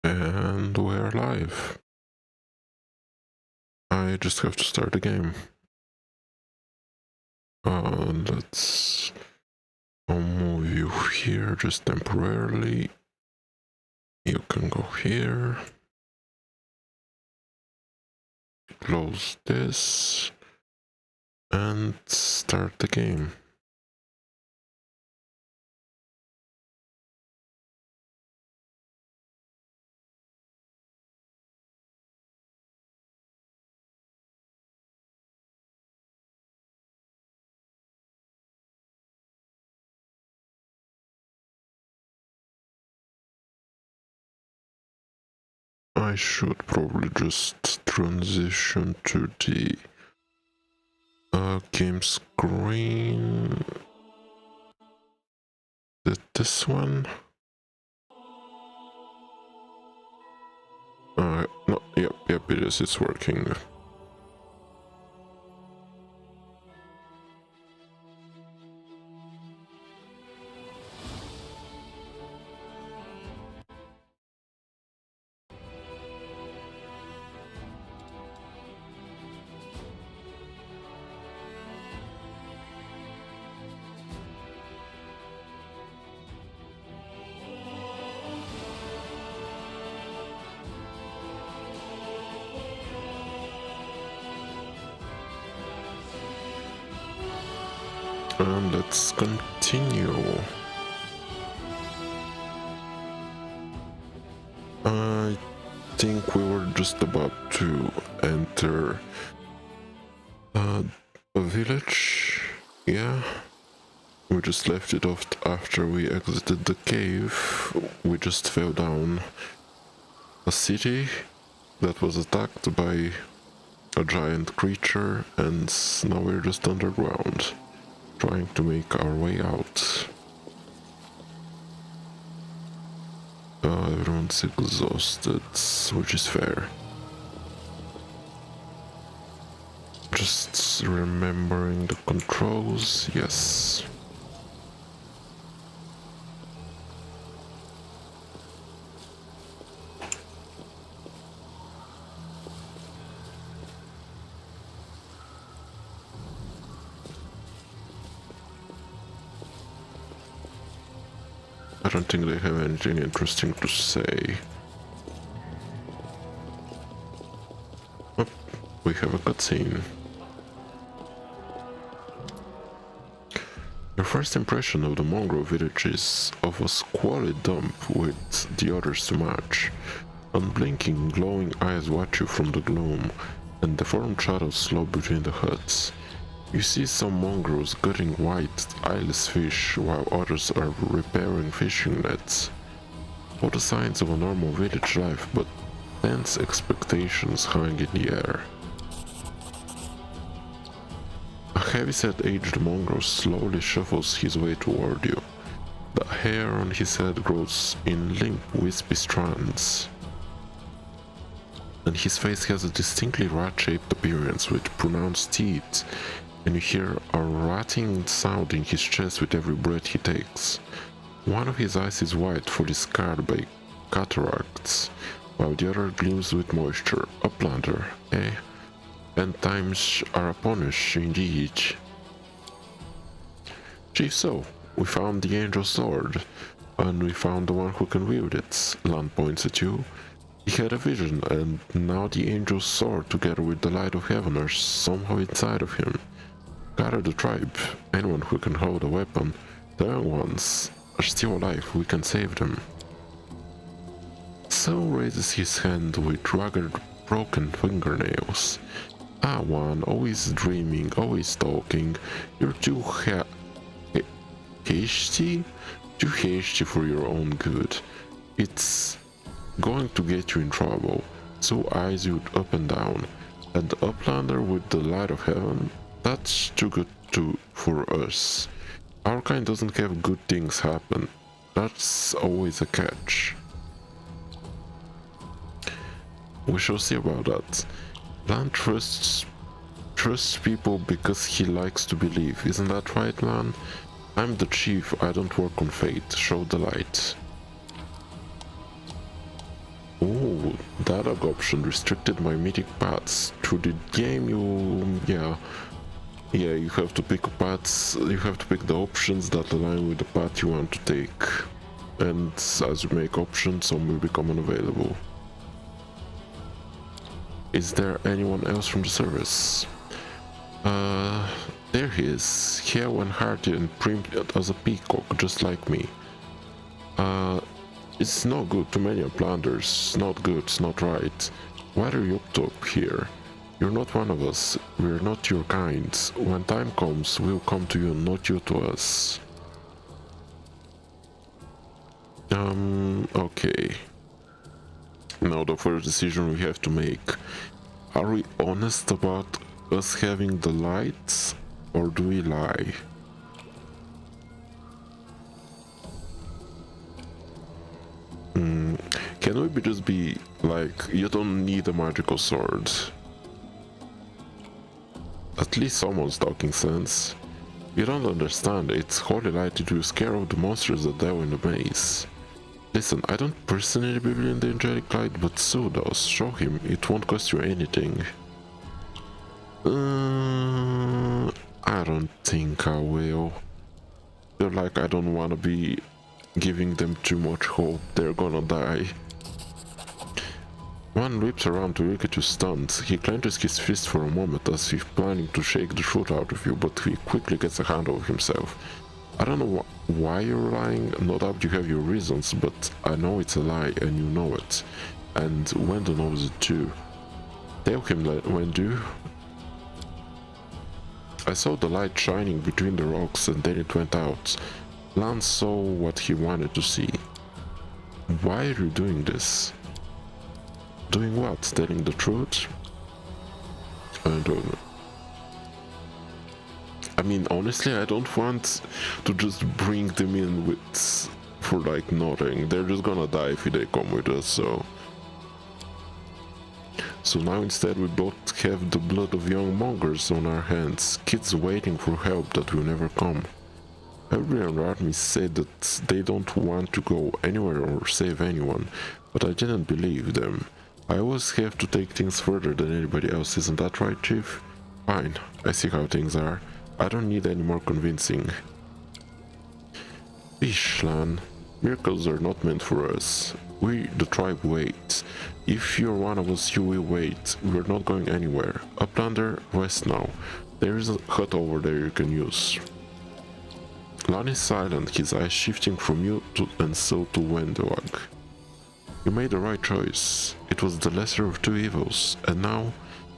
And we're live. I just have to start the game. Let's I'll move you here just temporarily. You can go here. Close this and start the game. I should probably just transition to the game screen. This one? No, yep, it is, it's working. Let's continue. I think we were just about to enter a village. Yeah, we just left it off after we exited the cave. We just fell down a city that was attacked by a giant creature, and now we're just underground, trying to make our way out. Everyone's exhausted, which is fair. Just remembering the controls, yes. I don't think they have anything interesting to say. Oh, we have a cutscene. Your first impression of the mongrel village is of a squalid dump with the others to match. Unblinking, glowing eyes watch you from the gloom, and deformed shadows slope between the huts. You see some mongrels gutting white, eyeless fish, while others are repairing fishing nets. All the signs of a normal village life, but tense expectations hang in the air. A heavy-set aged mongrel slowly shuffles his way toward you. The hair on his head grows in limp, wispy strands, and his face has a distinctly rat-shaped appearance with pronounced teeth, and you hear a ratting sound in his chest with every breath he takes. One of his eyes is white, fully scarred by cataracts, while the other gleams with moisture. Uplander, eh? And times are upon us, indeed. Chief, so, we found the Angel's Sword, and we found the one who can wield it. Land points at you. He had a vision, and now the Angel's Sword, together with the Light of Heaven, are somehow inside of him. Gather the tribe, anyone who can hold a weapon. The young ones are still alive, we can save them. So raises his hand with rugged, broken fingernails. Ah, one, always dreaming, always talking. You're too hasty? Too hasty for your own good. It's going to get you in trouble. So eyes you up and down. And the uplander with the Light of Heaven? That's too good for us. Our kind doesn't have good things happen. That's always a catch. We shall see about that. Lan trusts people because he likes to believe. Isn't that right, Lan? I'm the chief, I don't work on fate. Show the light. Oh, dialogue option restricted my mythic paths. Through the game you have to pick paths, you have to pick the options that align with the path you want to take. And as you make options, some will become unavailable. Is there anyone else from the service? There he is, hale and hearty and prim as a peacock, just like me. It's no good to many uplanders, not good, it's not right. What are you up to up here? You're not one of us, we're not your kind. When time comes, we'll come to you, not you to us. Okay. Now the first decision we have to make. Are we honest about us having the lights, or do we lie? Can we just be like, you don't need a magical sword? At least someone's talking sense. You don't understand, it's holy light to scare off the monsters that dwell in the maze. Listen, I don't personally believe in the angelic light, but Sue does. Show him, it won't cost you anything. I don't think I will. Feel like I don't want to be giving them too much hope, they're gonna die. One whips around to look at you stunned. He clenches his fist for a moment as if planning to shake the truth out of you, but he quickly gets a handle of himself. I don't know why you're lying, no doubt you have your reasons, but I know it's a lie and you know it. And Wendell knows it too. Tell him that, Wendell. I saw the light shining between the rocks and then it went out. Lance saw what he wanted to see. Why are you doing this? Doing what? Telling the truth? I don't know. I mean, honestly, I don't want to just bring them in with for like nothing. They're just gonna die if they come with us, so... So now instead we both have the blood of young mongers on our hands, kids waiting for help that will never come. Everyone around me said that they don't want to go anywhere or save anyone, but I didn't believe them. I always have to take things further than anybody else, isn't that right, Chief? Fine, I see how things are. I don't need any more convincing. Ishlan, miracles are not meant for us. We, the tribe, wait. If you're one of us, you will wait. We're not going anywhere. Up yonder, west now. There is a hut over there you can use. Lan is silent, his eyes shifting from you to and so to Wendog. You made the right choice. It was the lesser of two evils, and now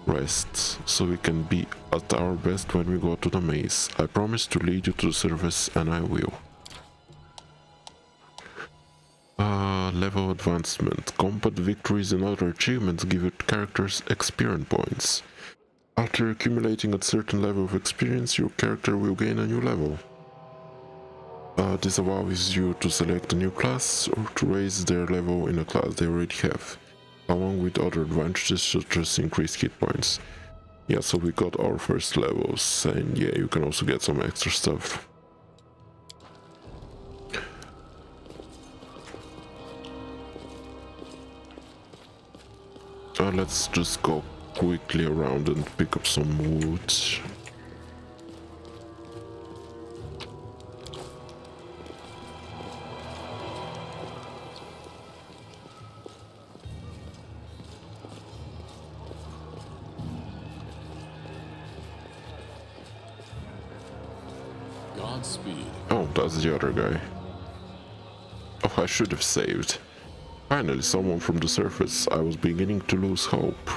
rest, so we can be at our best when we go to the maze. I promise to lead you to the surface, and I will. Level advancement. Combat victories and other achievements give your characters experience points. After accumulating a certain level of experience, your character will gain a new level. This allows you to select a new class or to raise their level in a class they already have, along with other advantages such as increased hit points. Yeah, so we got our first levels, and yeah, you can also get some extra stuff. Let's just go quickly around and pick up some wood. Godspeed. Oh, that's the other guy. Oh, I should have saved. Finally, someone from the surface. I was beginning to lose hope.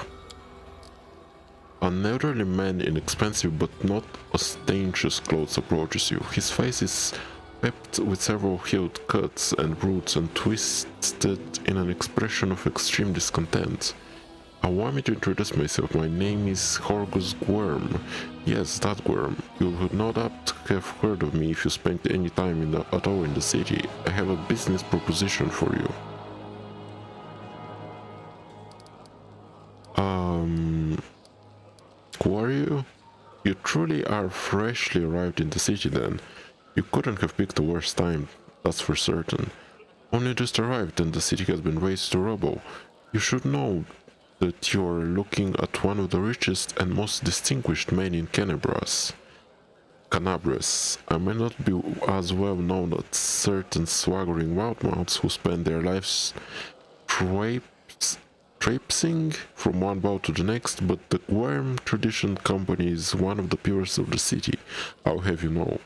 An elderly man in expensive but not ostentatious clothes approaches you. His face is wept with several healed cuts and roots and twisted in an expression of extreme discontent. Allow me to introduce myself. My name is Horgus Worm. Yes, that worm. You would no doubt have heard of me if you spent any time at all in the city. I have a business proposition for you. Who are you? You truly are freshly arrived in the city then. You couldn't have picked a worse time, that's for certain. Only just arrived and the city has been razed to rubble. You should know that you are looking at one of the richest and most distinguished men in Canabras. I may not be as well known as certain swaggering wildmouths who spend their lives traipsing from one boat to the next, but the Worm Tradition Company is one of the pillars of the city, I'll have you know.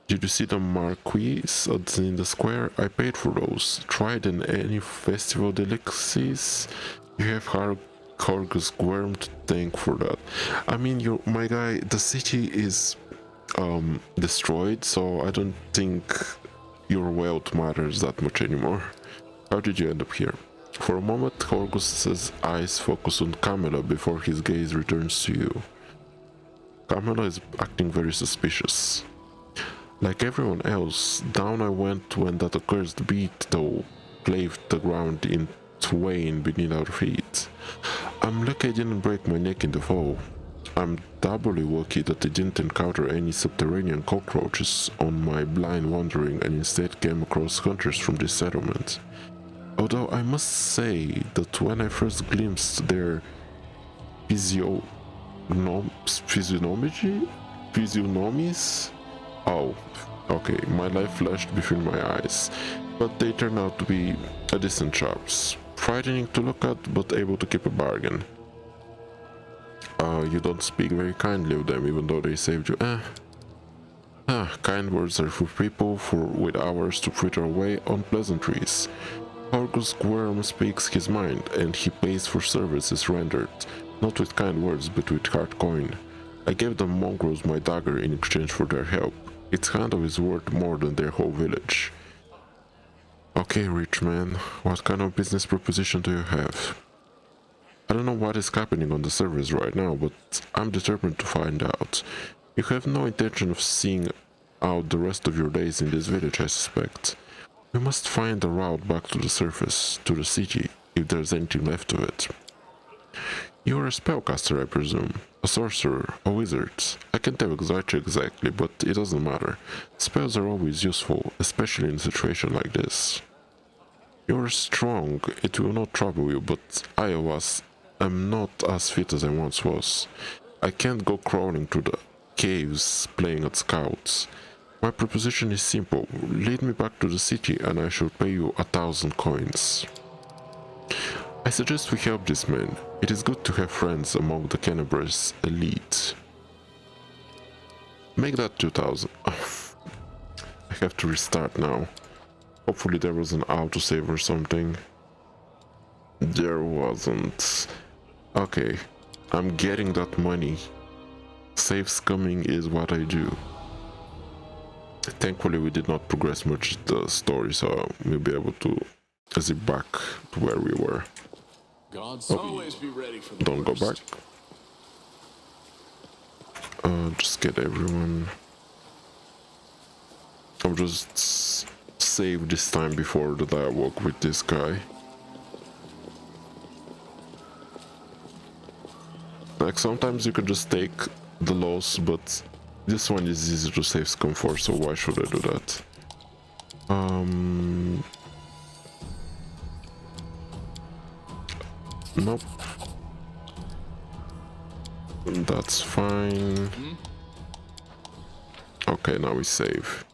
Did you see the marquees in the square? I paid for those. Tried in any festival delicacies? You have Horgus Worm to thank for that. I mean, my guy, the city is destroyed, so I don't think your wealth matters that much anymore. How did you end up here? For a moment, Horgus's eyes focus on Camilla before his gaze returns to you. Camilla is acting very suspicious. Like everyone else, down I went when that accursed beat, though, claved the ground in twain beneath our feet. I'm lucky I didn't break my neck in the fall. I'm doubly lucky that I didn't encounter any subterranean cockroaches on my blind wandering and instead came across hunters from this settlement. Although I must say that when I first glimpsed their physiognomies? Oh, okay, my life flashed before my eyes, but they turned out to be a decent chaps. frightening to look at, but able to keep a bargain. You don't speak very kindly of them, even though they saved you. Kind words are for people with hours to fritter away on pleasantries. Argus Worm speaks his mind, and he pays for services rendered, not with kind words, but with hard coin. I gave the mongrels my dagger in exchange for their help. Its handle is worth more than their whole village. Okay, rich man, what kind of business proposition do you have? I don't know what is happening on the servers right now, but I'm determined to find out. You have no intention of seeing out the rest of your days in this village, I suspect. We must find a route back to the surface, to the city, if there's anything left of it. You are a spellcaster, I presume. A sorcerer, a wizard. I can't tell exactly, but it doesn't matter. Spells are always useful, especially in a situation like this. You're strong, it will not trouble you, but I am not as fit as I once was. I can't go crawling through the caves playing at scouts. My proposition is simple. Lead me back to the city and I shall pay you 1,000 coins. I suggest we help this man. It is good to have friends among the Canterbury's elite. Make that 2,000. I have to restart now. Hopefully there was an autosave or something. There wasn't. Okay, I'm getting that money. Saves coming is what I do. Thankfully we did not progress much the story, so we'll be able to zip back to where we were. Always be ready for the Don't go back. worst. Just get everyone. I'll just save this time before the dialogue with this guy. Like sometimes you can just take the loss, but this one is easy to save scum for, so why should I do that? Nope. That's fine. Okay, now we save.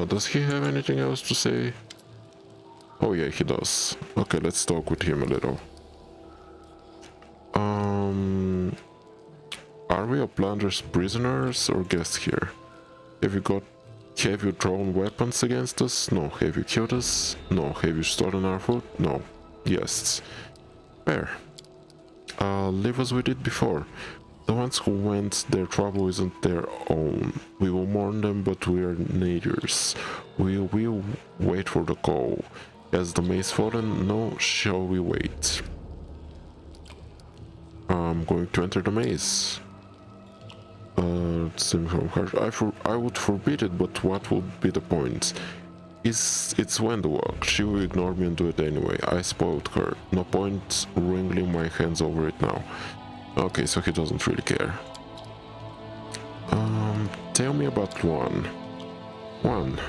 Does he have anything else to say? Oh yeah, he does. Okay, let's talk with him a little. Are we Uplander's prisoners or guests here? Have you drawn weapons against us? No. Have you killed us? No. Have you stolen our food? No. Yes. Fair. Leave us with it before. The ones who went, their trouble isn't their own. We will mourn them, but we are natives. We will wait for the call. Has the maze fallen? No. Shall we wait? I'm going to enter the maze. I would forbid it, but what would be the point? It's Wendelwalk. She will ignore me and do it anyway. I spoiled her. No point wringing my hands over it now. Okay, so he doesn't really care. Tell me about One.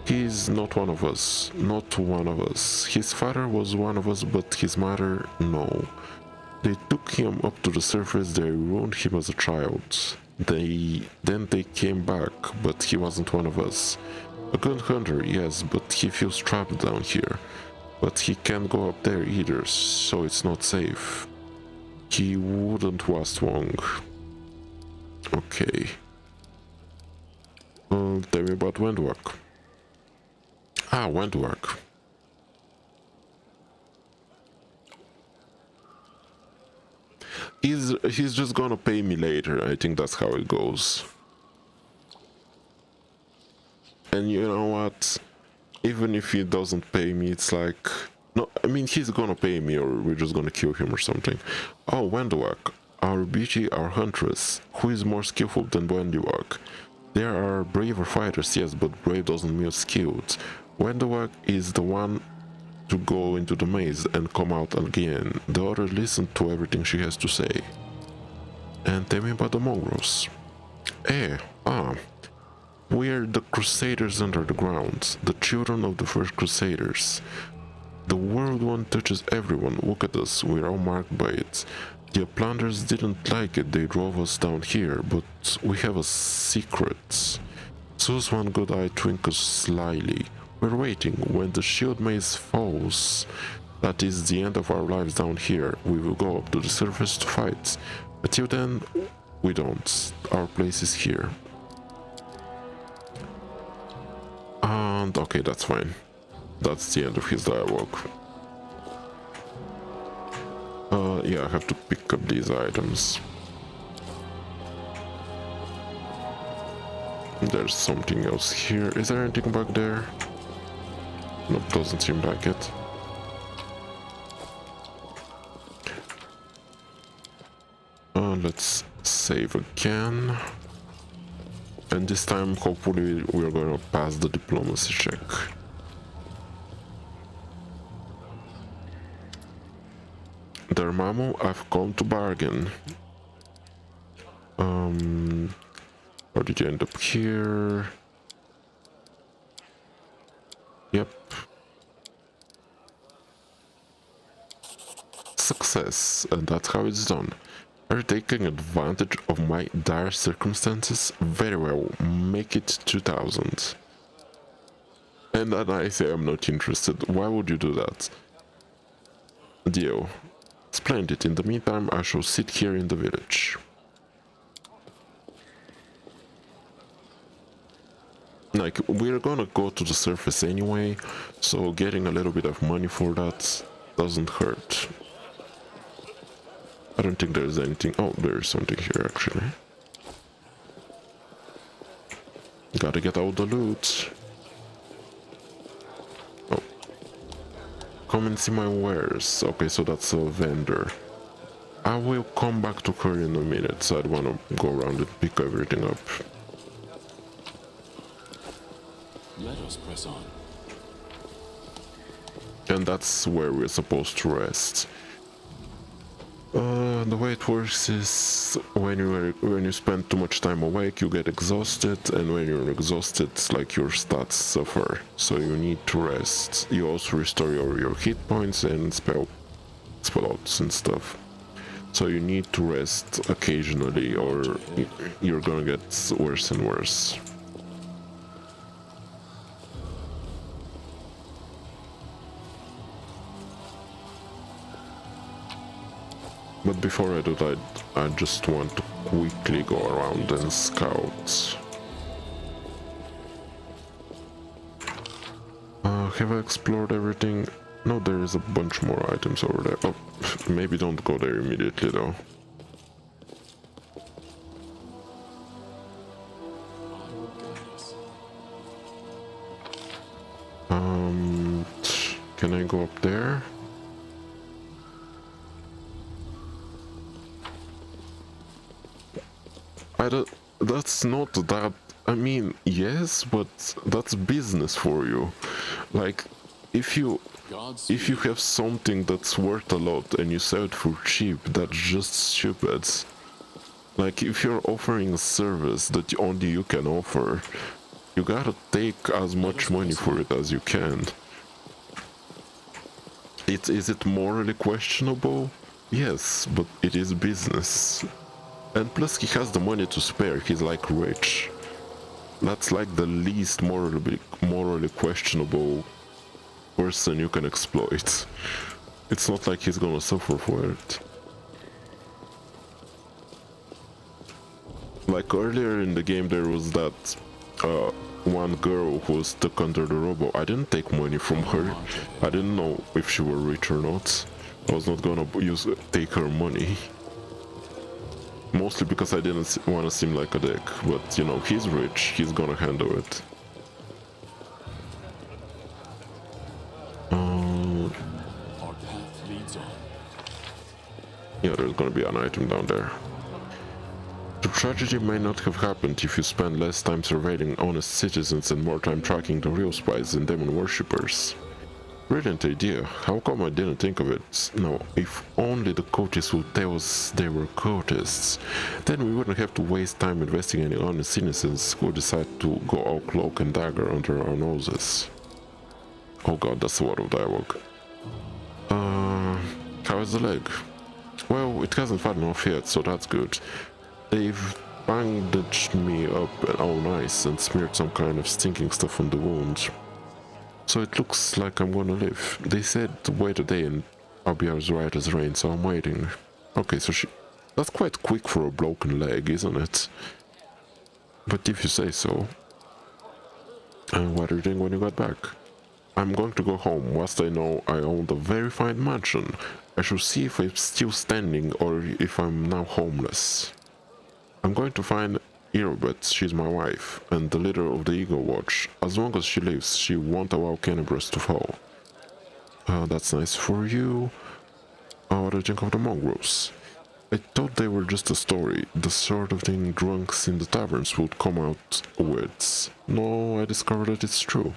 He's not one of us. Not one of us. His father was one of us, but his mother, no. They took him up to the surface, they ruined him as a child. Then they came back, but he wasn't one of us. A good hunter, yes, but he feels trapped down here. But he can't go up there either, so it's not safe. He wouldn't last long. Okay. Tell me about Wendwalk. Wendwalk. He's just gonna pay me later. I think that's how it goes. And you know what? Even if he doesn't pay me, it's like... No, I mean, he's gonna pay me or we're just gonna kill him or something. Oh, Wendwalk. Our beauty, our huntress. Who is more skillful than Wendwalk? There are braver fighters, yes, but brave doesn't mean skilled. Wendwalk is the one to go into the maze and come out again. The others listen to everything she has to say. And tell me about the mongrels. We're the Crusaders under the ground, the children of the first Crusaders. The World One touches everyone. Look at us, we're all marked by it. The Uplanders didn't like it, they drove us down here, but we have a secret. Sue's one good eye twinkles slyly. We're waiting. When the shield maze falls, that is the end of our lives down here. We will go up to the surface to fight. Until then, we don't. Our place is here. And okay, that's fine. That's the end of his dialogue. Yeah, I have to pick up these items. There's something else here. Is there anything back there? Nope, doesn't seem like it. Let's save again. And this time, hopefully, we're gonna pass the diplomacy check. Dormammu, I've come to bargain. How did you end up here? Yep. Success, and that's how it's done. Are you taking advantage of my dire circumstances? Very well, make it 2000. And then I say I'm not interested. Why would you do that? Deal. Splendid. In the meantime, I shall sit here in the village. Like, we're gonna go to the surface anyway, so getting a little bit of money for that doesn't hurt. I don't think there's anything. Oh, there's something here actually. Gotta get all the loot. Oh. Come and see my wares. Okay, so that's a vendor. I will come back to her in a minute, so I'd wanna go around and pick everything up. Let us press on. And that's where we're supposed to rest. The way it works is when you spend too much time awake, you get exhausted, and when you're exhausted, like, your stats suffer. So you need to rest. You also restore your hit points and spell outs and stuff. So you need to rest occasionally, or you're gonna get worse and worse. But before I do that, I just want to quickly go around and scout. Have I explored everything? No, there is a bunch more items over there. Oh, maybe don't go there immediately though. Can I go up there? That's not that. I mean, yes, but that's business for you. Like, if you have something that's worth a lot and you sell it for cheap, that's just stupid. Like, if you're offering a service that only you can offer, you gotta take as much money for it as you can. Is it morally questionable? Yes, but it is business. And plus he has the money to spare, he's like rich. That's like the least morally questionable person you can exploit. It's not like he's gonna suffer for it. Like earlier in the game there was that one girl who was stuck under the robo. I didn't take money from her. I didn't know if she were rich or not. I was not gonna take her money. Mostly because I didn't want to seem like a dick, but you know, he's rich, he's gonna handle it. Our path leads on. Yeah, there's gonna be an item down there. The tragedy may not have happened if you spend less time surveilling honest citizens and more time tracking the real spies and demon worshippers. Brilliant idea. How come I didn't think of it? Now, if only the cultists would tell us they were cultists, then we wouldn't have to waste time investigating honest citizens who decide to go all cloak and dagger under our noses. Oh god, that's a lot of dialogue. How is the leg? Well, it hasn't fallen off yet, so that's good. They've bandaged me up all nice and smeared some kind of stinking stuff on the wound. So it looks like I'm gonna live. They said wait a day and I'll be as right as rain, so I'm waiting. Okay, so that's quite quick for a broken leg, isn't it? But if you say so. And what are you doing when you got back? I'm going to go home. Whilst I know I own a very fine mansion, I shall see if I'm still standing or if I'm now homeless. I'm going to find Earbet, she's my wife, and the leader of the Eagle Watch. As long as she lives, she won't allow Canibus to fall. That's nice for you. What do you think of the mongrels? I thought they were just a story, the sort of thing drunks in the taverns would come out with. No, I discovered that it's true.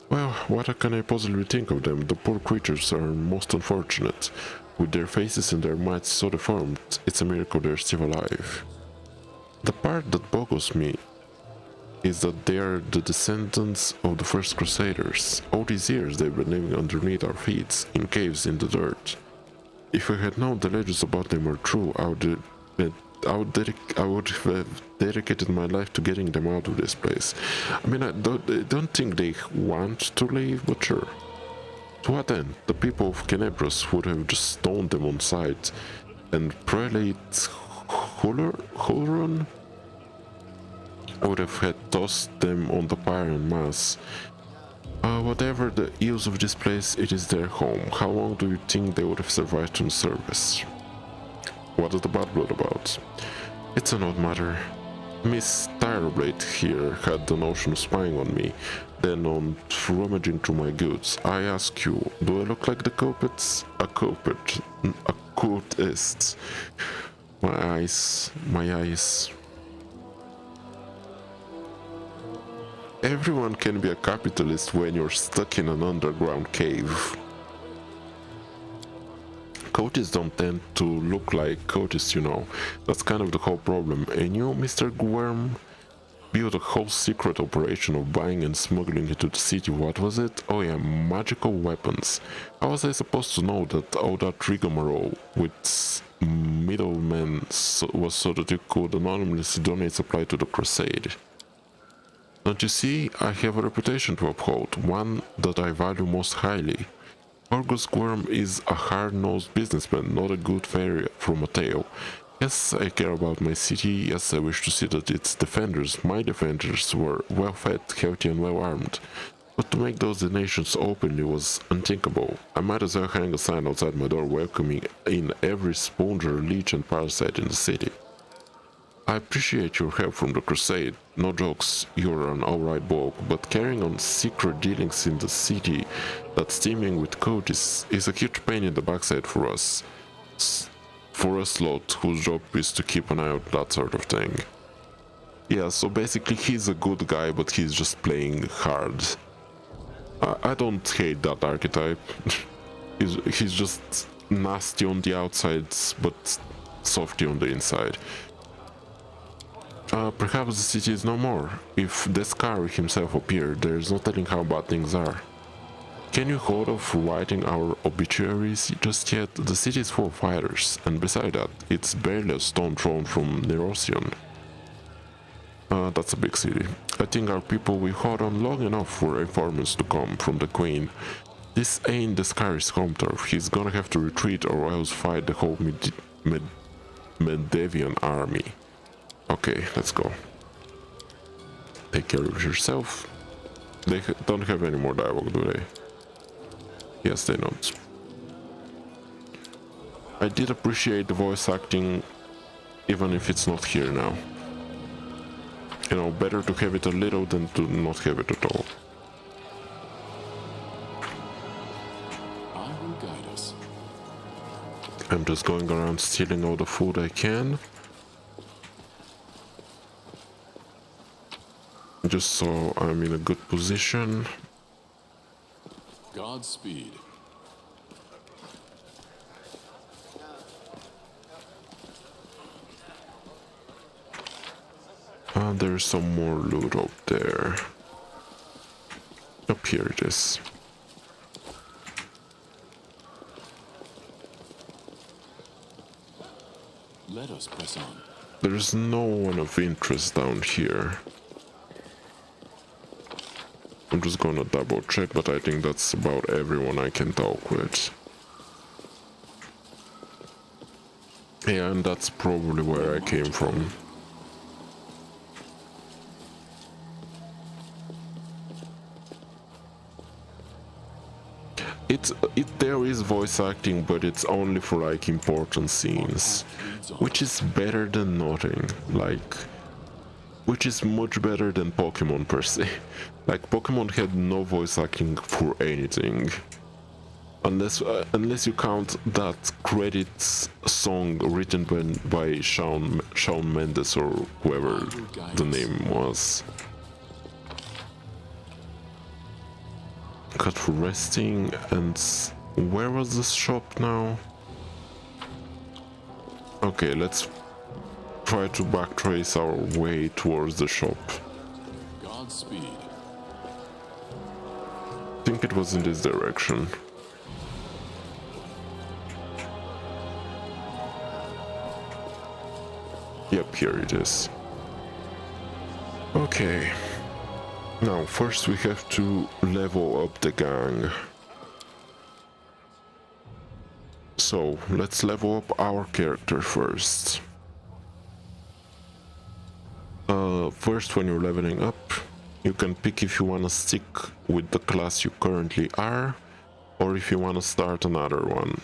Well, what can I possibly think of them? The poor creatures are most unfortunate. With their faces and their minds so deformed, it's a miracle they're still alive. The part that boggles me is that they are the descendants of the first Crusaders. All these years they've been living underneath our feet, in caves in the dirt. If I had known the legends about them were true, I would have dedicated my life to getting them out of this place. I mean, I don't think they want to leave, but sure. To what end? The people of Canebros would have just stoned them on sight, and Prelate Huron would have had tossed them on the pyre en masse. Whatever the ills of this place, it is their home. How long do you think they would have survived in service? What is the bad blood about? It's an odd matter. Miss Tireblade here had the notion of spying on me, then on rummaging through my goods. I ask you, do I look like the culprits? A cultist. My eyes. Everyone can be a capitalist when you're stuck in an underground cave. Cultists don't tend to look like cultists, you know. That's kind of the whole problem. And you, Mr. Worm, built a whole secret operation of buying and smuggling into the city. What was it? Oh yeah, magical weapons. How was I supposed to know that all that rigmarole with middlemen was so that you could anonymously donate supply to the crusade? Don't you see, I have a reputation to uphold, one that I value most highly. Orgus Worm is a hard-nosed businessman, not a good fairy from a tale. Yes, I care about my city, yes, I wish to see that its defenders, my defenders, were well-fed, healthy and well-armed. But to make those donations openly was unthinkable. I might as well hang a sign outside my door welcoming in every sponger, leech and parasite in the city. I appreciate your help from the crusade, no jokes, you're an alright bloke, but carrying on secret dealings in the city that's teeming with cultists is a huge pain in the backside for us. For us lot whose job is to keep an eye out that sort of thing. Yeah, so basically he's a good guy, but he's just playing hard. I don't hate that archetype. he's just nasty on the outside, but softy on the inside. Perhaps the city is no more. If Descari himself appeared, there's no telling how bad things are. Can you hold off writing our obituaries just yet? The city is full of fighters, and beside that, it's barely a stone thrown from Nerosian. That's a big city. I think our people will hold on long enough for informants to come from the Queen. This ain't Descari's home turf. He's gonna have to retreat or else fight the whole Medevian army. Okay, let's go. Take care of yourself. They don't have any more dialogue, do they? Yes, they don't. I did appreciate the voice acting, even if it's not here now. You know, better to have it a little than to not have it at all. I will guide us. I'm just going around stealing all the food I can. Just so I'm in a good position. Godspeed. There's some more loot up there. Up here it is. Let us press on. There's no one of interest down here. I'm just gonna double check, but I think that's about everyone I can talk with. Yeah, and that's probably where I came from. There is voice acting, but it's only for like important scenes, which is better than nothing. Like, which is much better than Pokemon per se. Like, Pokemon had no voice acting for anything. Unless you count that credits song written by Shawn Mendes or whoever the name was. Cut for resting, and where was this shop now? Okay, let's try to backtrace our way towards the shop. Godspeed. I think it was in this direction. Yep, here it is. Okay. Now, first we have to level up the gang. So, let's level up our character first. First, when you're leveling up, you can pick if you want to stick with the class you currently are, or if you want to start another one,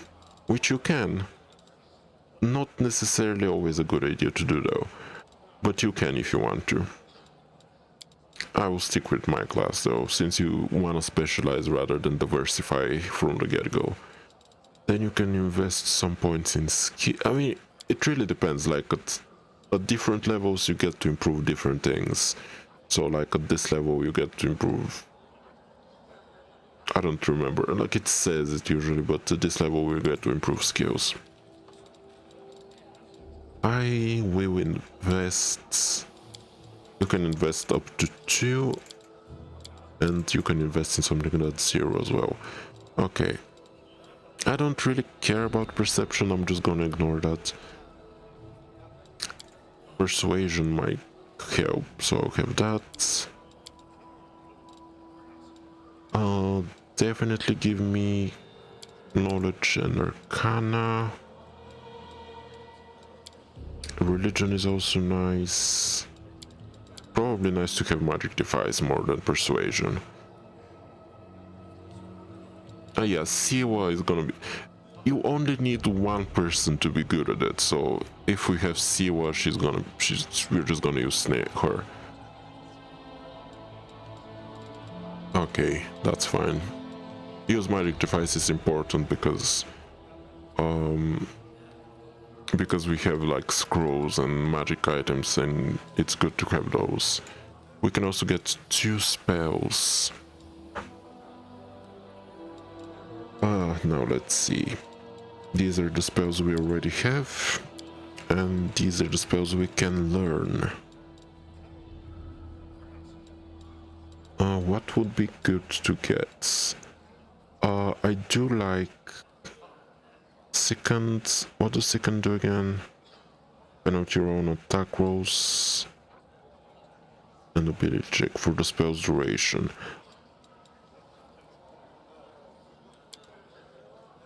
which you can. Not necessarily always a good idea to do though, but you can if you want to. I will stick with my class though, since you want to specialize rather than diversify from the get-go. Then you can invest some points in skill. I mean, it really depends, like at different levels you get to improve different things. So like at this level you get to improve, I don't remember, like it says it usually, but at this level we get to improve skills. I will invest, you can invest up to 2, and you can invest in something that's 0 as well. Okay, I don't really care about perception, I'm just gonna ignore that. Persuasion might help, so I'll have that. Definitely give me knowledge and arcana. Religion is also nice. Probably nice to have magic device more than persuasion. Yeah, Siwa is gonna be... You only need one person to be good at it, so if we have Siwa, we're just gonna use her. Okay, that's fine. Use magic device is important because we have like scrolls and magic items, and it's good to have those. We can also get 2 spells. Now let's see. These are the spells we already have, and these are the spells we can learn. What would be good to get? I do like second. What does second do again? Penalty your own attack rolls and ability check for the spell's duration.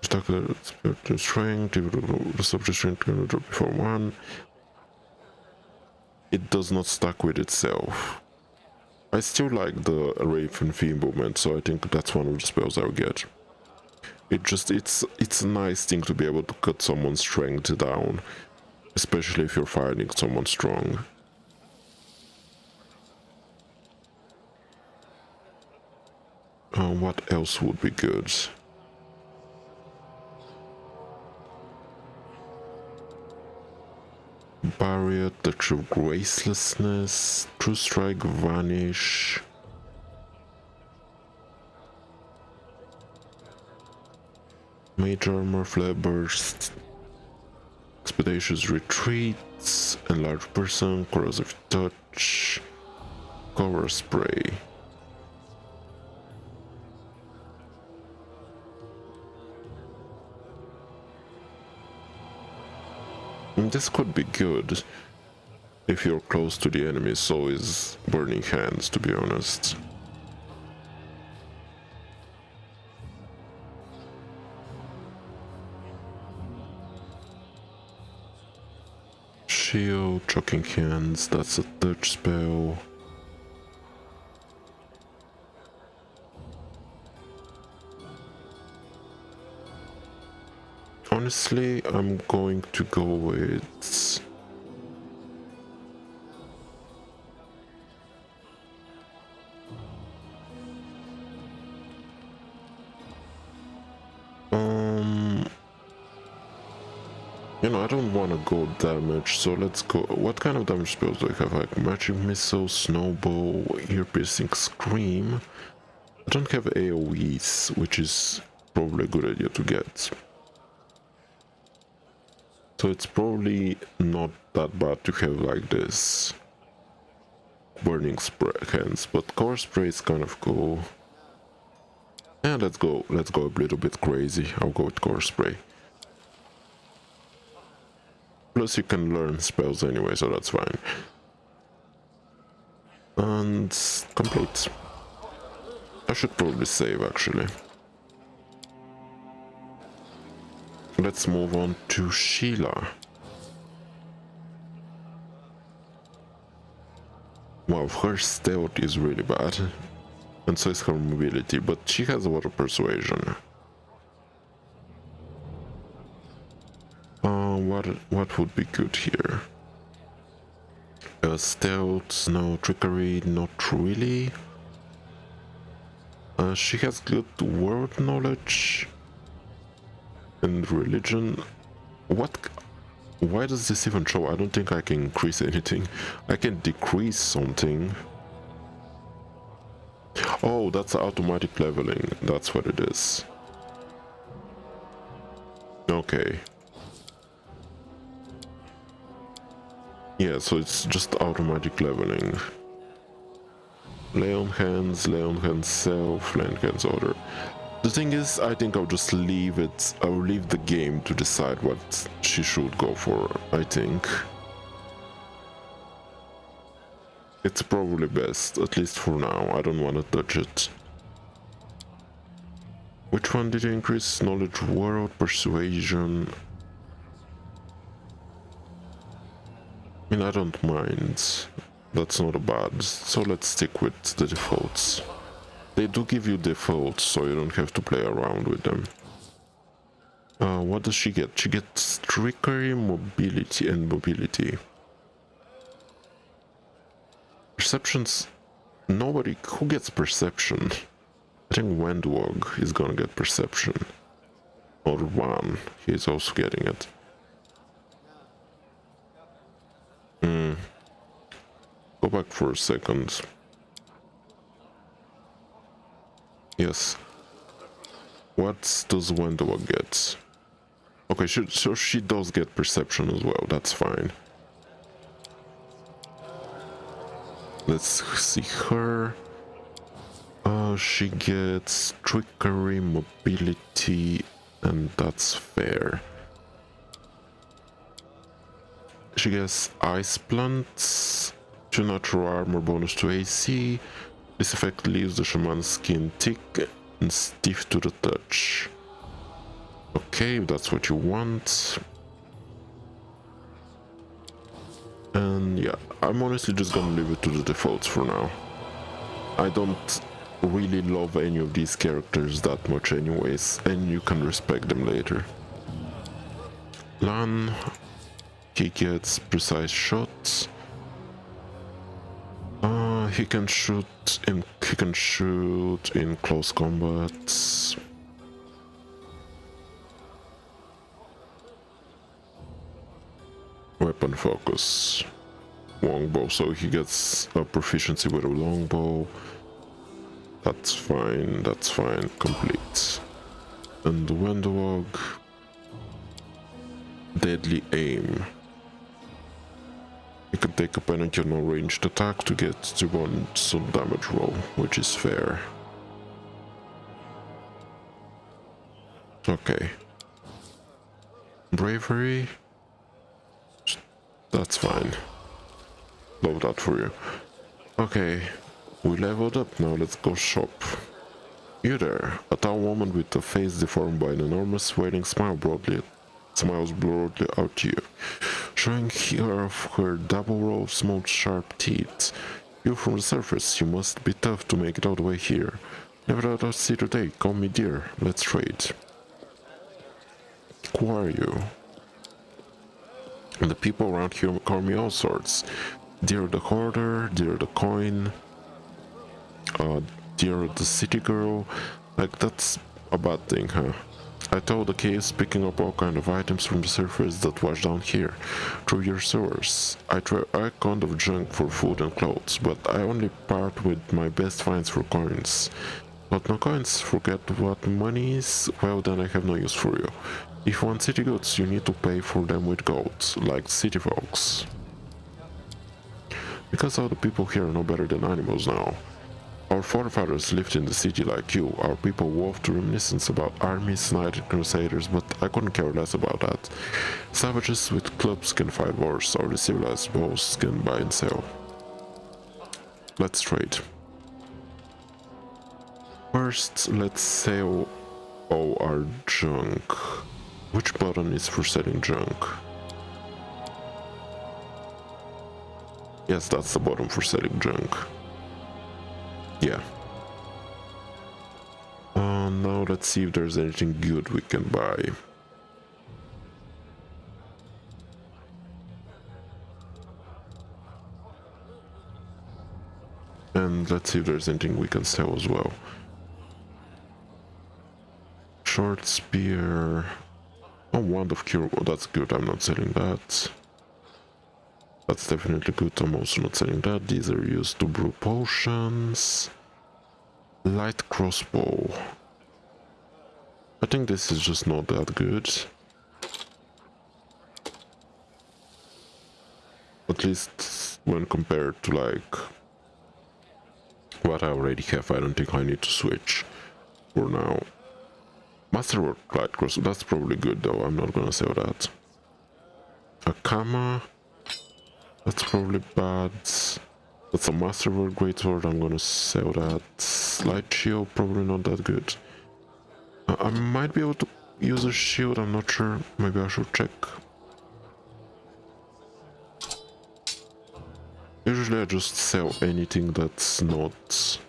Attack the strength, the subject strength can drop before 1. It does not stack with itself. I still like the Raven Feeblement, so I think that's one of the spells I'll get. It's a nice thing to be able to cut someone's strength down, especially if you're fighting someone strong. What else would be good? Barrier, Touch of Gracelessness, True Strike, Vanish. Mage Armor, Flare Burst, Expeditious Retreats, Enlarged Person, Corrosive Touch, Cover Spray. This could be good. if you're close to the enemy, so is Burning Hands, to be honest. Shield, Choking Hands, that's a touch spell. Honestly, I'm going to go with... You know, I don't want to go damage, so let's go... What kind of damage spells do I have? Like Magic Missile, Snowball, Ear-Piercing Scream. I don't have AoEs, which is probably a good idea to get. So it's probably not that bad to have like this Burning Hands, but Core Spray is kind of cool. And let's go a little bit crazy. I'll go with Core Spray. Plus you can learn spells anyway, so that's fine. And complete. I should probably save actually. Let's move on to Sheila. Wow, her stealth is really bad. And so is her mobility, but she has a lot of persuasion. What would be good here? Stealth, no. Trickery, not really. She has good word knowledge and religion. What? Why does this even show? I don't think I can increase anything. I can decrease something. Oh, that's automatic leveling. That's what it is. Okay. Yeah, so it's just automatic leveling. Lay on hands self, lay on hands order. The thing is, I think I'll just leave it. I'll leave the game to decide what she should go for, I think. It's probably best, at least for now. I don't want to touch it. Which one did you increase? Knowledge, world, persuasion. I mean, I don't mind. That's not a bad. So let's stick with the defaults. They do give you defaults, so you don't have to play around with them. What does she get? She gets trickery, mobility, and mobility. Perceptions. Nobody. Who gets perception? I think Wendwog is gonna get perception. Or Van. He's also getting it. Go back for a second. Yes. What does Wendwog get? Okay, so she does get perception as well. That's fine. Let's see her. She gets trickery, mobility, and that's fair. She gets ice plants, 2 natural armor bonus to AC. This effect leaves the shaman's skin thick and stiff to the touch. Okay, if that's what you want. And yeah, I'm honestly just gonna leave it to the defaults for now. I don't really love any of these characters that much anyways, and you can respect them later. Lan, he gets precise shots. He can shoot in close combat. Weapon focus. Longbow, so he gets a proficiency with a longbow. That's fine, complete. And Wendwog, deadly aim. You can take a penalty on a ranged attack to get to one some damage roll, which is fair. Okay. Bravery. That's fine. Love that for you. Okay, we leveled up, now let's go shop. You there, a tall woman with a face deformed by an enormous wailing smile smiles broadly out to you, showing her of her double row of smooth sharp teeth. You from the surface, you must be tough to make it all the way here. Never thought I'd see today, call me dear, let's trade. Who are you? And the people around here call me all sorts. Dear the hoarder, dear the coin, dear the city girl. Like, that's a bad thing, huh? I told the case picking up all kind of items from the surface that wash down here, through your sewers. I try all kind of junk for food and clothes, but I only part with my best finds for coins. But no coins, forget what money is, well then I have no use for you. If you want city goods, you need to pay for them with gold, like city folks. Because all the people here are no better than animals now. Our forefathers lived in the city like you. Our people wove to reminiscence about armies, knights, and crusaders, but I couldn't care less about that. Savages with clubs can fight wars, or the civilized bows can buy and sell. Let's trade. First, let's sell all our junk. Which button is for selling junk? Yes, that's the button for selling junk. Yeah. Now let's see if there's anything good we can buy. And let's see if there's anything we can sell as well. Short spear. Oh, wand of cure. Oh, that's good. I'm not selling that. That's definitely good. I'm also not selling that. These are used to brew potions. Light crossbow. I think this is just not that good. At least when compared to like what I already have, I don't think I need to switch for now. Masterwork light crossbow, that's probably good though, I'm not gonna sell that. A Kama, that's probably bad. That's a Masterwork greatsword, I'm gonna sell that. Light shield, probably not that good. I might be able to use a shield, I'm not sure, maybe I should check. Usually I just sell anything that's not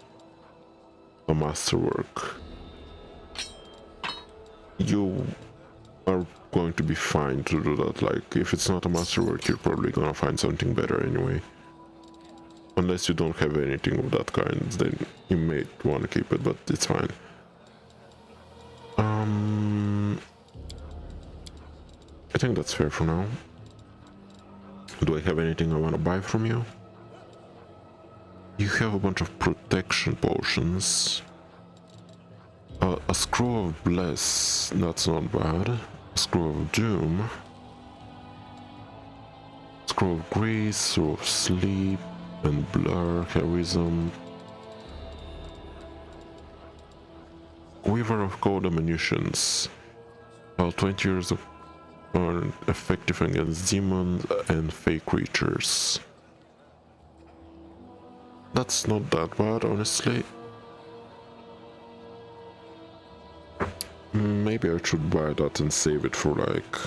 a Masterwork. You are going to be fine to do that. Like, if it's not a Masterwork, you're probably gonna find something better anyway. Unless you don't have anything of that kind, then you may want to keep it, but it's fine. I think that's fair for now. Do I have anything I want to buy from you? You have a bunch of protection potions. A scroll of bless, that's not bad. A scroll of doom. Scroll of grace, scroll of sleep, and blur, heroism. Weaver of gold ammunitions. 20 years of effective against demons and fake creatures. That's not that bad, honestly. Maybe I should buy that and save it for like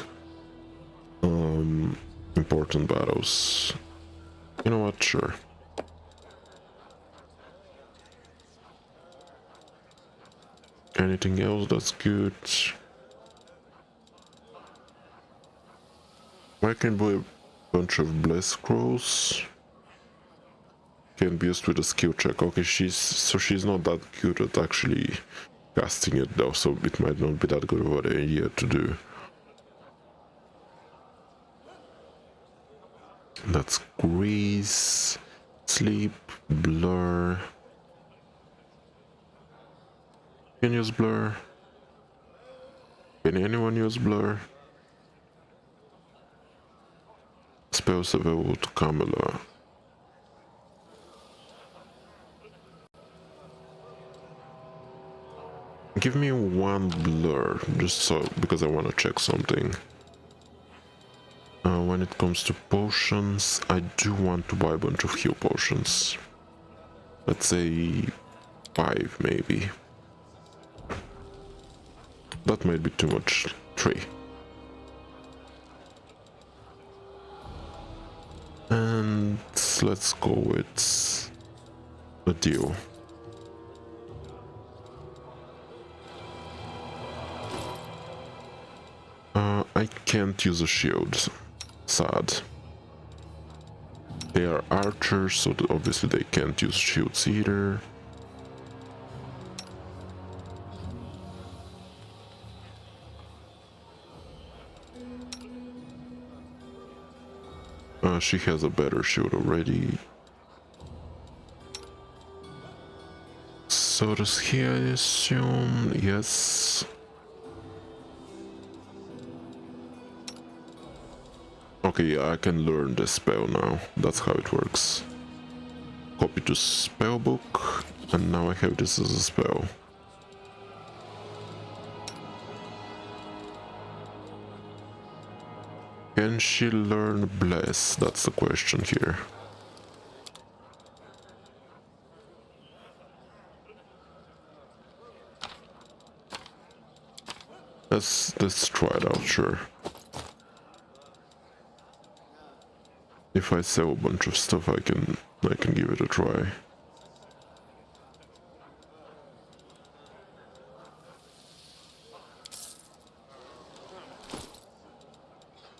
important battles. You know what, sure. Anything else that's good? I can buy a bunch of bless scrolls. Can be used with a skill check. Okay, she's not that good at actually casting it though, so it might not be that good of an idea to do. That's grease, sleep, blur. Can use blur. Can anyone use blur? Spells available to Kamala. Give me one blur, just so, because I want to check something. When it comes to potions, I do want to buy a bunch of heal potions. Let's say 5 maybe. That might be too much. 3. And let's go with a deal. I can't use a shield. Sad. They are archers, so obviously they can't use shields either. She has a better shield already. So does he, I assume? Yes. Okay, yeah, I can learn the spell now. That's how it works. Copy to spellbook, and now I have this as a spell. Can she learn Bless? That's the question here. Let's try it out, sure. If I sell a bunch of stuff, I can give it a try.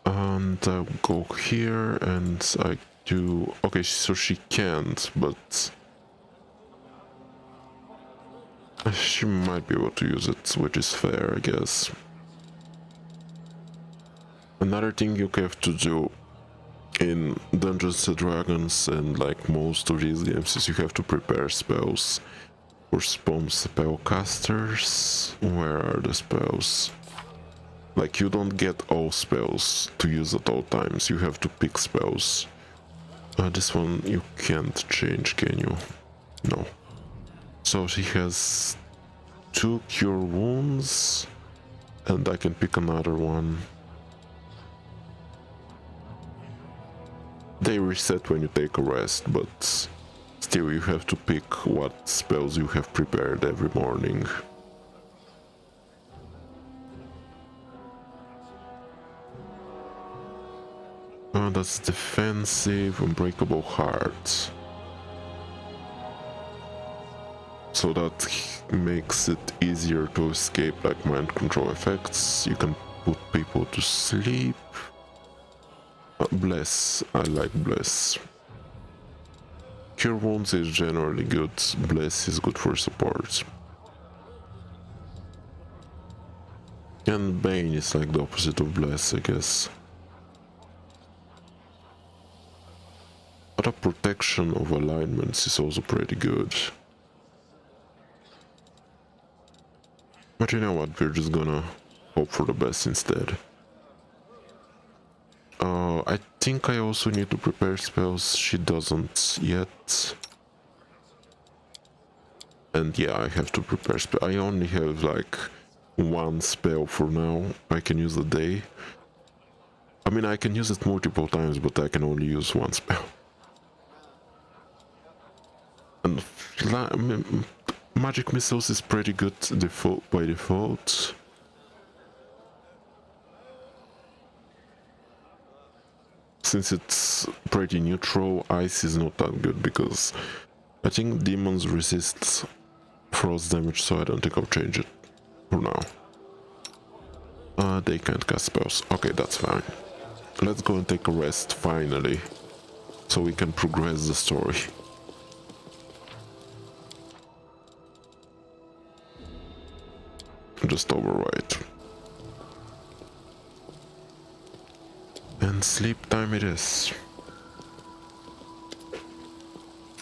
And I'll go here and I do... Okay, so she can't, but... she might be able to use it, which is fair, I guess. Another thing you have to do in Dungeons and Dragons and like most of these games is you have to prepare spells for spawn spellcasters. Where are the spells? Like, you don't get all spells to use at all times, you have to pick spells. This one you can't change, can you? No. So she has 2 cure wounds, and I can pick another one. They reset when you take a rest, but still you have to pick what spells you have prepared every morning. That's defensive, unbreakable heart. So that makes it easier to escape like mind control effects. You can put people to sleep. Bless, I like Bless. Cure wounds is generally good, Bless is good for support. And Bane is like the opposite of Bless, I guess. But a protection of alignments is also pretty good. But you know what, we're just gonna hope for the best instead. I think I also need to prepare spells, she doesn't yet. And yeah, I have to prepare spell. I only have like 1 spell for now, I can use a day. I mean, I can use it multiple times, but I can only use 1 spell. And I mean, magic missiles is pretty good by default. Since it's pretty neutral, ice is not that good because I think demons resist frost damage, so I don't think I'll change it for now. They can't cast spells. Okay, that's fine. Let's go and take a rest finally, so we can progress the story. Just overwrite. And sleep time it is.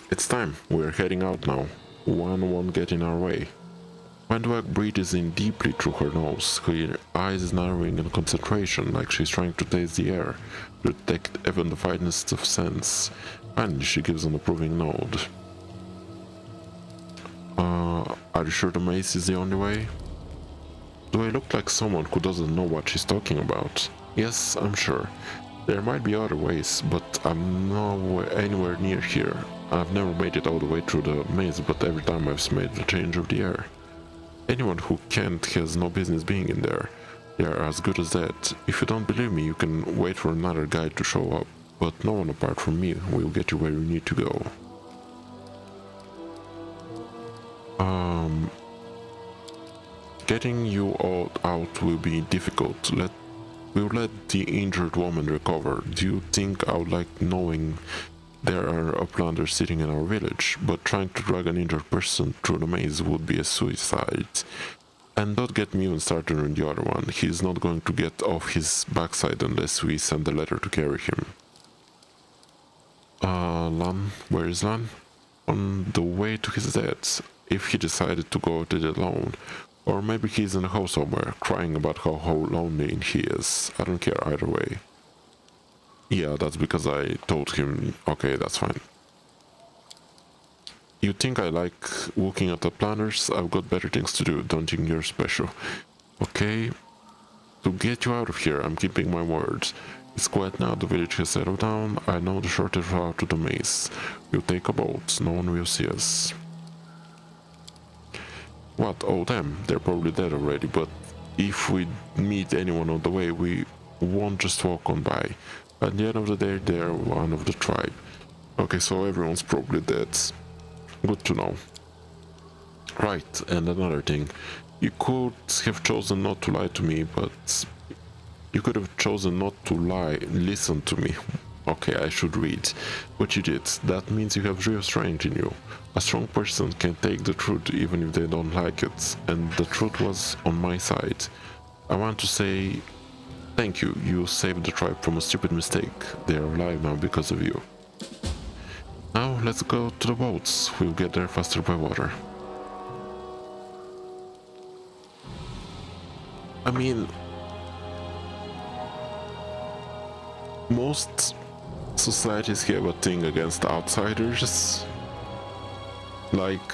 It's time, we're heading out now. One won't get in our way. Wendwag breathes in deeply through her nose, her eyes narrowing in concentration like she's trying to taste the air, to detect even the finest of sense. Finally she gives an approving nod. Are you sure the maze is the only way? Do I look like someone who doesn't know what she's talking about? Yes, I'm sure. There might be other ways, but I'm nowhere anywhere near here. I've never made it all the way through the maze, but every time I've made the change of the air. Anyone who can't has no business being in there. They are as good as that. If you don't believe me, you can wait for another guide to show up, but no one apart from me will get you where you need to go. Getting you all out will be difficult. We'll let the injured woman recover. Do you think I would like knowing there are uplanders sitting in our village, but trying to drag an injured person through the maze would be a suicide? And don't get me even started on the other one. He's not going to get off his backside unless we send a letter to carry him. Lan? Where is Lan? On the way to his dad's, if he decided to go at it alone. Or maybe he's in a house somewhere, crying about how lonely he is. I don't care either way. Yeah, that's because I told him, okay, that's fine. You think I like looking at the planners? I've got better things to do, don't think you're special. Okay, to get you out of here, I'm keeping my words. It's quiet now, the village has settled down. I know the shortest route to the maze. We'll take a boat, no one will see us. What? Oh damn, they're probably dead already, but if we meet anyone on the way, we won't just walk on by. At the end of the day, they're one of the tribe. Okay, so everyone's probably dead. Good to know. Right, and another thing. You could have chosen not to lie to me, but you could have chosen not to listen to me. Okay, I should read. But you did. That means you have real strength in you. A strong person can take the truth even if they don't like it, and the truth was on my side. I want to say thank you. You saved the tribe from a stupid mistake. They are alive now because of you. Now let's go to the boats. We'll get there faster by water. I mean, most societies have a thing against outsiders. Like,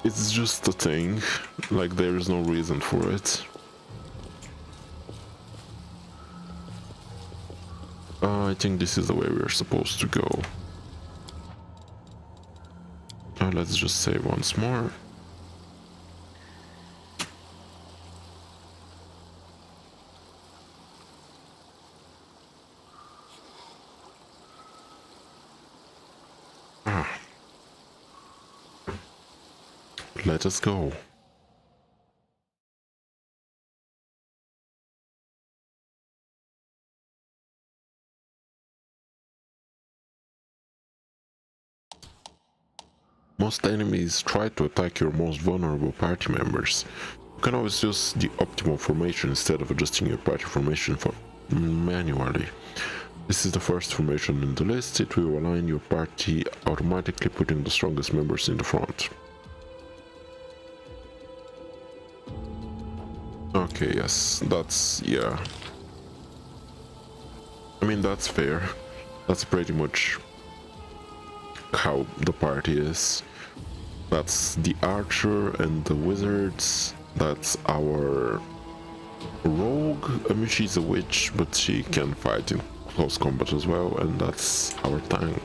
it's just a thing. Like, there is no reason for it. I think this is the way we're supposed to go. Let's just save once more. Let us go. Most enemies try to attack your most vulnerable party members. You can always use the optimal formation instead of adjusting your party formation manually. This is the first formation in the list. It will align your party automatically, putting the strongest members in the front. Okay, yes, that's, yeah. I mean, that's fair. That's pretty much how the party is. That's the archer and the wizards. That's our rogue. I mean, she's a witch, but she can fight in close combat as well. And that's our tank.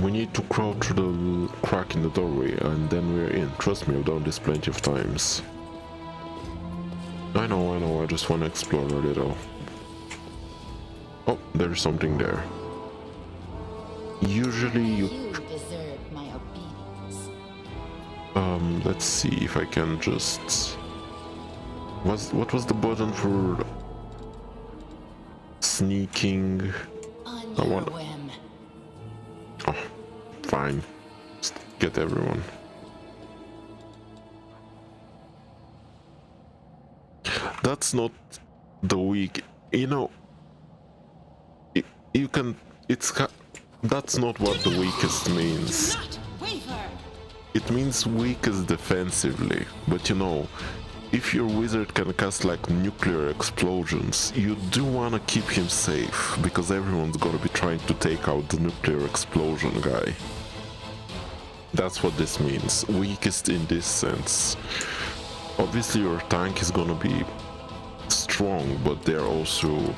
We need to crawl through the crack in the doorway and then we're in. Trust me, I've done this plenty of times. I know, I just want to explore a little. Oh, there's something there. Usually you deserve my obedience. Let's see if I can just... What was the button for sneaking? On I your want... whim. Oh, fine. Just get everyone. That's not the weak... You know... You can... That's not what the weakest means. Do not waver. It means weakest defensively, but you know, if your wizard can cast like nuclear explosions, you do want to keep him safe, because everyone's gonna be trying to take out the nuclear explosion guy. That's what this means. Weakest in this sense. Obviously your tank is gonna be strong, but they're also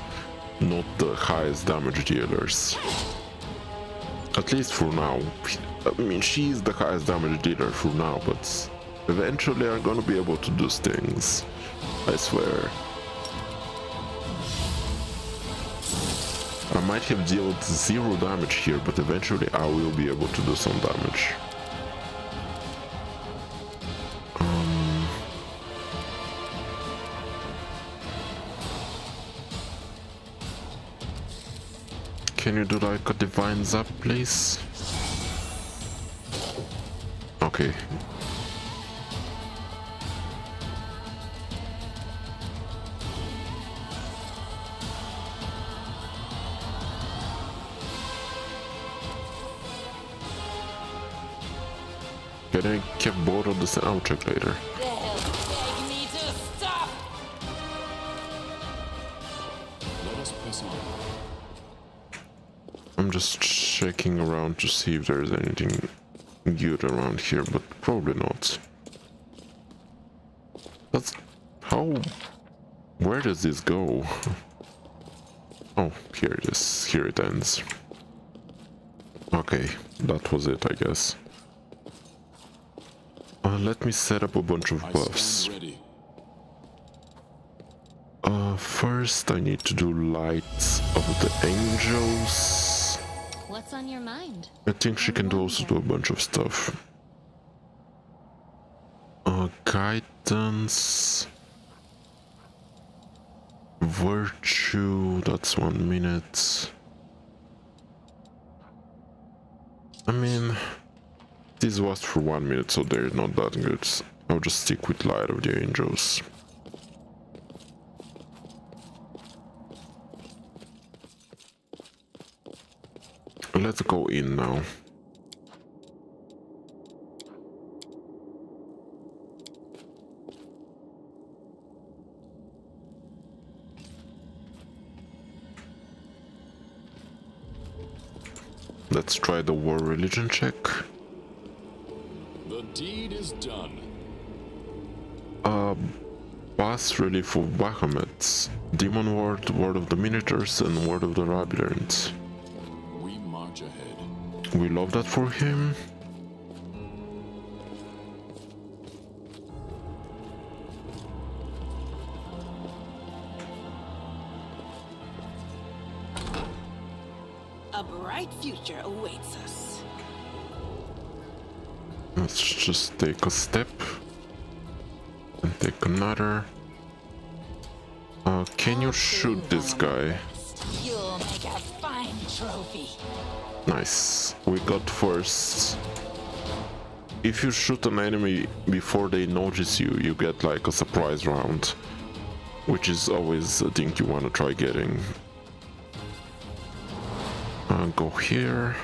not the highest damage dealers. At least for now. I mean, she's the highest damage dealer for now, but eventually I'm gonna be able to do things. I swear. I might have dealt 0 damage here, but eventually I will be able to do some damage. Can you do like a divine zap, please? Okay. Can I get both of the I'll check later. They'll beg me to stop. Let us press on. I'm just checking around to see if there's anything good around here, but probably not. That's how... Where does this go? Oh, here it is. Here it ends. Okay, that was it, I guess. Let me set up a bunch of I buffs. stand ready. First I need to do Light of the Angels. What's on your mind? I think she can also do a bunch of stuff. Guidance. Virtue, that's 1 minute. I mean, this was for 1 minute, so they're not that good. I'll just stick with Light of the Angels. Let's go in now. Let's try the war religion check. The deed is done. Boss relief of Bahamut, Demon Ward, Ward of the Minotaurs, and Ward of the Labyrinth. We march ahead. We love that for him. A bright future awaits us. Let's just take a step and take another. Can you shoot this guy? You'll make a fine trophy. Nice. We got first. If you shoot an enemy before they notice you, you get like a surprise round, which is always a thing you want to try getting. Go here.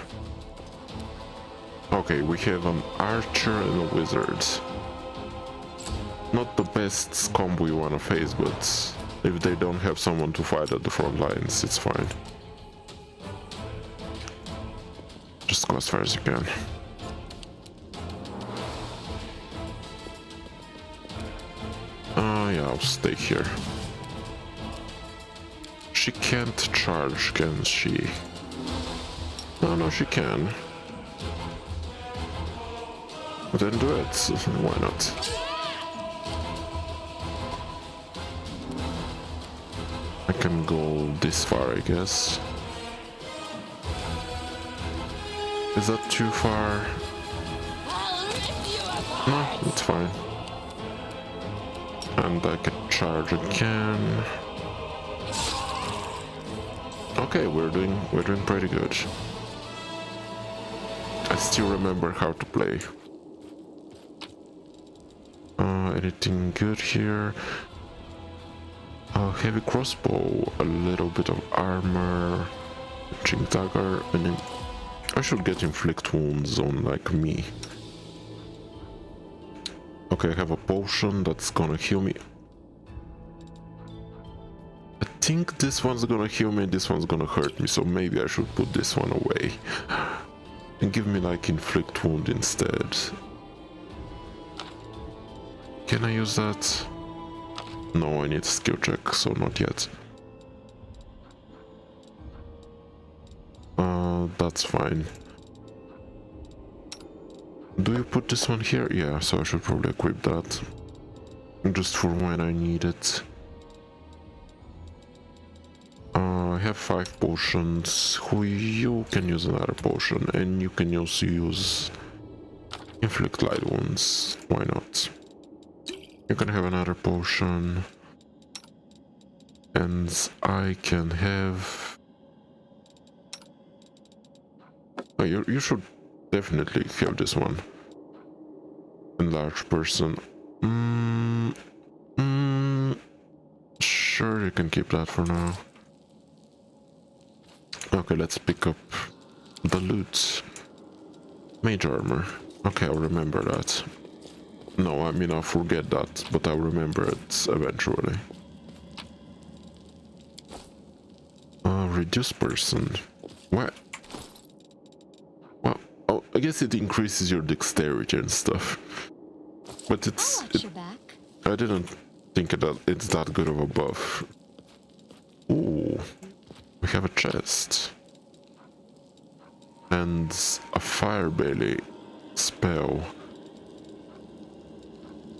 Okay, we have an archer and a wizard. Not the best combo you want to face, but if they don't have someone to fight at the front lines, it's fine. Just go as far as you can. Yeah, I'll stay here. She can't charge, can she? No, she can. Then do it. Why not? I can go this far, I guess. Is that too far? I'll rip you apart. No, it's fine. And I can charge again. Okay, we're doing pretty good. I still remember how to play. Anything good here? Heavy crossbow, a little bit of armor, chink dagger, and then I should get inflict wounds on like me. Okay, I have a potion that's gonna heal me. I think this one's gonna heal me, this one's gonna hurt me, so maybe I should put this one away. And give me like inflict wound instead. Can I use that? No, I need a skill check, so not yet. That's fine. Do you put this one here? Yeah, so I should probably equip that. Just for when I need it. I have 5 potions. You can use another potion, and you can also use inflict light wounds. Why not? You can have another potion, and I can have. Oh, you should definitely have this one. Enlarged person. Sure, you can keep that for now. Okay, let's pick up the loot. Mage armor. Okay, I'll remember that. No, I mean I'll forget that, but I'll remember it eventually. Reduce person. What? Well, oh, I guess it increases your dexterity and stuff. But I'll watch your back. I didn't think that it's that good of a buff. Ooh, we have a chest. And a fire belly spell.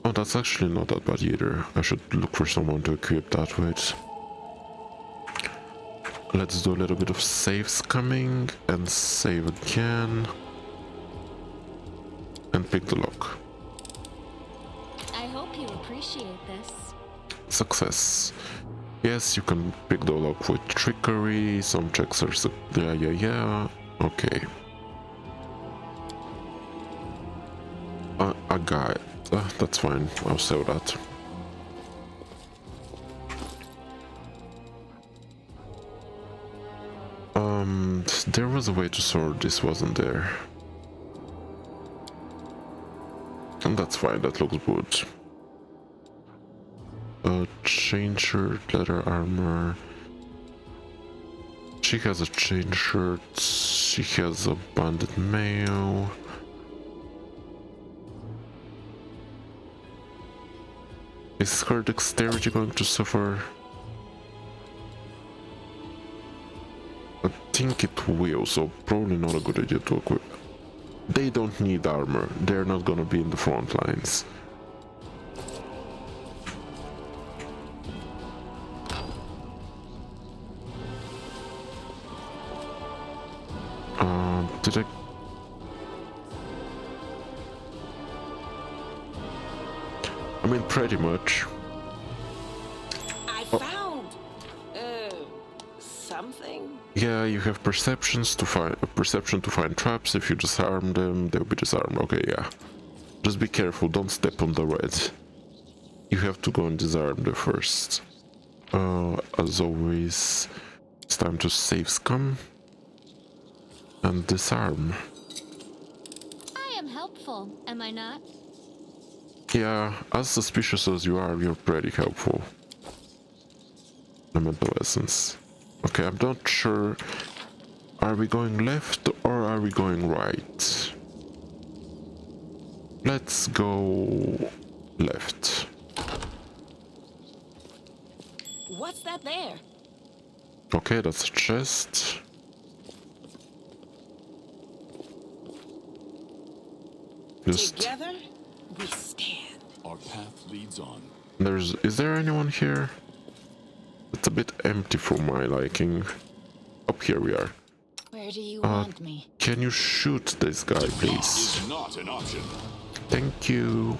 Oh, that's actually not that bad either. I should look for someone to equip that with. Let's do a little bit of save scumming and save again. And pick the lock. I hope you appreciate this. Success. Yes, you can pick the lock with trickery. Some checks are yeah. Okay. A guy. That's fine. I'll sell that. There was a way to sort this, wasn't there? And that's fine. That looks good. Chain shirt, leather armor. She has a chain shirt. She has a banded mail. Is her dexterity going to suffer? I think it will, so probably not a good idea to equip. They don't need armor. They're not gonna be in the front lines. Did I... I mean, pretty much. I found something. Yeah, you have perception to find traps. If you disarm them, they'll be disarmed. Okay, yeah. Just be careful, don't step on the red. You have to go and disarm them first. As always, it's time to save scum and disarm. I am helpful, am I not? Yeah, as suspicious as you are, you're pretty helpful. Elemental essence. Okay, I'm not sure. Are we going left or are we going right? Let's go left. What's that there? Okay, that's a chest. Just Together, we stand. Our path leads on. is there anyone here? It's a bit empty for my liking. Up here we are. Where do you want me? Can you shoot this guy, please? Is not an option. Thank you.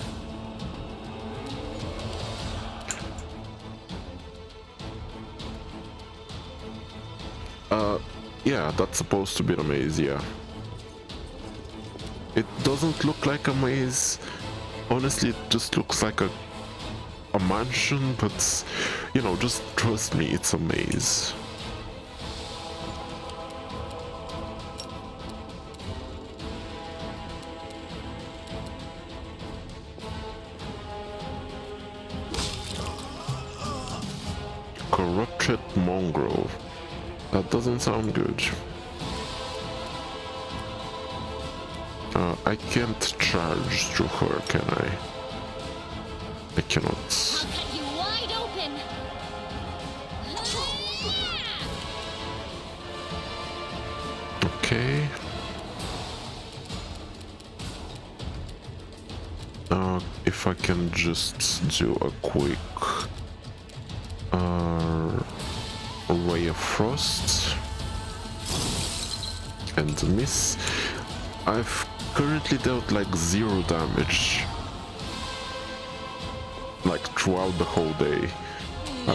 Yeah, that's supposed to be a maze, yeah. It doesn't look like a maze. Honestly, it just looks like a mansion, but, you know, just trust me, it's a maze. corrupted mongrel. That doesn't sound good. I can't charge through her, can I? I cannot. I'll cut you wide open. Okay. If I can just do a quick ray of frost and miss. I've currently dealt like 0 damage, like throughout the whole day. I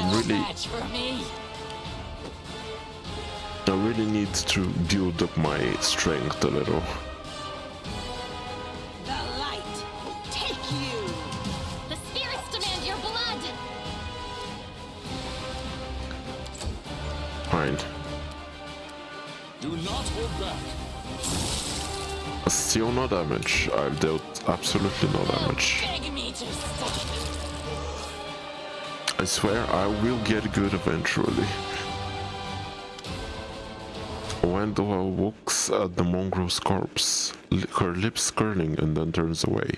really need to build up my strength a little. The light will take you. The spirits demand your blood. Fine. Do not hold back. Still no damage. I've dealt absolutely no damage. Beg me to stop. I swear I will get good eventually. Wendell looks at the mongrel's corpse, her lips curling, and then turns away.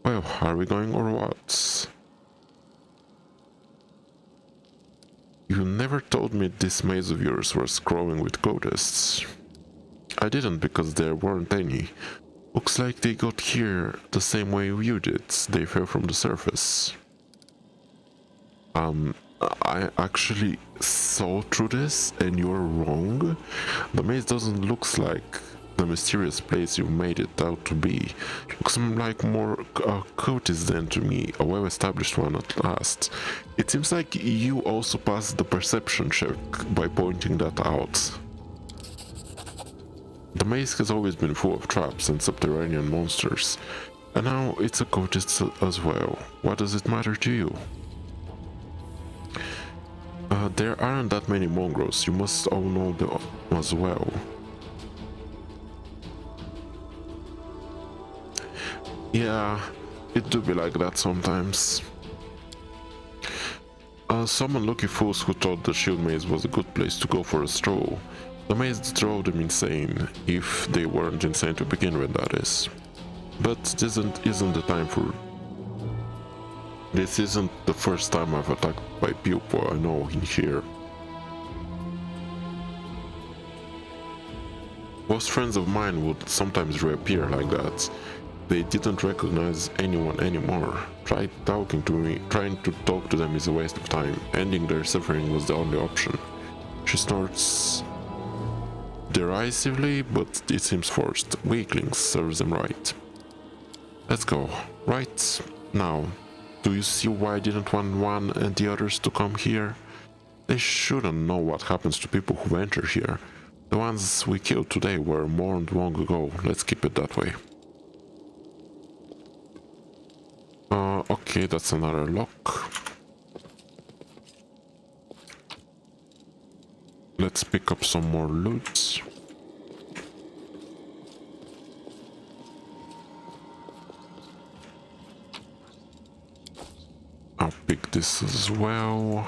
Well, are we going or what? You never told me this maze of yours was crawling with ghosts. I didn't because there weren't any. Looks like they got here the same way you did. They fell from the surface. I actually saw through this and you're wrong. The maze doesn't look like the mysterious place you made it out to be. Looks like more a cultist than to me, a well-established one at last. It seems like you also passed the perception check by pointing that out. The maze has always been full of traps and subterranean monsters, and now it's a cultist as well. What does it matter to you? There aren't that many mongrels, you must all know them as well. Yeah, it do be like that sometimes. Some unlucky fools who thought the shield maze was a good place to go for a stroll. The maze drove them insane, if they weren't insane to begin with, that is. But this isn't the time for... This isn't the first time I've attacked by people I know in here. Most friends of mine would sometimes reappear like that. They didn't recognize anyone anymore. Trying to talk to them is a waste of time. Ending their suffering was the only option. She snorts derisively, but it seems forced. Weaklings serves them right. Let's go. Right now. Do you see why I didn't want one and the others to come here? They shouldn't know what happens to people who enter here. The ones we killed today were mourned long ago. Let's keep it that way. Okay, that's another lock. Let's pick up some more loot. I'll pick this as well.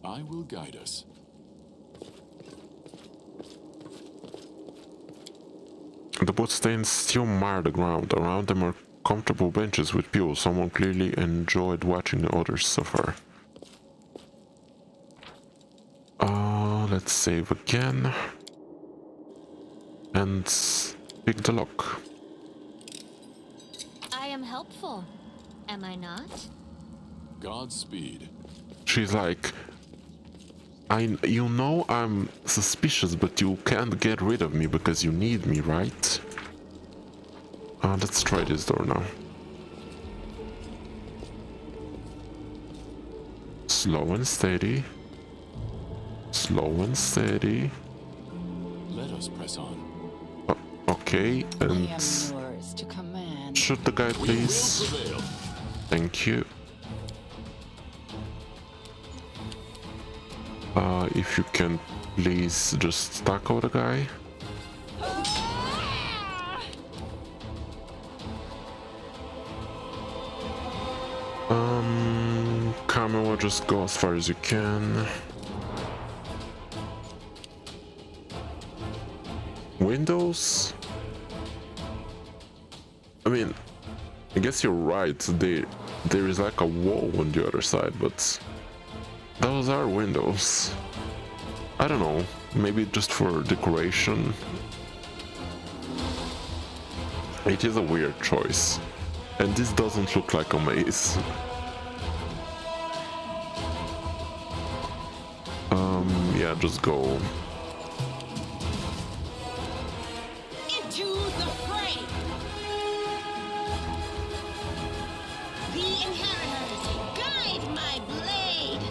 I will guide us. The bloodstains still mar the ground. Around them are comfortable benches with people. Someone clearly enjoyed watching the others suffer. Let's save again. And pick the lock. I am helpful, am I not? Godspeed. She's like, you know I'm suspicious, but you can't get rid of me because you need me, right? Let's try this door now. Slow and steady. Slow and steady. Let us press on. Okay, and Yours to command. shoot the guy, We will please. prevail. Thank you. If you can please just tackle the guy. camera, just go as far as you can. Windows? I mean, I guess you're right. There is like a wall on the other side, but those are windows. I don't know, maybe just for decoration. It is a weird choice. And this doesn't look like a maze. Yeah, just go. Into the fray! The inheritors, guide my blade!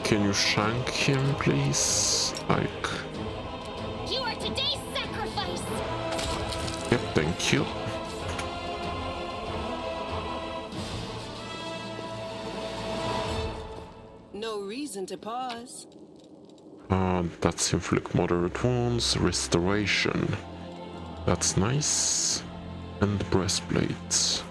Can you shank him, please? Like... You are today's sacrifice! Yep, thank you. No reason to pause. That's inflict moderate wounds, restoration. That's nice. And breastplate.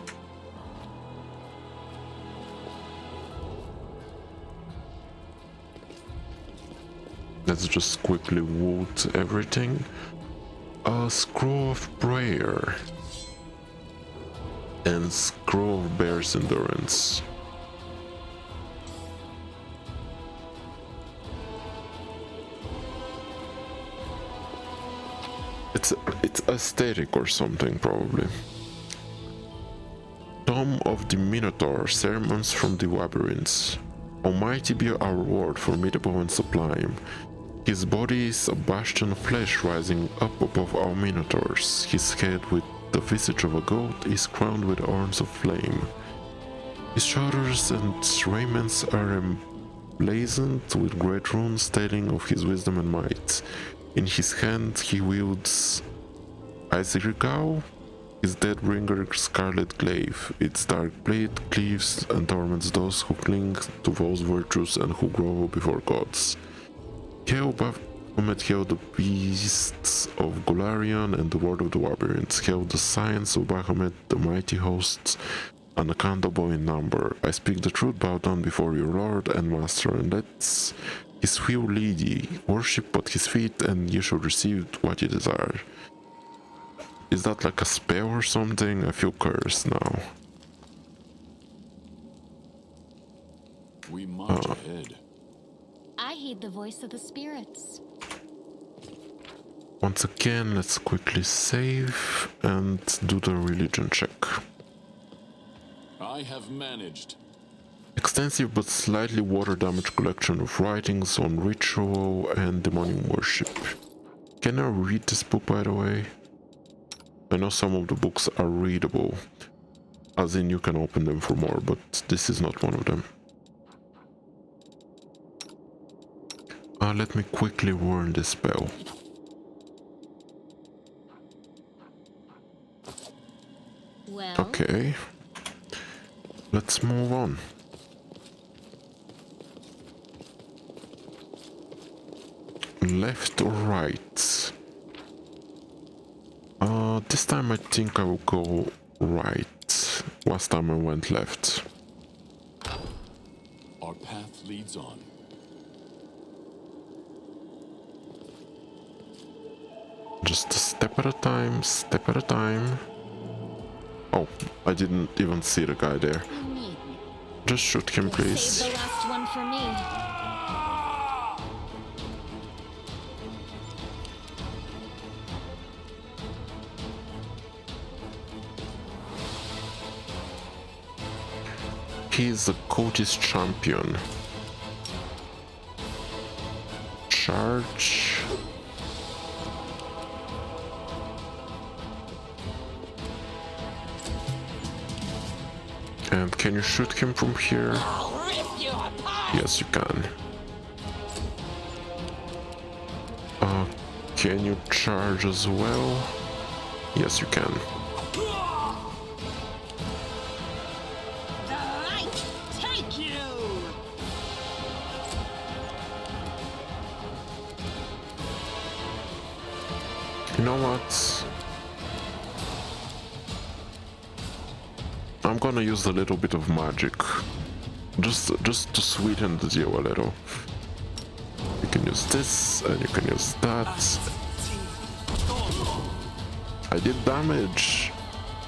Let's just quickly wound everything. A scroll of prayer. And scroll of bear's endurance. It's aesthetic or something, probably. Tome of the Minotaur, Sermons from the Labyrinths. Almighty be our reward, formidable and sublime. His body is a bastion of flesh rising up above all Minotaurs. His head, with the visage of a goat, is crowned with horns of flame. His shoulders and raiments are emblazoned with great runes telling of his wisdom and might. In his hand he wields Aizirgao, his dead bringer scarlet glaive. Its dark blade cleaves and torments those who cling to those virtues and who grovel before gods. Hail Baphomet, hail the beasts of Golarion and the Lord of the Labyrinths. Hail the science of Baphomet, the mighty hosts, unaccountable in number. I speak the truth, bow down before your Lord and Master, and let his will lead ye. Worship at his feet, and ye shall receive what ye desire. Is that like a spell or something? I feel cursed now. We march ahead. I heed the voice of the spirits. Once again, let's quickly save and do the religion check. I have managed. Extensive but slightly water damaged collection of writings on ritual and demonic worship. Can I read this book, by the way? I know some of the books are readable, as in you can open them for more, but this is not one of them. Let me quickly learn this spell. Well, Okay, let's move on. Left or right? This time I think I will go right. Last time I went left. Our path leads on. Just a step at a time, step at a time. Oh, I didn't even see the guy there. you need me. Just shoot him, please. Save the last one for me. He's the coach's champion. Charge. And can you shoot him from here? I'll rip you apart! Yes, you can. Can you charge as well? Yes, you can. The light take you! You know what? I'm gonna use a little bit of magic just to sweeten the deal a little. You can use this and you can use that. I did damage.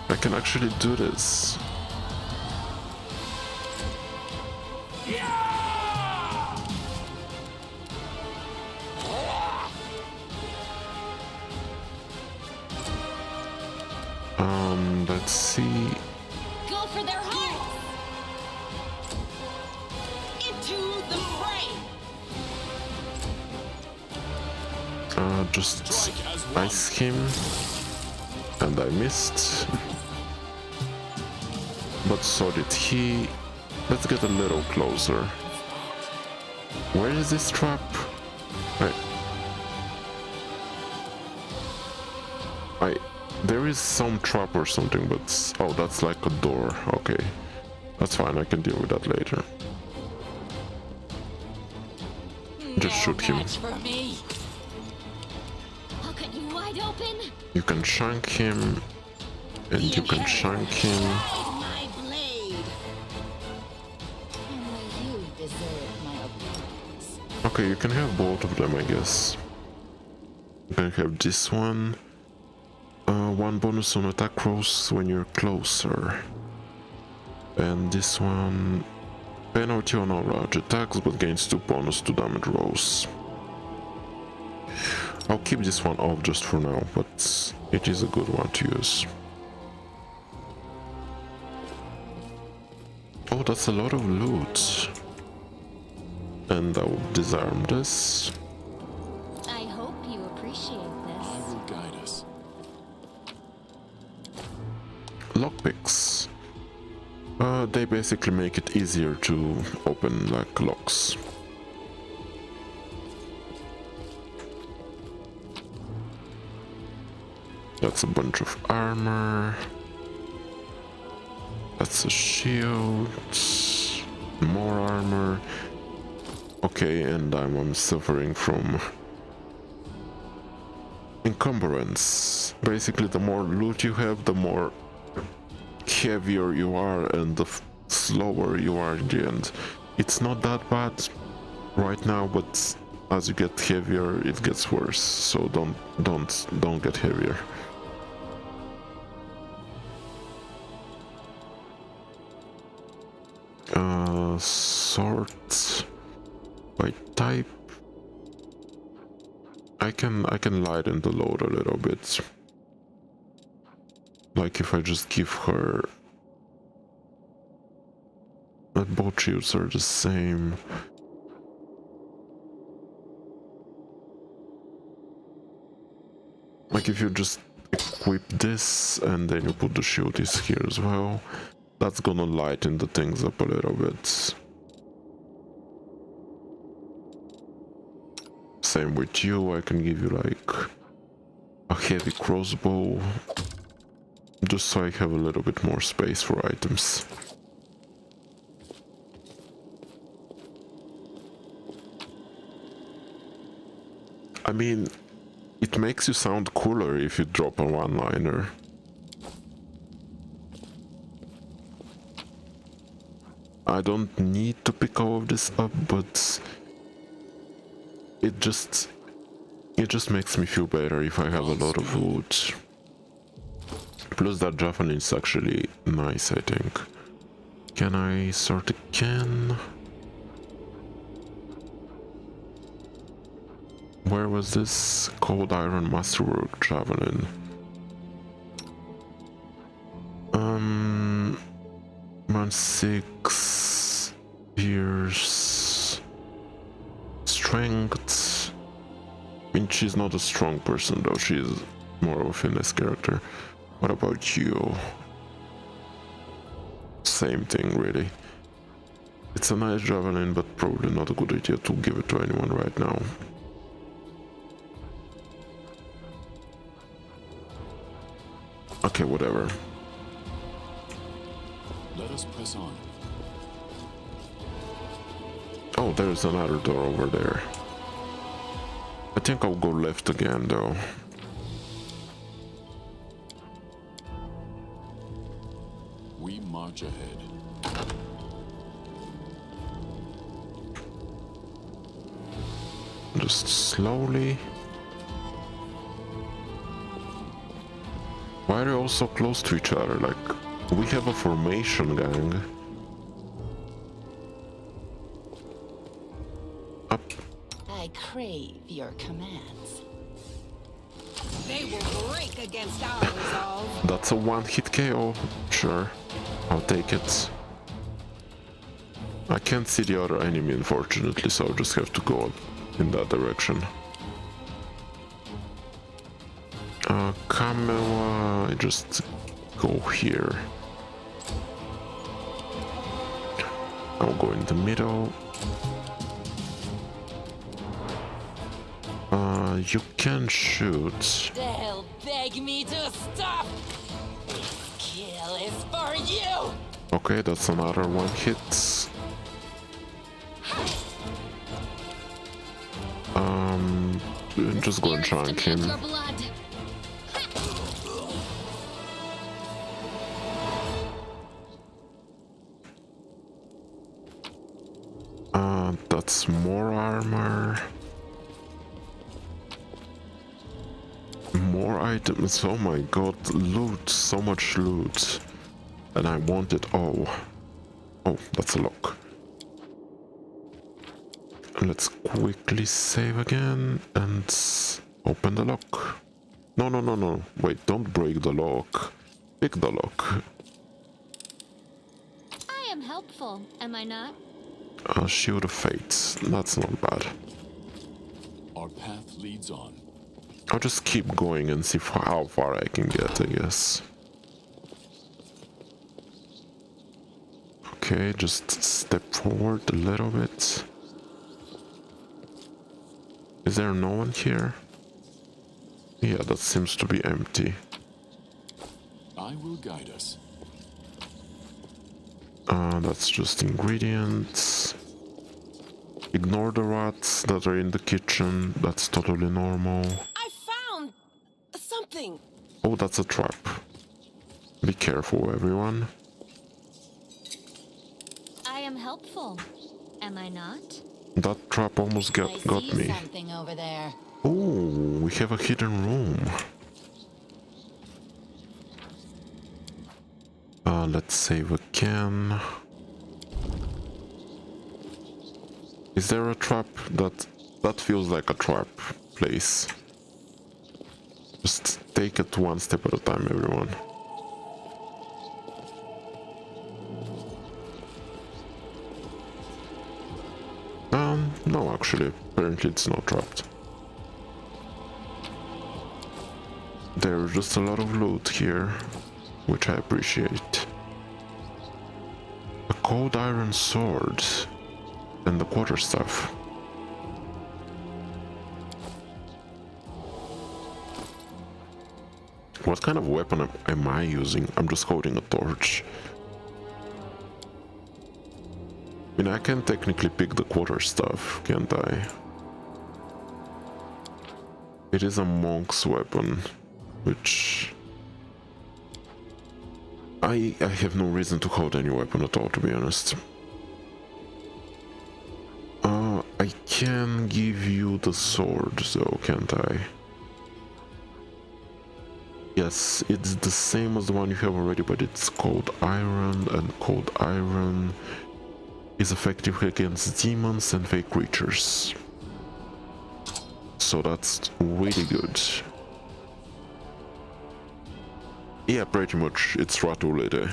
I can actually do this. Let's see. Go for their hearts! Into the fray! Just Strike as one. ice him. And I missed. But so did he. Let's get a little closer. Where is this trap? There is some trap or something, but oh, that's like a door. Okay, that's fine. I can deal with that later. Just shoot him. Match for me. I'll cut you wide open. You can shank him, and you can shank him. Guide my blade. Only you deserve my obedience. Okay, you can have both of them, I guess. You can have this one. One bonus on attack rolls when you're closer. And this one, penalty on all large attacks, but gains 2 bonus to damage rolls. I'll keep this one off just for now, but it is a good one to use. Oh, that's a lot of loot. And I will disarm this. I hope you appreciate I this. will guide us. Lockpicks. They basically make it easier to open like locks. That's a bunch of armor. That's a shield. More armor. Okay, and I'm suffering from encumbrance. Basically, the more loot you have, the more heavier you are and the slower you are in the end. It's not that bad right now, but as you get heavier it gets worse, so don't get heavier. Sort by type. I can lighten the load a little bit. Like if I just give her... But both shields are the same. Like if you just equip this and then you put the shield is here as well, that's gonna lighten the things up a little bit. Same with you, I can give you like a heavy crossbow, just so I have a little bit more space for items. I mean, it makes you sound cooler if you drop a one-liner. I don't need to pick all of this up, but it just makes me feel better if I have a lot of loot. Plus that javelin is actually nice, I think. Can I sort again? Where was this? Cold Iron Masterwork Javelin. 1-6 Pierce Strength. I mean, she's not a strong person though, she's more of a finesse character. What about you? Same thing, really. It's a nice javelin, but probably not a good idea to give it to anyone right now. Okay, whatever. Let us press on. Oh, there's another door over there. I think I'll go left again, though. We march ahead. just slowly. Why are you all so close to each other? Like, we have a formation, gang. Up. I crave your commands. They will break against our resolve. That's a one-hit KO. Sure, I'll take it. I can't see the other enemy, unfortunately, so I'll just have to go in that direction. Camera, I just go here. I'll go in the middle. You can shoot. They'll beg me to stop. This kill is for you. Okay, that's another one hit. Just go and chunk him. Your blood. That's more armor. More items. Oh my god, loot. So much loot. And I want it all. Oh, that's a lock. Let's quickly save again and open the lock. No, no, no, no. Wait, don't break the lock. Pick the lock. I am helpful, am I not? Shield of Fate. That's not bad. Our path leads on. I'll just keep going and see how far I can get, I guess. Okay, just step forward a little bit. Is there no one here? Yeah, that seems to be empty. I will guide us. That's just ingredients. Ignore the rats that are in the kitchen. That's totally normal. I found something. Oh, that's a trap. Be careful, everyone. I am helpful, am I not? That trap almost I got see me. something over there. Oh, we have a hidden room. Let's save again. Is there a trap? That feels like a trap place. Just take it one step at a time, everyone. No, actually, apparently it's not trapped. There's just a lot of loot here, which I appreciate. A cold iron sword and the quarterstaff. What kind of weapon am I using? I'm just holding a torch. I mean, I can technically pick the quarterstaff, can't I? It is a monk's weapon, which... I have no reason to hold any weapon at all, to be honest. I can give you the sword, though, can't I? Yes, it's the same as the one you have already, but it's cold iron, and cold iron is effective against demons and fake creatures. So that's really good. Yeah, pretty much, it's Ratulede.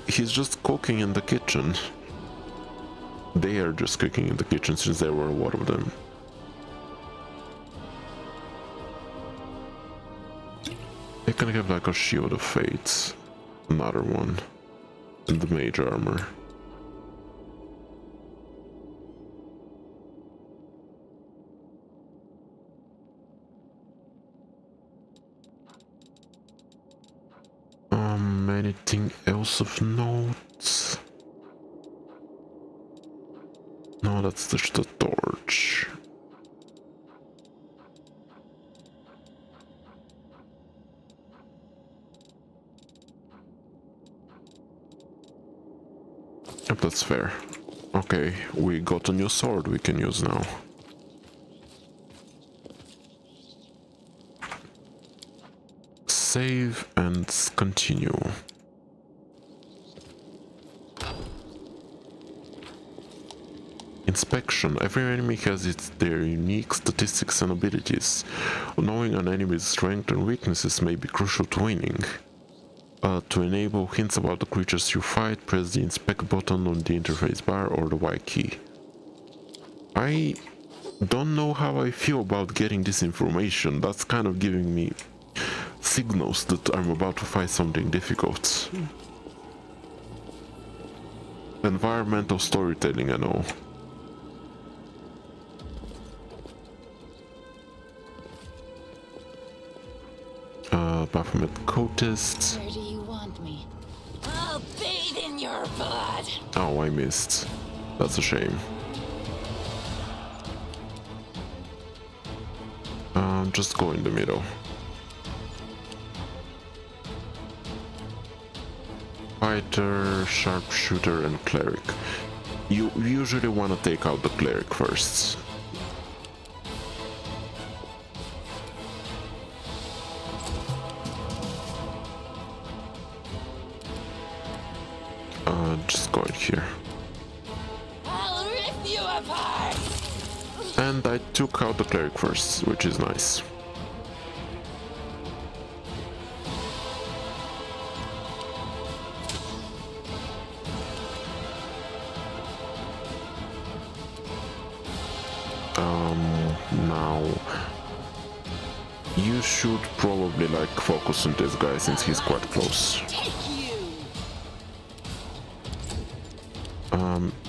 He's just cooking in the kitchen. They are just cooking in the kitchen since there were a lot of them. They can have like a shield of fate, another one, and the mage armor. Anything else of note? No, that's just a torch. Yep, that's fair. Okay, we got a new sword we can use now. save and continue. Inspection. Every enemy has their unique statistics and abilities. Knowing an enemy's strengths and weaknesses may be crucial to winning. To enable hints about the creatures you fight, press the inspect button on the interface bar or the Y key. I don't know how I feel about getting this information. That's kind of giving me signals that I'm about to fight something difficult. Environmental storytelling and all. Baphomet cultist. Where do you want me? I'll bathe in your blood. Oh, I missed. That's a shame. Just go in the middle. Fighter, sharpshooter, and cleric. You usually want to take out the cleric first. Just go in here. I'll rip you apart. And I took out the cleric first, which is nice. Now you should probably like focus on this guy since he's quite close. Take you.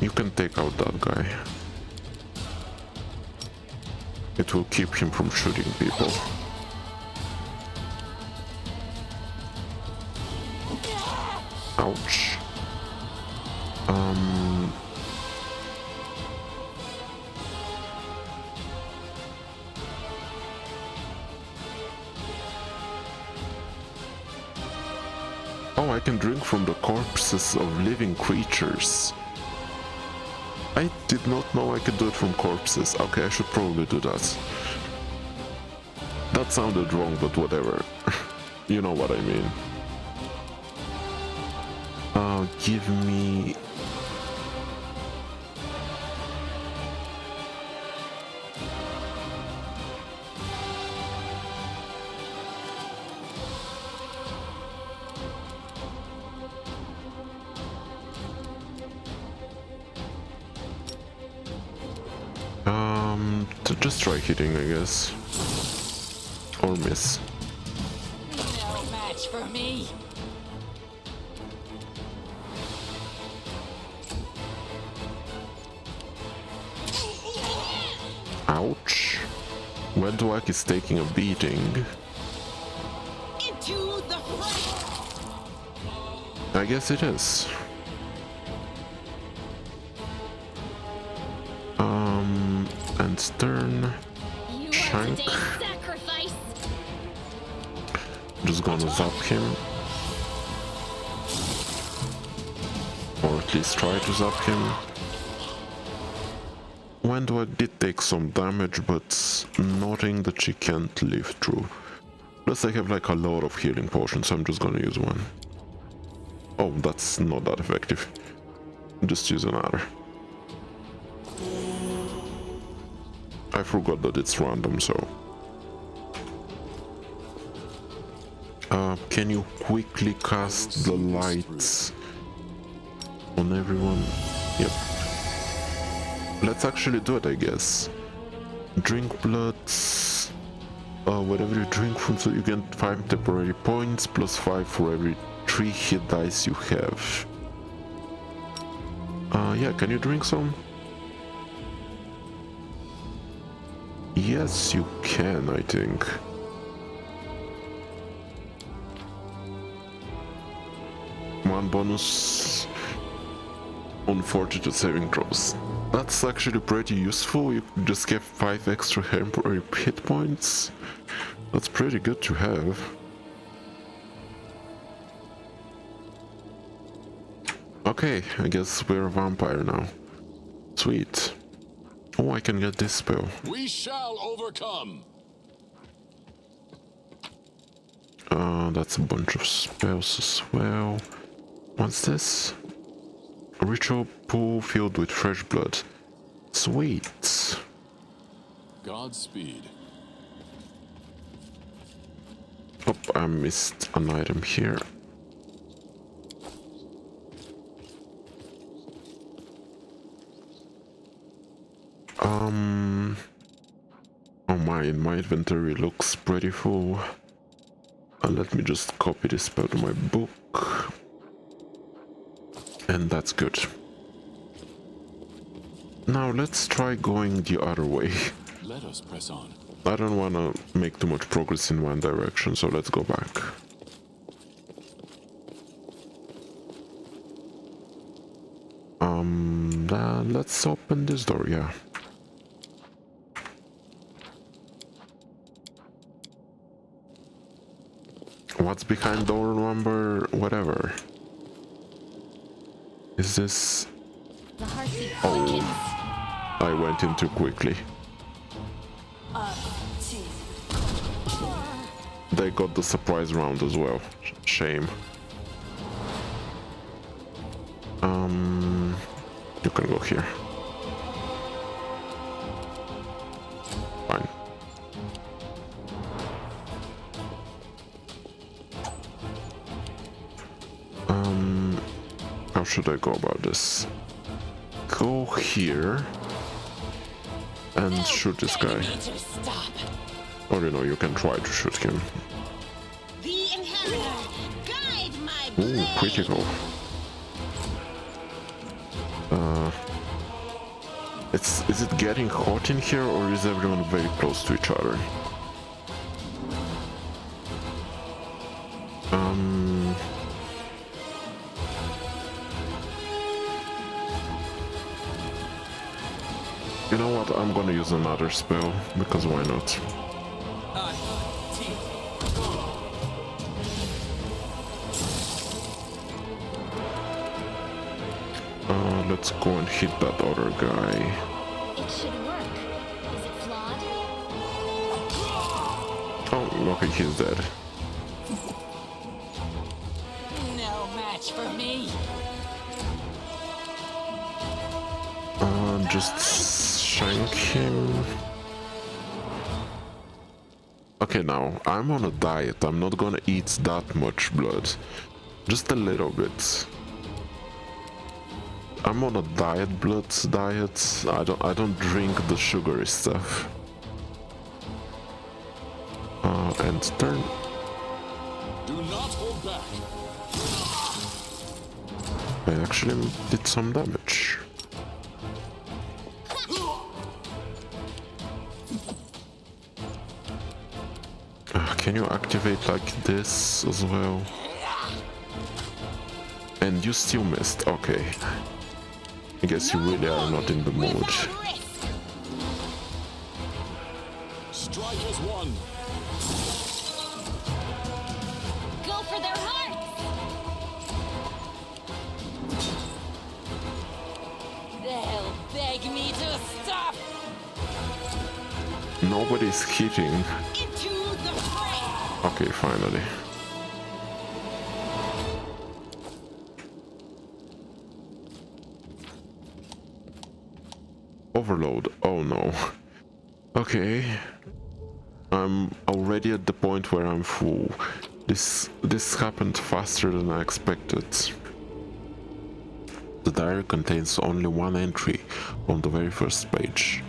You can take out that guy. It will keep him from shooting people. Ouch. Oh, I can drink from the corpses of living creatures. I did not know I could do it from corpses. Okay, I should probably do that. That sounded wrong, but whatever. You know what I mean. Give me... to just try hitting, I guess. Or miss. No match for me. Ouch. Wedwag is taking a beating. Into the fray. I guess it is. And turn. You Shank. are today's sacrifice. Just gonna zap him. Or at least try to zap him. Wendwag did take some damage, but nothing that she can't live through. Plus I have like a lot of healing potions, so I'm just gonna use one. Oh, that's not that effective. Just use another. I forgot that it's random, so... can you quickly cast the lights on everyone? Yep. Let's actually do it, I guess. Drink blood. Whatever you drink from, so you get 5 temporary points, plus 5 for every 3 hit dice you have. Yeah, can you drink some? Yes, you can, I think. One bonus on fortitude saving throws. That's actually pretty useful. You just get 5 extra temporary hit points. That's pretty good to have. Okay, I guess we're a vampire now. Sweet. Oh, I can get this spell. We shall overcome. That's a bunch of spells as well. What's this? A ritual pool filled with fresh blood. Sweet. Godspeed. Oh, I missed an item here. Oh my inventory looks pretty full. Let me just copy this spell to my book. And that's good. Now let's try going the other way. Let us press on. I don't want to make too much progress in one direction, so let's go back. Let's open this door, yeah. What's behind door number whatever? Is this... The heartbeat Oh, quickens. I went in too quickly. They got the surprise round as well. Shame. You can go here. Fine. How should I go about this? Go here and shoot this guy. Or you know, you can try to shoot him. The inheritor, guide my Ooh, blade. critical. Is it getting hot in here, or is everyone very close to each other? You know what? I'm gonna use another spell, because why not? Let's go and hit that other guy. It should work. Is it flawed? Oh, okay, he's dead. No match for me. Just shank him. Okay, now, I'm on a diet. I'm not gonna eat that much blood. Just a little bit. I'm on a blood diet. I don't drink the sugary stuff. And turn. Do not hold back. I actually did some damage. Can you activate like this as well? And you still missed. Okay. I guess you really are not in the mood. Strike as one. Go for their hearts! They'll beg me to stop. Nobody's hitting. Into the fray. Okay, finally. Overload. Oh no. Okay. I'm already at the point where I'm full. This happened faster than I expected. The diary contains only one entry on the very first page.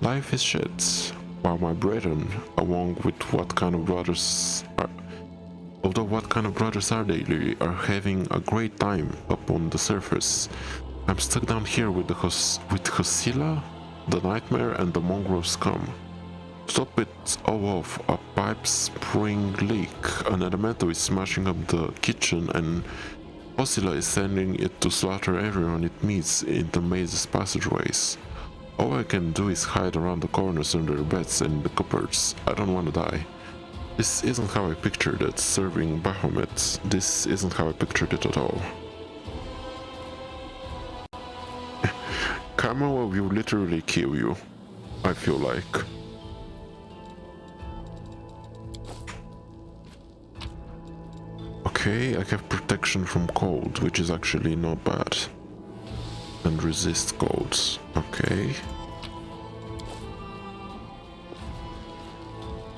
Life is shit, while my brethren, along with what kind of brothers are, although what kind of brothers are they really, are having a great time up on the surface. I'm stuck down here with Hosilla, the Nightmare, and the mongrel scum. Stop it all off, a pipe spring leak, an elemental is smashing up the kitchen, and Hosilla is sending it to slaughter everyone it meets in the maze's passageways. All I can do is hide around the corners under the beds and the cupboards. I don't want to die. This isn't how I pictured it, serving Baphomet. This isn't how I pictured it at all. Karma will literally kill you, I feel like. Okay, I have protection from cold, which is actually not bad. And resist cold. Okay.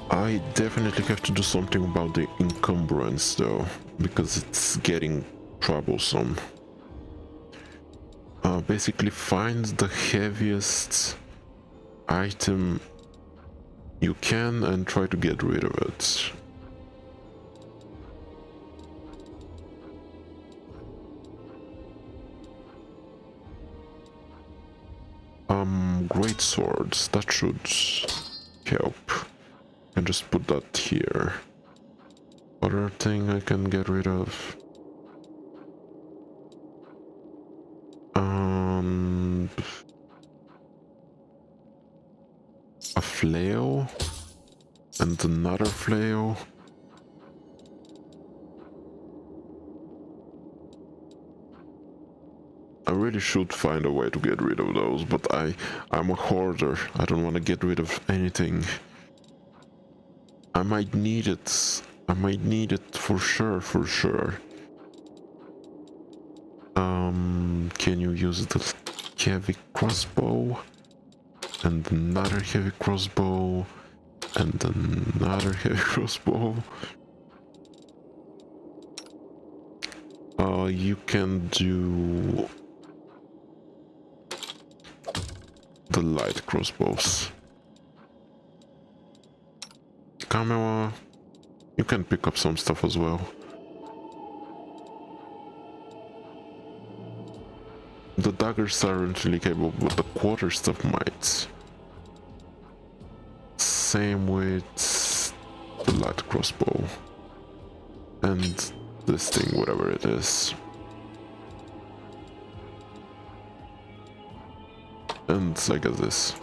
I definitely have to do something about the encumbrance though, because it's getting troublesome. Basically find the heaviest item you can and try to get rid of it. Great swords, that should help. And just put that here. Other thing I can get rid of. A flail and another flail. I really should find a way to get rid of those, but I'm a hoarder. I don't want to get rid of anything. I might need it. I might need it for sure, for sure. Can you use the heavy crossbow? And another heavy crossbow. And another heavy crossbow. You can do the light crossbows. Camera, you can pick up some stuff as well. The daggers aren't really capable, but the quarter stuff might. Same with the light crossbow. And this thing, whatever it is. And I guess this.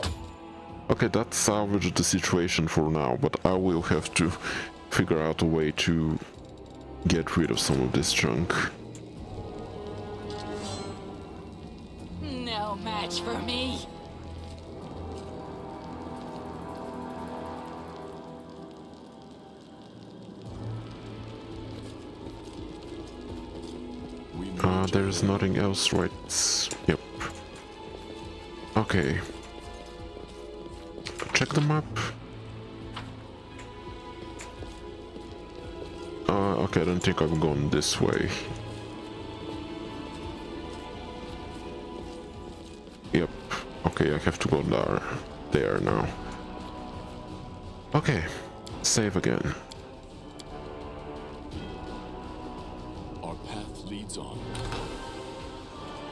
Okay, that salvaged the situation for now, but I will have to figure out a way to get rid of some of this junk. No match for me. There's nothing else, right? Yep. Okay. Check the map. Okay, I don't think I've gone this way. Yep. Okay, I have to go there now. Okay. Save again. Our path leads on.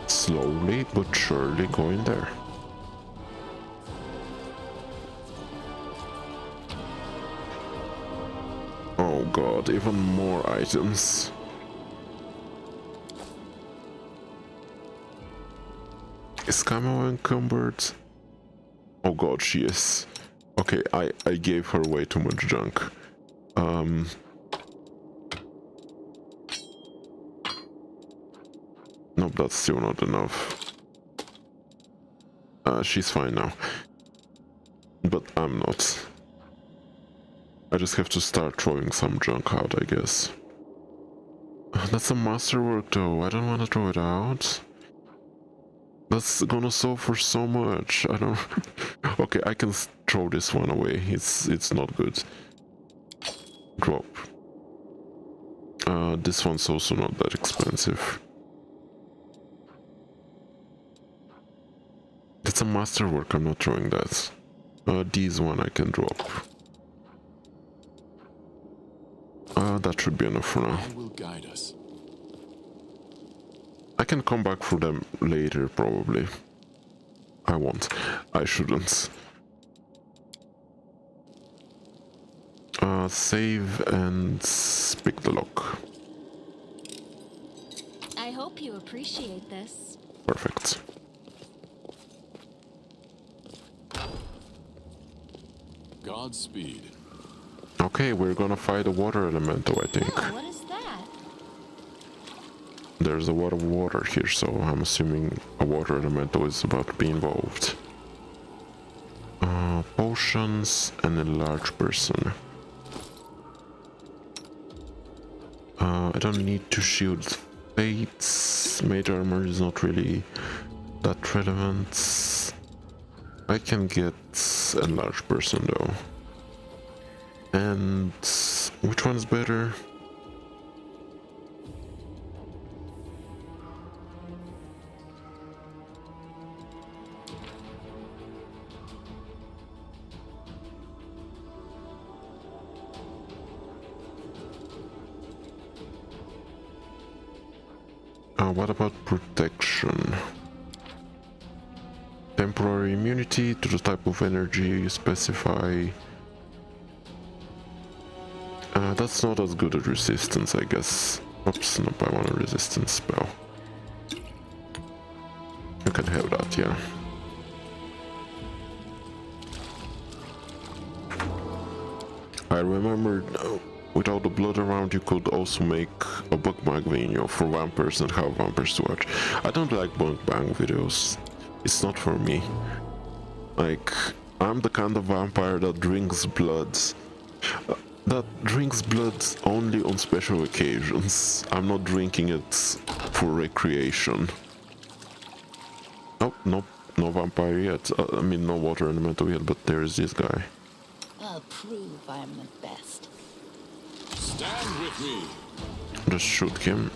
Slowly but surely going there. Oh god, even more items. Is Camo encumbered? Oh god, she is. Okay, I gave her way too much junk. Nope, that's still not enough. She's fine now. But I'm not. I just have to start throwing some junk out, I guess. That's a masterwork though, I don't want to throw it out. That's gonna solve for so much, I don't... Okay, I can throw this one away, it's not good. Drop. This one's also not that expensive. That's a masterwork, I'm not throwing that. These one I can drop. That should be enough for now. I will guide us. I can come back for them later, probably. I won't. I shouldn't. Save and pick the lock. I hope you appreciate this. Perfect. Godspeed. Okay, we're gonna fight a water elemental, I think. Oh, what is that? There's a lot of water here, so I'm assuming a water elemental is about to be involved. Potions and a large person. don't need to shield fates. Mage armor is not really that relevant. I can get enlarged person though. And which one's better? What about protection? Temporary immunity to the type of energy you specify. That's not as good as resistance, I guess. Oops, nope, I want a resistance spell. You can have that, yeah. I remembered, without the blood around, you could also make a mukbang video for vampires and have vampires to watch. I don't like mukbang videos. It's not for me. Like, I'm the kind of vampire that drinks blood. That drinks blood only on special occasions. I'm not drinking it for recreation. Nope, nope, no vampire yet. I mean, no water elemental yet, but there is this guy. I'll prove I'm the best. Stand with me. Just shoot him.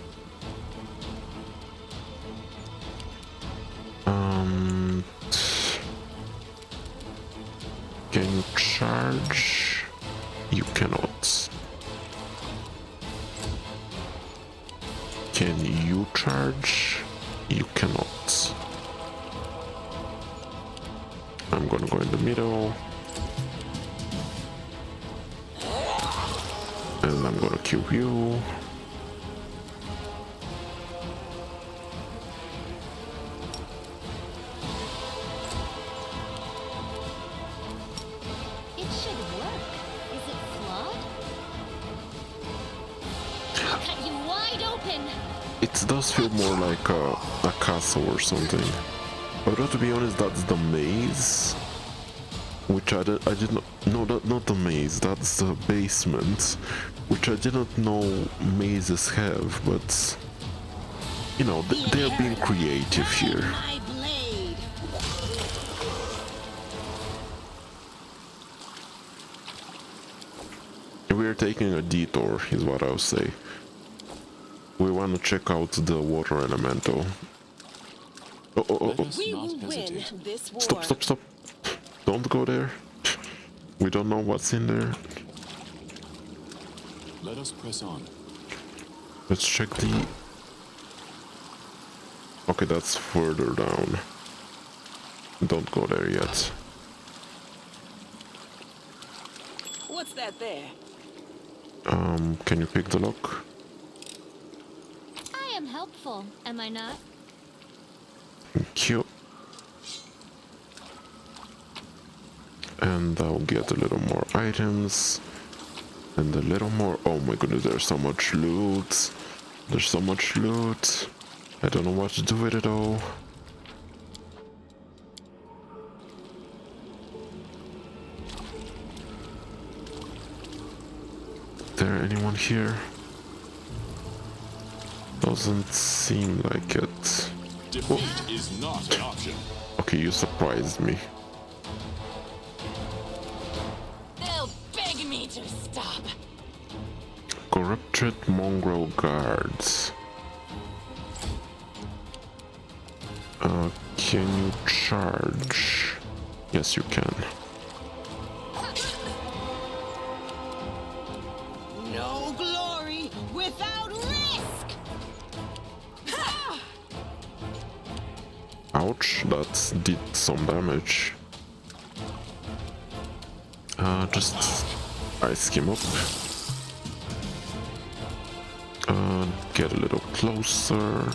Can you charge? You cannot. Can you charge? You cannot. I'm gonna go in the middle. And I'm gonna kill you. It should work. Is it flawed? Cut you wide open. It does feel more like a castle or something. Although to be honest, that's the maze. Which I did not... No, not the maze, that's the basement. Which I didn't know mazes have, but... You know, they're being creative here. My blade. We're taking a detour, is what I'll say. We want to check out the water elemental. Let us We not will win hesitate. this war. Stop. Don't go there. We don't know what's in there. Let us press on. Let's check the... Okay, that's further down. Don't go there yet. What's that there? Can you pick the lock? I am helpful, am I not? Thank you. And I'll get a little more items. And a little more... Oh my goodness, there's so much loot. There's so much loot. I don't know what to do with it all. Is there anyone here? Doesn't seem like it. Defeat is not an option. Okay, you surprised me. They'll beg me to stop. Corrupted mongrel guards. Can you charge? Yes, you can. No glory without risk. Ouch, that did some damage. Just ice him up. Get a little closer.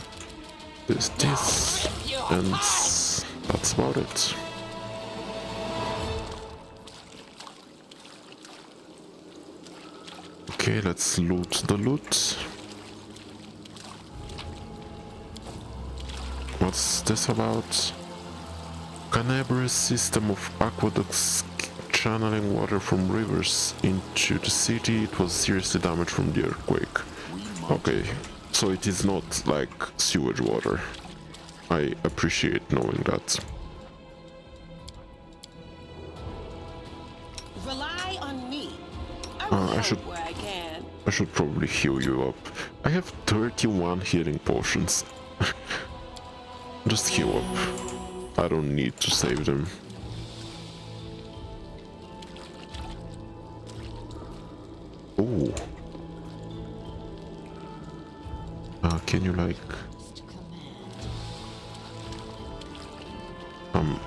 This, and that's about it. Okay, let's loot the loot. What's this about? Canabra's system of aqueducts channeling water from rivers into the city. It was seriously damaged from the earthquake. We Okay, so it is not like sewage water. I appreciate knowing that. Rely on me. I I will help should- where I can. I should probably heal you up. I have 31 healing potions. Just heal up. I don't need to save them. Ooh. Can you like... Um...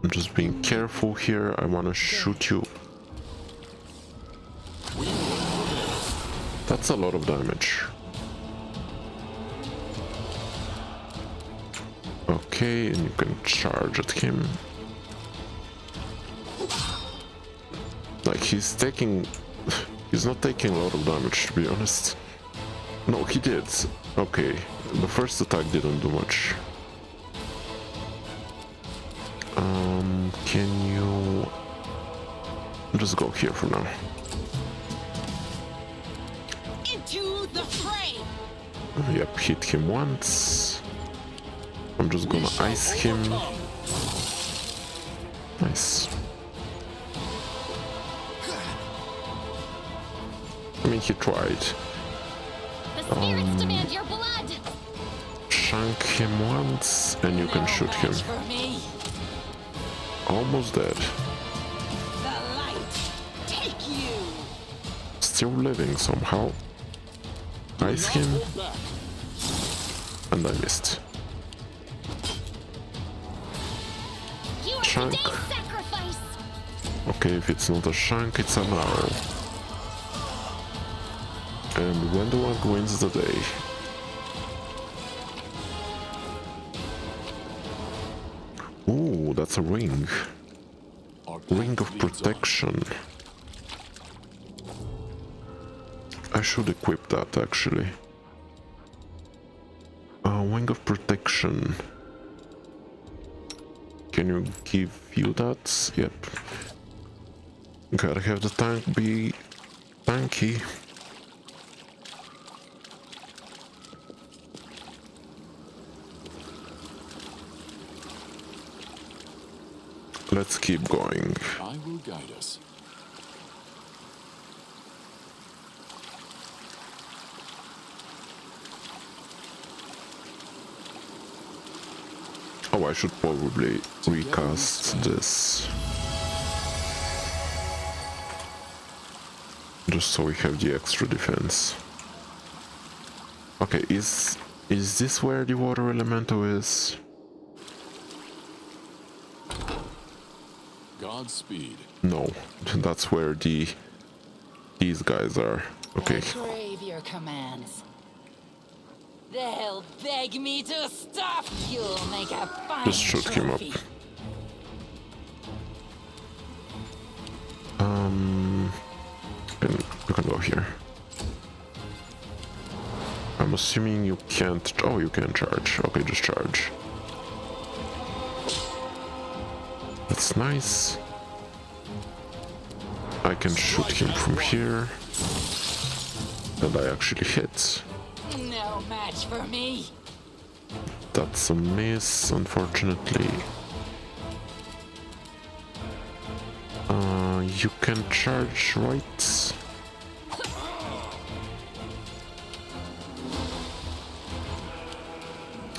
I'm just being careful here. I want to shoot you. That's a lot of damage. Okay, and you can charge at him. Like, he's taking... He's not taking a lot of damage, to be honest. No, he did. Okay, the first attack didn't do much. Can you... Just go here for now. Into the fray. Yep, hit him once. I'm just gonna ice him. Nice. I mean, he tried. The spirits demand your blood. Shank him once, and you can shoot him. Match for me. Almost dead. The light. Take you. Still living somehow. Ice him, Hold back. and I missed. You are Chunk. today's sacrifice. Okay, if it's not a shank, it's an arrow. And Wendell wins the day. Ooh, that's a ring. Our path Ring of leads on. protection. I should equip that actually. Ring of protection. Can you give you that? Yep. Gotta have the tank be tanky. Let's keep going. I will guide us. Oh, I should probably recast this. Just so we have the extra defense. Okay, is this where the water elemental is? Godspeed. No, that's where these guys are. Okay, I crave your commands. They'll beg me to stop. You'll make a fine just shoot him up. trophy. You can go here. I'm assuming you can't. Oh, you can charge. Okay, just charge. That's nice. I can shoot him from here. And I actually hit. No match for me. That's a miss, unfortunately. You can charge, right?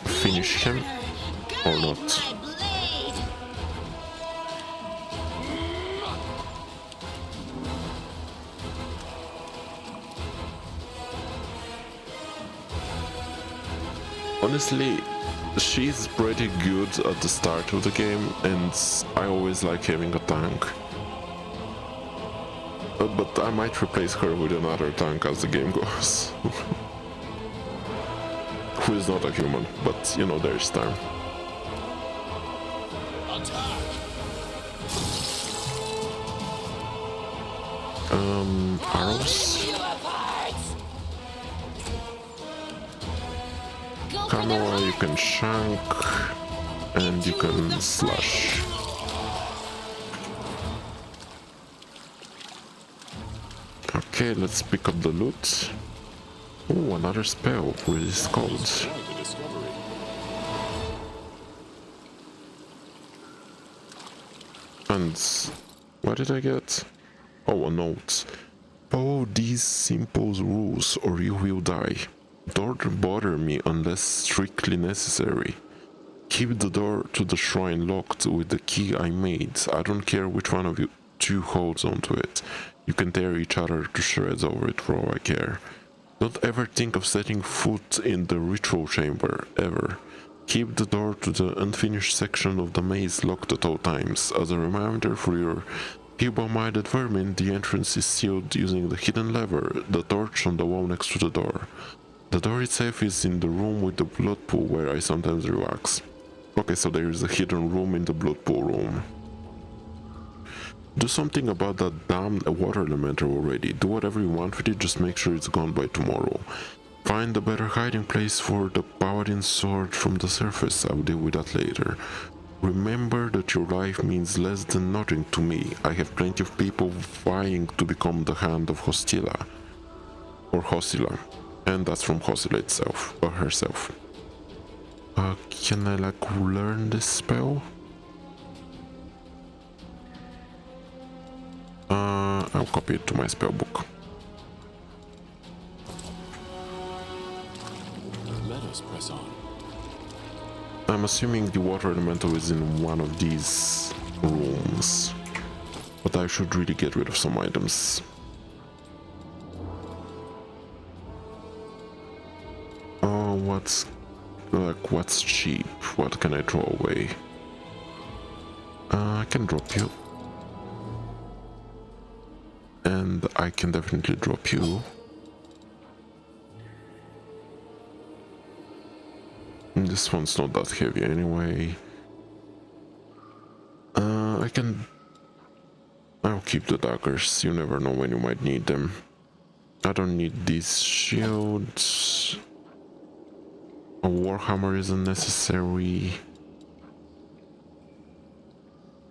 Finish him or Guide not? my blade. Honestly, she's pretty good at the start of the game, and I always like having a tank. But I might replace her with another tank as the game goes. Who is not a human, but you know, there's time. Attack. Arrows? You apart. Go for their Kamala, you hearts. can shank, and you can slash. Okay, let's pick up the loot. Oh, another spell. Resist codes. Quite a discovery. And what did I get? Oh, a note. Follow these simple rules or you will die. Don't bother me unless strictly necessary. Keep the door to the shrine locked with the key I made. I don't care which one of you two holds onto it. You can tear each other to shreds over it for all I care. Don't ever think of setting foot in the ritual chamber, ever. Keep the door to the unfinished section of the maze locked at all times. As a reminder for your feeble-minded vermin, the entrance is sealed using the hidden lever, the torch on the wall next to the door. The door itself is in the room with the blood pool where I sometimes relax. Okay, so there is a hidden room in the blood pool room. Do something about that damn water elemental already. Do whatever you want with it, just make sure it's gone by tomorrow. Find a better hiding place for the paladin sword from the surface. I'll deal with that later. Remember that your life means less than nothing to me. I have plenty of people vying to become the hand of Hostila. Or Hostila. And that's from Hostila itself, or herself. Can I like learn this spell? I'll copy it to my spell book. Let us press on. I'm assuming the water elemental is in one of these rooms, but I should really get rid of some items. Oh, what's cheap? What can I throw away? I can drop you. And I can definitely drop you. This one's not that heavy anyway. I'll keep the daggers. You never know when you might need them. I don't need these shields. A warhammer isn't necessary.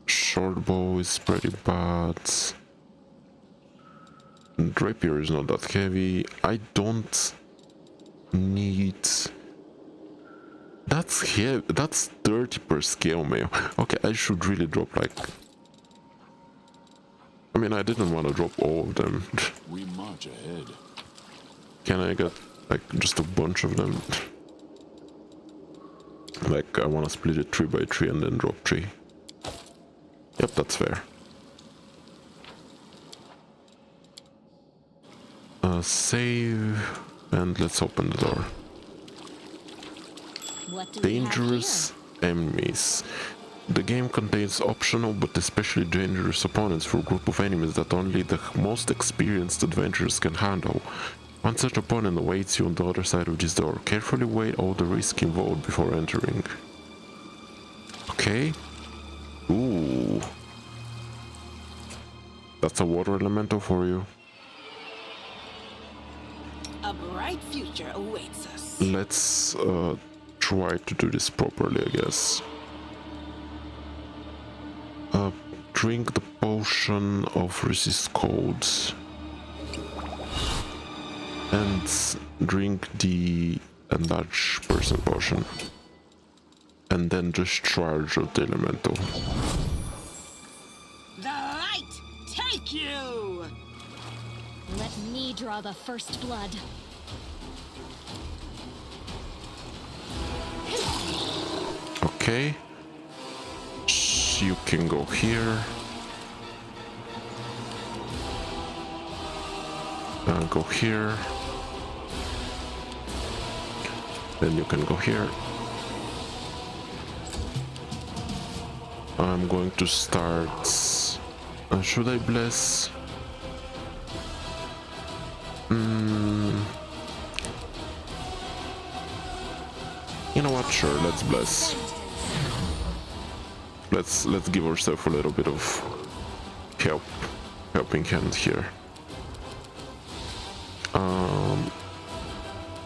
Short bow is pretty bad. Rapier is not that heavy. I don't need... That's heavy. That's 30 per scale mail. Okay, I should really drop like... I mean, I didn't want to drop all of them. We march ahead. Can I get like just a bunch of them? Like, I want to split it 3 by 3 and then drop 3. Yep, that's fair. Save, and let's open the door. What do we have Dangerous enemies. The game contains optional but especially dangerous opponents for a group of enemies that only the most experienced adventurers can handle. One such opponent awaits you on the other side of this door. Carefully weigh all the risk involved before entering. Okay. Ooh. That's a water elemental for you. A bright future awaits us. Let's try to do this properly, I guess. Drink the potion of resist codes. And drink the enlarge person potion. And then just charge of the elemental. The light take you! Let me draw the first blood. Okay. You can go here. Go here. Then you can go here. I'm going to start... should I bless? You know what? Sure, let's bless. Let's give ourselves a little bit of helping hand here.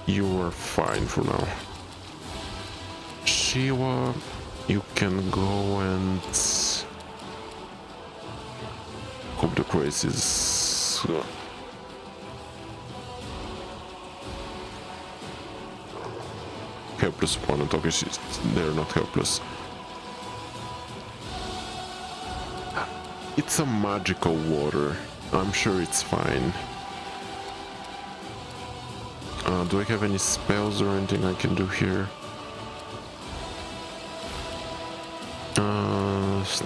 You are fine for now. Shiva, you can go and hope the grace is helpless opponent. Okay, they're not helpless. It's a magical water. I'm sure it's fine. Do I have any spells or anything I can do here?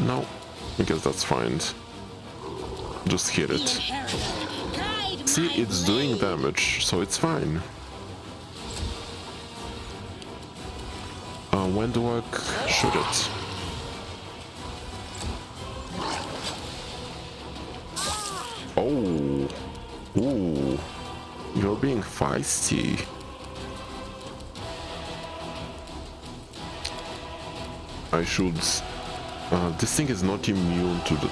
No. I guess that's fine. Just hit it. See, it's doing damage, so it's fine. When do I shoot it? Oh, ooh, you're being feisty. I should. This thing is not immune to the,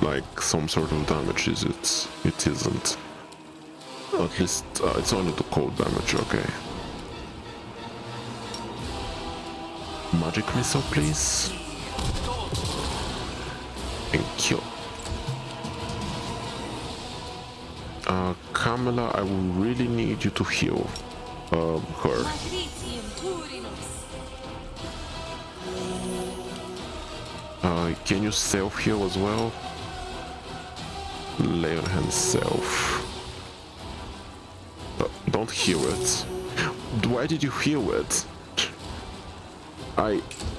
like, some sort of damage, is it? It isn't. At least it's only the cold damage. Okay. Magic missile, please. Thank you. Kamala, I will really need you to heal her. Can you self-heal as well? Lay on hand self. Don't heal it. Why did you heal it?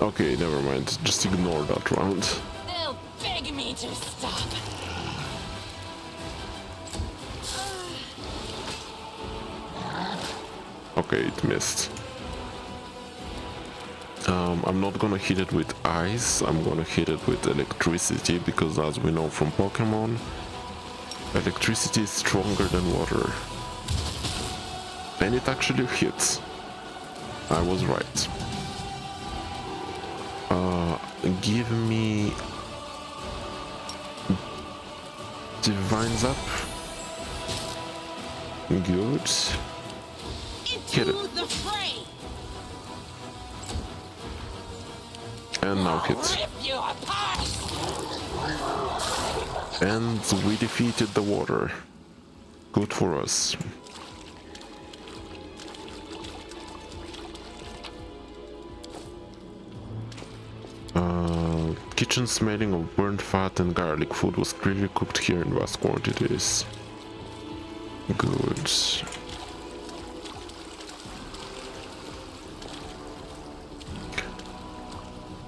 Okay, never mind. Just ignore that round. They'll beg me to stop. Okay, it missed. I'm not gonna hit it with ice, I'm gonna hit it with electricity, because as we know from Pokemon, electricity is stronger than water. And it actually hits. I was right. Give me Divine Zap. Good. Hit it. And now hit. And we defeated the water. Good for us. Kitchen smelling of burnt fat and garlic. Food was clearly cooked here in vast quantities. Good.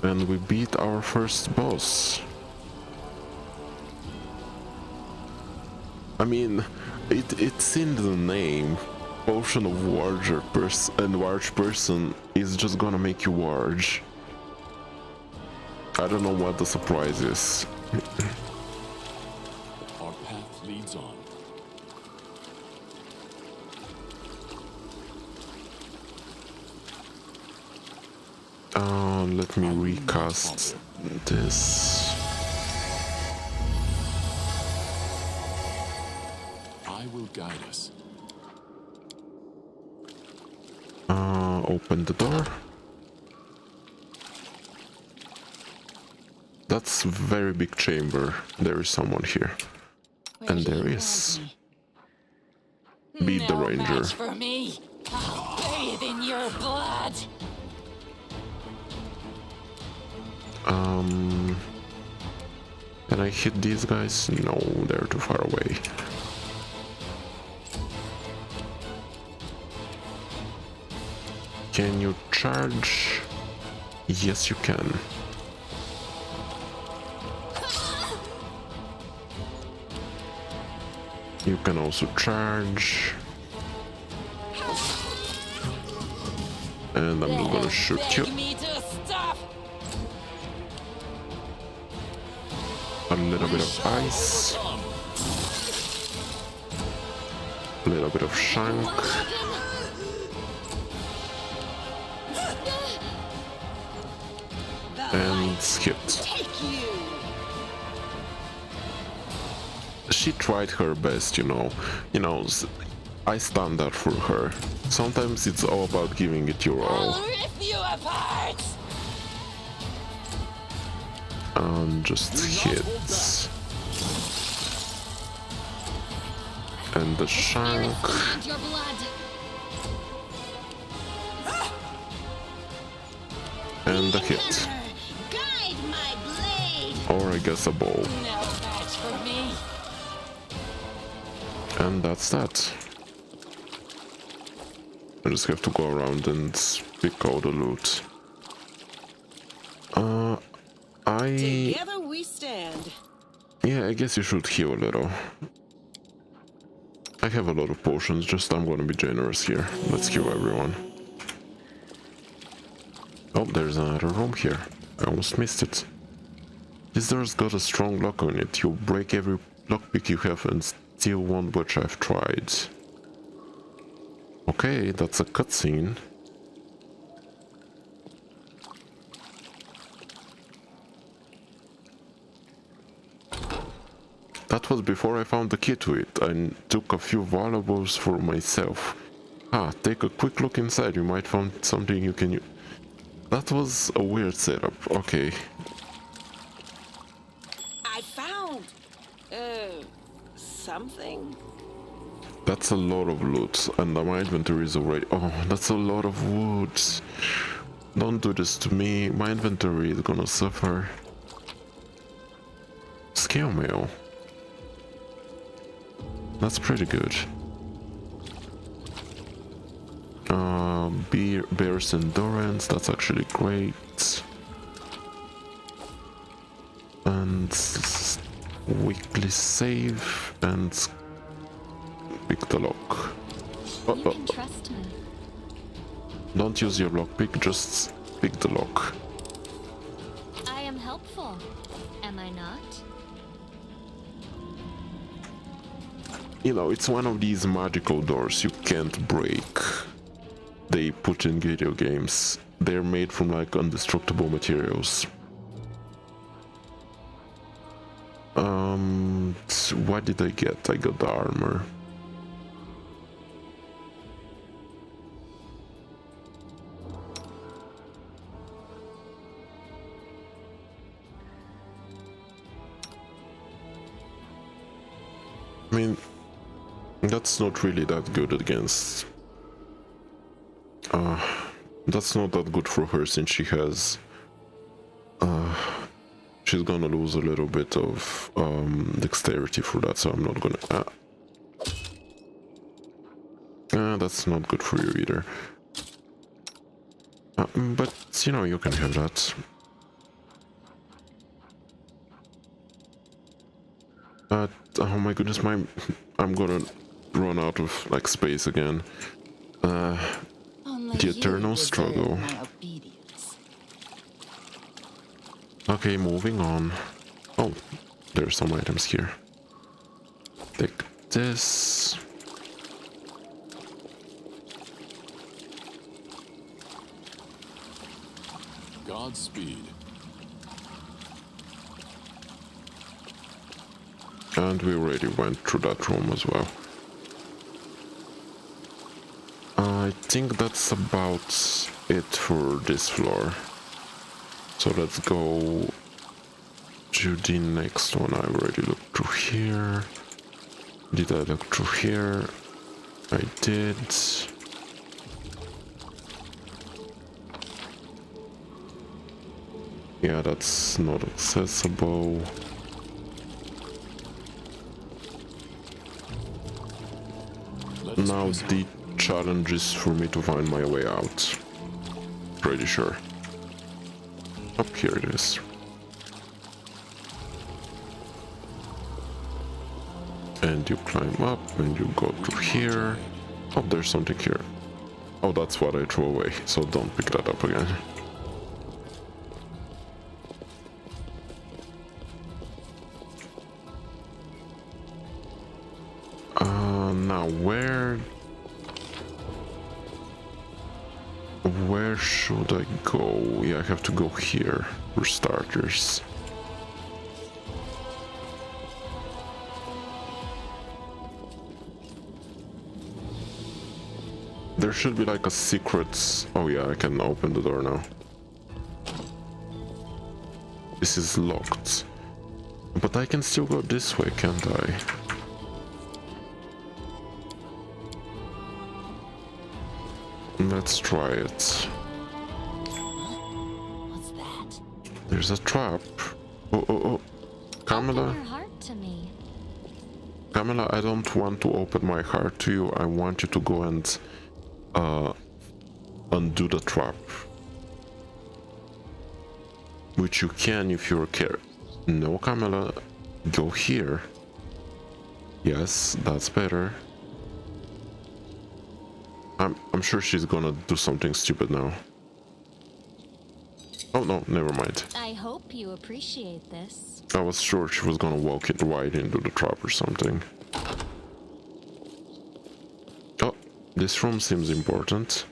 And we beat our first boss. I mean, it's in the name. Potion of larger person, and large person is just gonna make you large. I don't know what the surprise is. Our path leads on. Let me recast this. I will guide us. Open the door. That's a very big chamber. There is someone here. And there is. Beat the No ranger. match for me. I'll bathe in your blood. Can I hit these guys? No, they're too far away. Can you charge? Yes, you can. You can also charge. And I'm just gonna shoot you. Beg me to stop. A little bit of ice. A little bit of shank. And hit. She tried her best, you know. I stand up for her. Sometimes it's all about giving it your all. I'll rip you apart. And just hit. And the shank. Your blood. And a hit. Guide my blade. Or I guess a bow. No match for me. And that's that. I just have to go around and pick out the loot. Together we stand. Yeah, I guess you should heal a little. I have a lot of potions, just I'm gonna be generous here. Let's heal everyone. Oh, there's another room here. I almost missed it. This door's got a strong lock on it. You'll break every lockpick you have and still won't which I've tried. Okay, that's a cutscene. That was before I found the key to it. I took a few valuables for myself. Ah, take a quick look inside. You might find something you can use. That was a weird setup. Okay. I found something. That's a lot of loot, and my inventory is already... Oh, that's a lot of wood. Don't do this to me. My inventory is gonna suffer. Scale mail. That's pretty good. Bear's endurance, that's actually great. And weekly save and pick the lock. You can trust me. Don't use your lockpick, just pick the lock. I am helpful, am I not? You know, it's one of these magical doors you can't break. They put in video games. They're made from like indestructible materials. What did I get? I got the armor. I mean, that's not really that good against... that's not that good for her since she has... she's gonna lose a little bit of dexterity for that, so I'm not gonna... that's not good for you either. But, you know, you can have that. Oh my goodness, I'm gonna run out of like space again. Only The you eternal deserve struggle. my obedience. Okay, moving on. Oh, there's some items here. Take this. Godspeed. And we already went through that room as well. I think that's about it for this floor. So let's go to the next one. I already looked through here. Did I look through here? I did. Yeah, that's not accessible. Now the challenge is for me to find my way out. Pretty sure. Up here it is. And you climb up and you go through here. Oh, there's something here. Oh, that's what I threw away, so don't pick that up again. Now where should I go? Yeah, I have to go here for starters. There should be like a secret... Oh yeah, I can open the door now. This is locked. But I can still go this way, can't I? Let's try it. There's a trap. Oh, oh, oh. Camilla? Open your heart to me. Camilla, I don't want to open my heart to you. I want you to go and undo the trap. Which you can if you're care. No, Camilla, go here. Yes, that's better. I'm sure she's gonna do something stupid now. Oh no, never mind. I hope you appreciate this. I was sure she was gonna walk it right into the trap or something. Oh, this room seems important.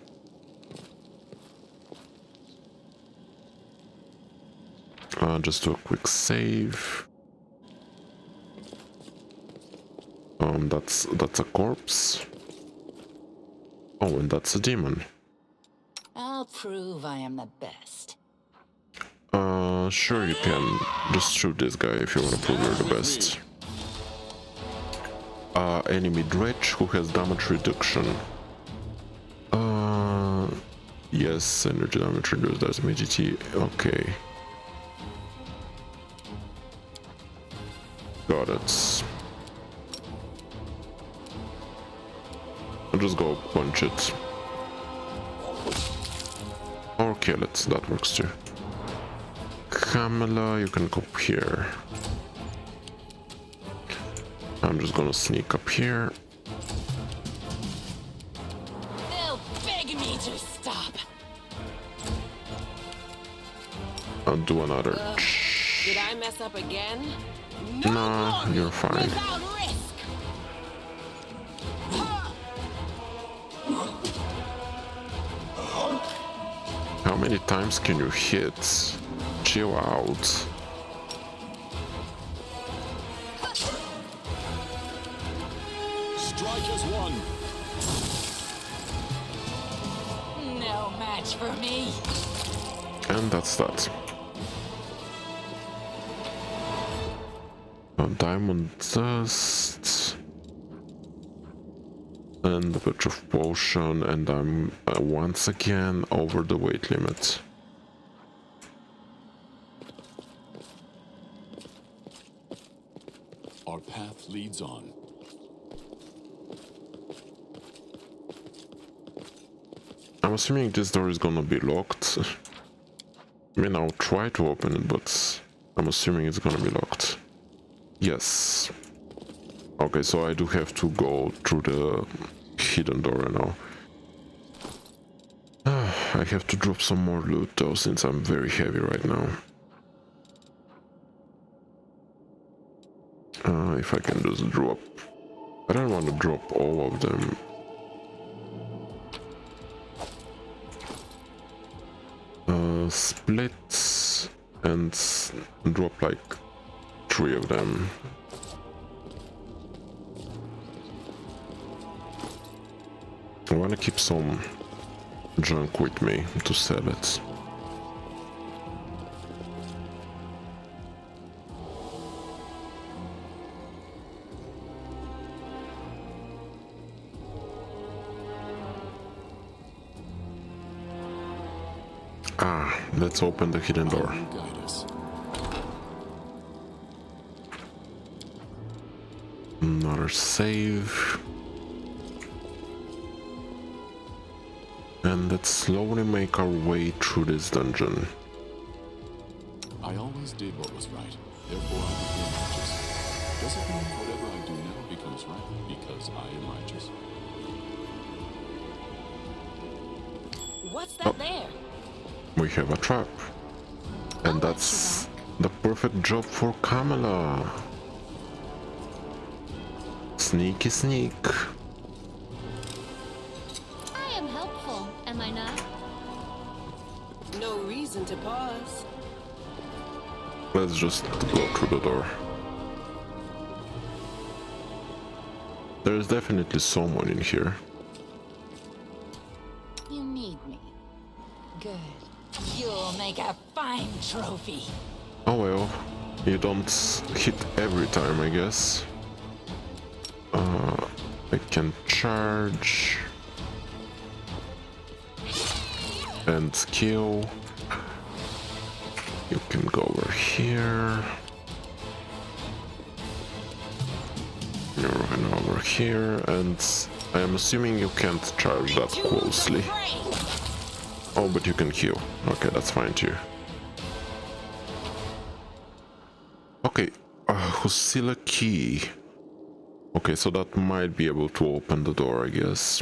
Just do a quick save. That's a corpse. Oh, and that's a demon. I'll prove I am the best. Sure you can. Just shoot this guy if you want to prove you're the best. Enemy dredge who has damage reduction. Yes, energy damage reduced, that's immediately. Okay. Got it. I'll just go punch it. Or kill it, that works too. Camilla, you can go up here. I'm just gonna sneak up here. They'll beg me to stop. I'll do another. Did I mess up again? Nah, you're fine. Without risk. How many times can you hit? Chill out. Strike as one. No match for me. And that's that. Diamond dust. And a bit of potion, and I'm once again over the weight limit. Our path leads on. I'm assuming this door is gonna be locked. I mean, I'll try to open it, but I'm assuming it's gonna be locked. Yes. Okay, so I do have to go through the hidden door now. I have to drop some more loot though, since I'm very heavy right now. If I can just drop... I don't want to drop all of them. Split and drop like 3 of them. I want to keep some junk with me to sell it. Let's open the hidden door. You guide us. Another save. And let's slowly make our way through this dungeon. I always did what was right. Therefore, I became righteous. Does it mean whatever I do now becomes right because I am righteous? What's that there? We have a trap. And that's the perfect job for Camilla. Sneaky sneak. I am helpful, am I not? No reason to pause. Let's just go through the door. There's definitely someone in here. You need me. Good. You'll make a fine trophy. Oh well, you don't hit every time, I guess. I can charge and kill. You can go over here. You're going over here, and I am assuming you can't charge that closely. Oh, but you can heal. Okay, that's fine too. Okay, Husila key. Okay, so that might be able to open the door, I guess.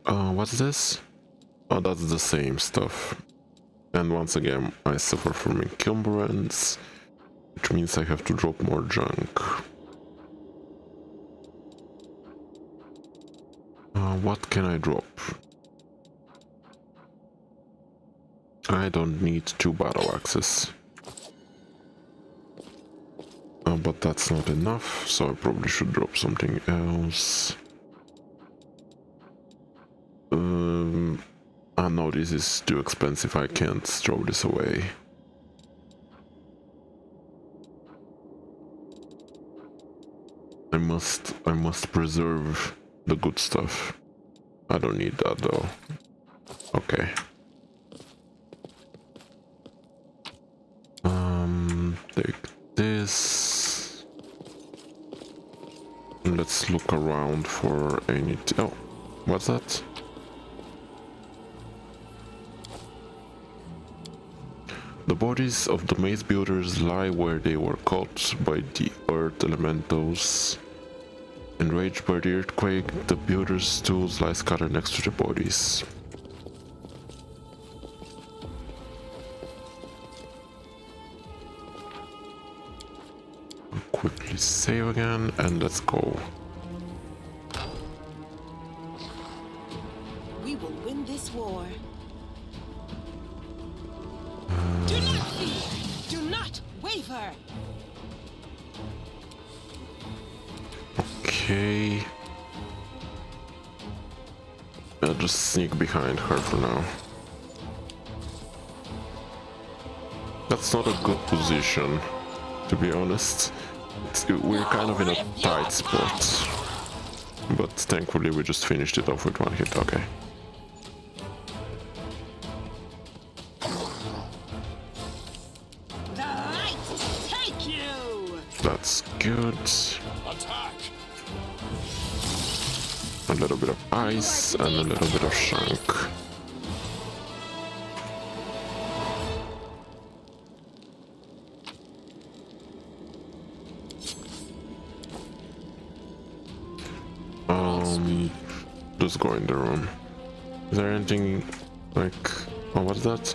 What's this? Oh, that's the same stuff. And once again, I suffer from encumbrance, which means I have to drop more junk. What can I drop? I don't need 2 battle axes. But that's not enough, so I probably should drop something else. No, this is too expensive, I can't throw this away. I must preserve the good stuff. I don't need that though. Okay. Take this. Let's look around for any. Oh, what's that? The bodies of the maze builders lie where they were caught by the earth elementals. Enraged by the earthquake, the builders' tools lie scattered next to the bodies. I'll quickly save again and let's go. We will win this war. Do not fear. Do not waver. Okay. I'll just sneak behind her for now. That's not a good position, to be honest. We're kind of in a tight spot. But thankfully we just finished it off with 1 hit, okay. The light take you. That's good. Attack! A little bit of ice and a little bit of shank. Just go in the room. Is there anything like... Oh, what's that?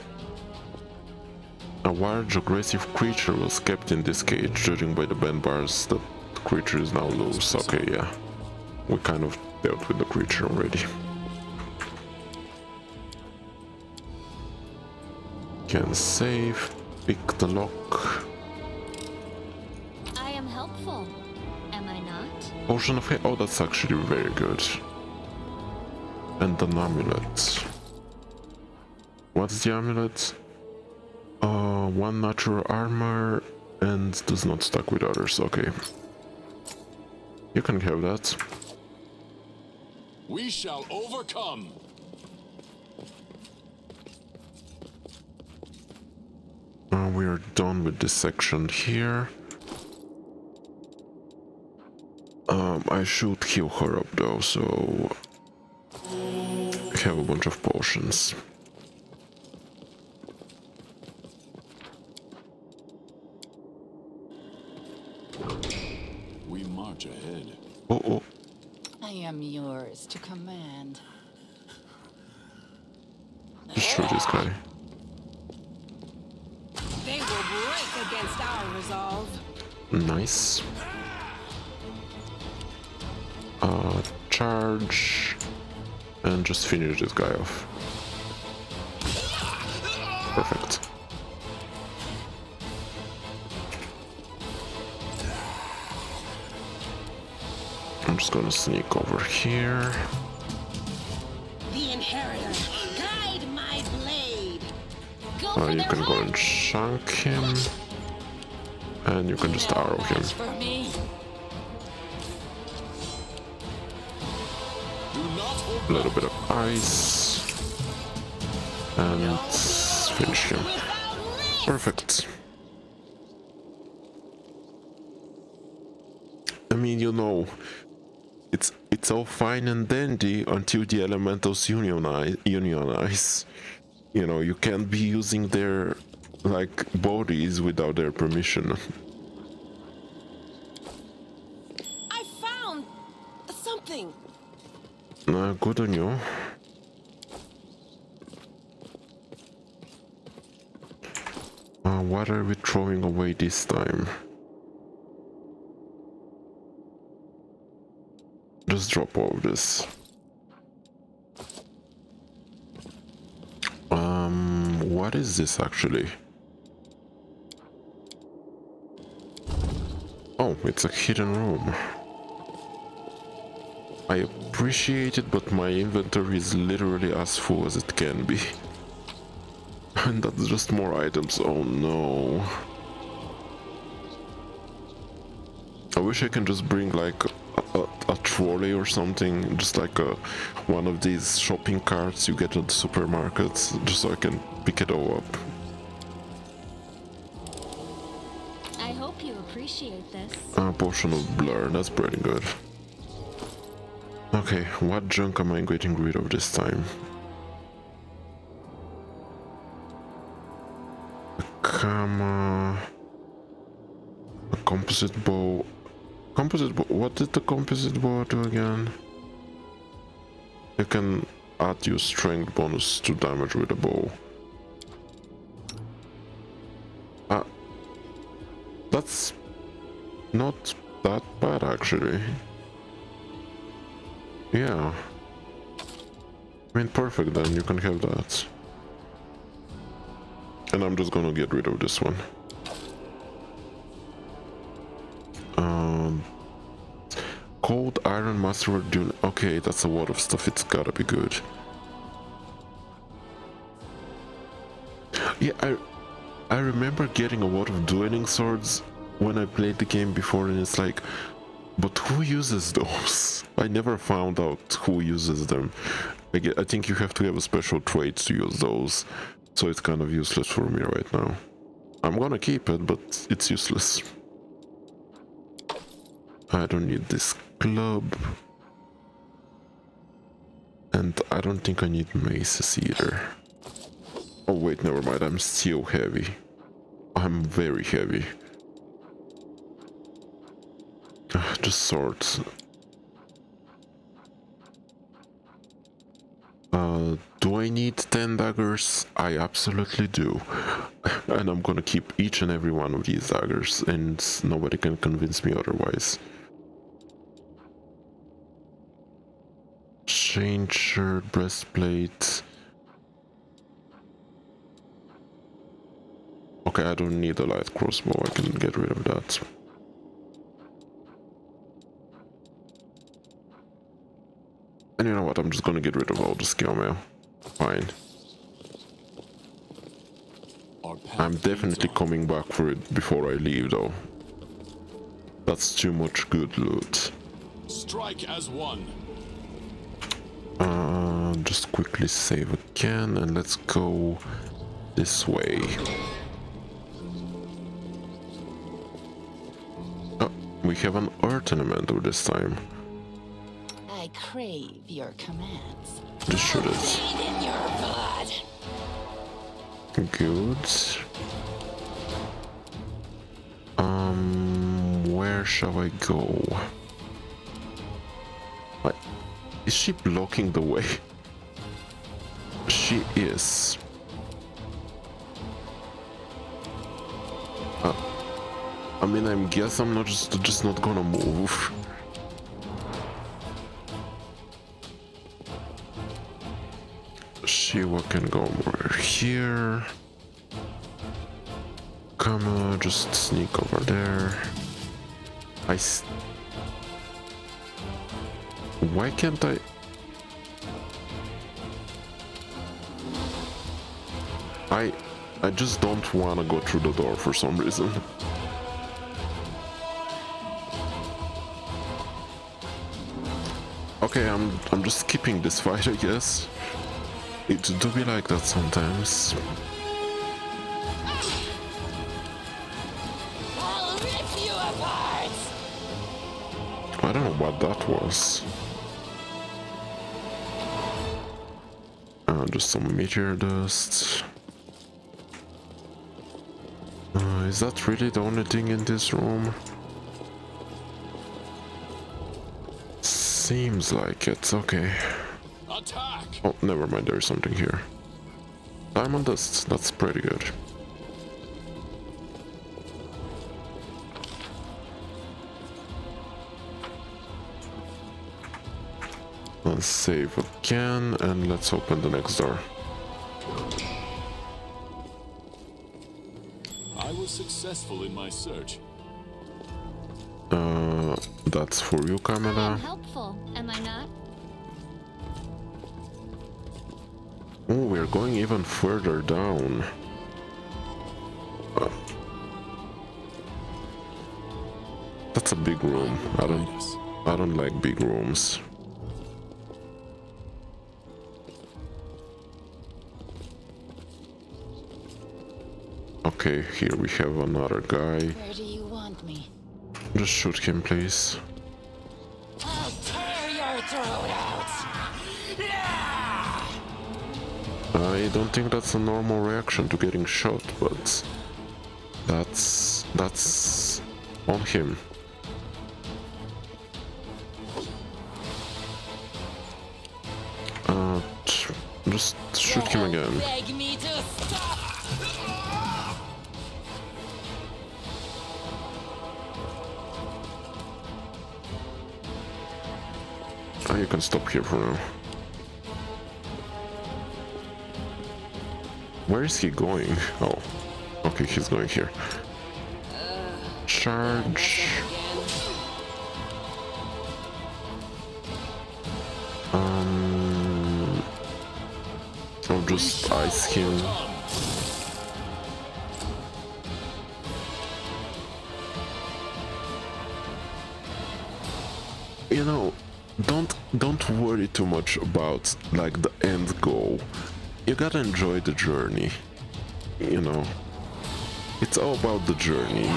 A large aggressive creature was kept in this cage. Judging by the bend bars, the creature is now loose. Okay, yeah. We kind of dealt with the creature already. Can save. Pick the lock. I am helpful, am I not? Potion of... Oh, that's actually very good. And an amulet. What's the amulet? 1 natural armor and does not stack with others. Okay. You can have that. We shall overcome! We are done with this section here. I should heal her up though, so I have a bunch of potions. We march ahead. Oh. I am yours to command. Just shoot this guy. They will break against our resolve. Nice. Charge. And just finish this guy off. Perfect. I'm just gonna sneak over here. The inheritor, guide my blade. Go for You their can go heart. and shank him. And you can just arrow him. Match for me. Do not hold A little bit of ice. And finish him. Without Perfect. I mean, you know, it's all fine and dandy until the elementals unionize. You know, you can't be using their like bodies without their permission. I found something. Good on you. What are we throwing away this time? Just drop all of this. What is this actually? Oh, it's a hidden room. I appreciate it, but my inventory is literally as full as it can be. And that's just more items. Oh no. I wish I can just bring like a trolley or something, just like one of these shopping carts you get at the supermarkets, just so I can pick it all up. I hope you appreciate this. Potion of blur, that's pretty good. Okay, what junk am I getting rid of this time? A composite bow. Composite bow. What did the composite bow do again? You can add your strength bonus to damage with a bow. That's not that bad actually. Yeah. I mean, perfect then, you can have that. And I'm just gonna get rid of this one. Cold Iron Master Dune. Okay, that's a lot of stuff, it's gotta be good. Yeah, I remember getting a lot of dueling swords when I played the game before, and it's like, but who uses those? I never found out who uses them. I think you have to have a special trait to use those, so it's kind of useless for me right now. I'm gonna keep it, but it's useless. I don't need this club. And I don't think I need maces either. Oh wait, never mind, I'm still heavy. I'm very heavy. Just swords. Do I need 10 daggers? I absolutely do. And I'm gonna keep each and every one of these daggers, and nobody can convince me otherwise. Chain shirt, breastplate. Okay, I don't need a light crossbow, I can get rid of that. And you know what, I'm just gonna get rid of all the skill mail. Fine. I'm definitely coming back for it before I leave though. That's too much good loot. Strike as one. Just quickly save again and let's go this way. Oh, we have an earth elemental this time. I crave your commands. Just shoot it. Feed in your blood. Good. Where shall I go? Is she blocking the way? She is. I mean, I guess I'm not just not gonna move. Shiva can go over here. Kama, just sneak over there. Why can't I? I just don't want to go through the door for some reason. Okay, I'm just skipping this fight, I guess. It do be like that sometimes. rip you apart! I don't know what that was. Just some meteor dust. Is that really the only thing in this room? Seems like it's okay. Attack! Oh, never mind, there's something here. Diamond dust, that's pretty good. Let's save again and let's open the next door. I was successful in my search. That's for you, I am Camilla. helpful, am I not? Oh, we're going even further down. That's a big room. I don't like big rooms. Okay, here we have another guy. Where do you want me? Just shoot him, please. I'll tear your throat out! I don't think that's a normal reaction to getting shot, but that's on him. Just shoot him again. Beg me to stop! Oh, you can stop here for now. Where is he going? Oh, okay, he's going here. Charge. I'll just ice him. You know, don't worry too much about like the end goal. You gotta enjoy the journey. You know, it's all about the journey,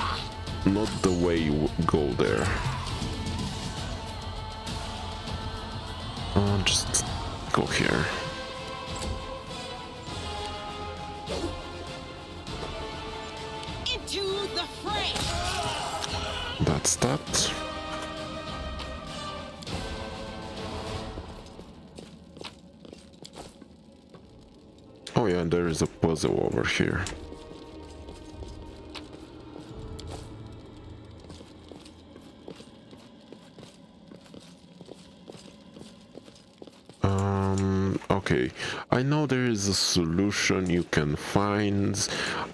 not the way you go there. Just go here. Into the fray! That's that. Oh yeah, and there is a puzzle over here. Okay, I know there is a solution you can find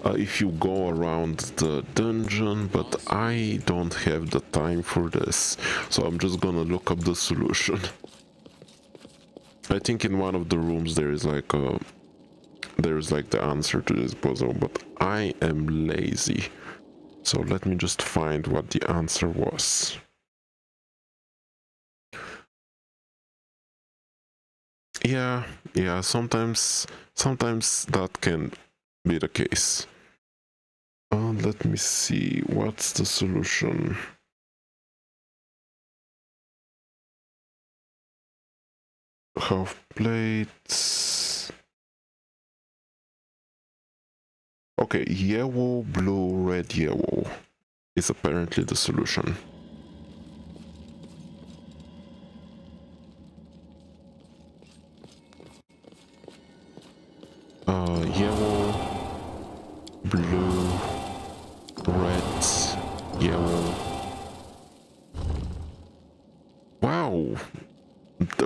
if you go around the dungeon, but I don't have the time for this, so I'm just gonna look up the solution. I think in one of the rooms there is like the answer to this puzzle, but I am lazy, so let me just find what the answer was. Yeah, sometimes that can be the case. Let me see, what's the solution? Half plates. Okay, yellow, blue, red, yellow is apparently the solution. Yellow, blue, red, yellow. Wow,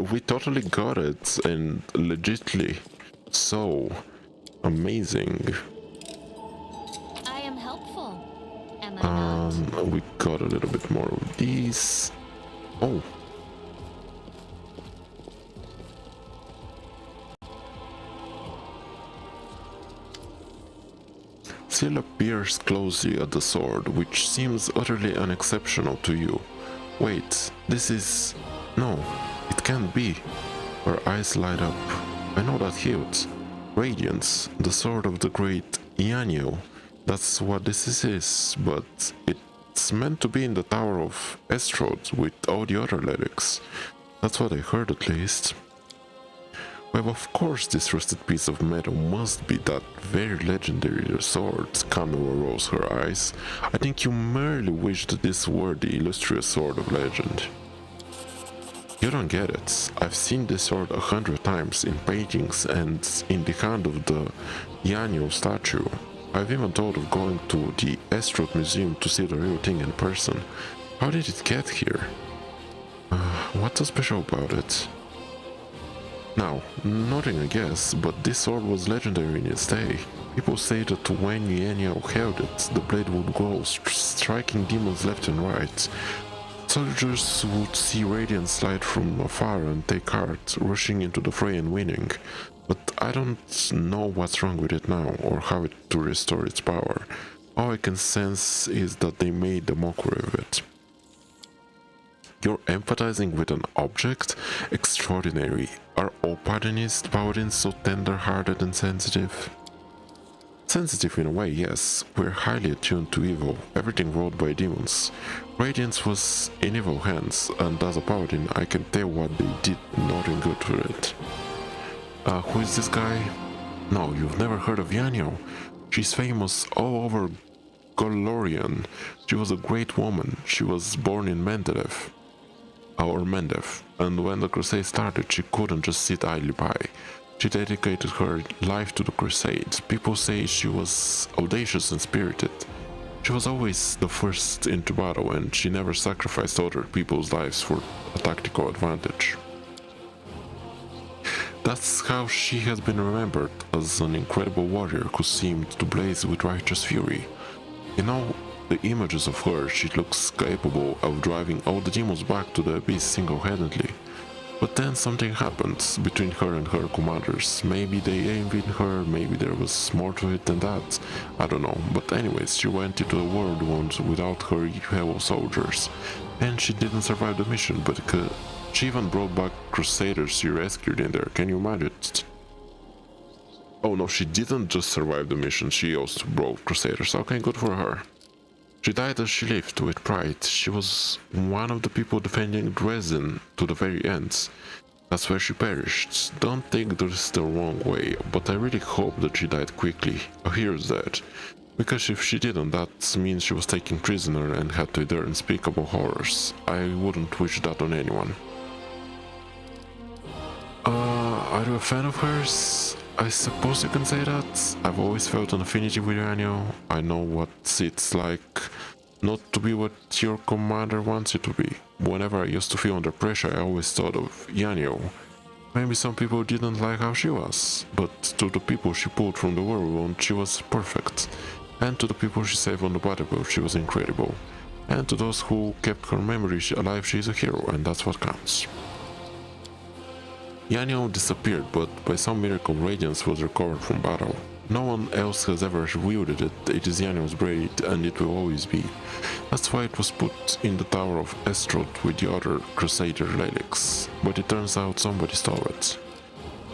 we totally got it, and legitly so amazing. I am helpful, am I not? We got a little bit more of these. Oh. Seal appears closely at the sword, which seems utterly unexceptional to you. Wait, this is... No, it can't be. Her eyes light up. I know that hilt. Radiance, the sword of the great Yanyo. That's what this is, but it It's meant to be in the Tower of Estrod with all the other relics. That's what I heard at least. Well, of course this rusted piece of metal must be that very legendary sword, Camilla rolls her eyes. I think you merely wish that this were the illustrious sword of legend. You don't get it. I've seen this sword 100 times in paintings and in the hand of the Yanyo statue. I've even thought of going to the Estrod Museum to see the real thing in person. How did it get here? What's so special about it? Now, nothing I guess, but this sword was legendary in its day. People say that when Yanyo held it, the blade would glow, striking demons left and right. Soldiers would see radiance light from afar and take heart, rushing into the fray and winning. But I don't know what's wrong with it now, or how to restore its power. All I can sense is that they made a mockery of it. You're empathizing with an object? Extraordinary. Are all paladins so tender-hearted and sensitive? Sensitive in a way, yes. We're highly attuned to evil, everything ruled by demons. Radiance was in evil hands, and as a paladin I can tell what they did, nothing good for it. Who is this guy? No, you've never heard of Yanyo. She's famous all over Golorian. She was a great woman. She was born in Mendev, and when the crusade started she couldn't just sit idly by. She dedicated her life to the crusade. People say she was audacious and spirited. She was always the first into battle, and she never sacrificed other people's lives for a tactical advantage. That's how she has been remembered, as an incredible warrior who seemed to blaze with righteous fury. In all the images of her, she looks capable of driving all the demons back to the abyss single-handedly. But then something happened between her and her commanders. Maybe they envied her, maybe there was more to it than that. I don't know, but anyways, she went into the world once without her fellow soldiers. And she didn't survive the mission, but she even brought back crusaders she rescued in there. Can you imagine? Oh no, she didn't just survive the mission, she also brought crusaders. Okay, good for her. She died as she lived, with pride. She was one of the people defending Dresden to the very end. That's where she perished. Don't take this the wrong way, but I really hope that she died quickly. A hero's death. Because if she didn't, that means she was taken prisoner and had to endure unspeakable horrors. I wouldn't wish that on anyone. Are you a fan of hers? I suppose you can say that. I've always felt an affinity with Yanyo. I know what it's like not to be what your commander wants you to be. Whenever I used to feel under pressure, I always thought of Yanyo. Maybe some people didn't like how she was, but to the people she pulled from the whirlwind, she was perfect. And to the people she saved on the battlefield, she was incredible. And to those who kept her memory alive, she's a hero, and that's what counts. Yanyo disappeared, but by some miracle Radiance was recovered from battle. No one else has ever wielded it. It is Yanyo's blade, and it will always be. That's why it was put in the Tower of Estrod with the other Crusader relics. But it turns out somebody stole it.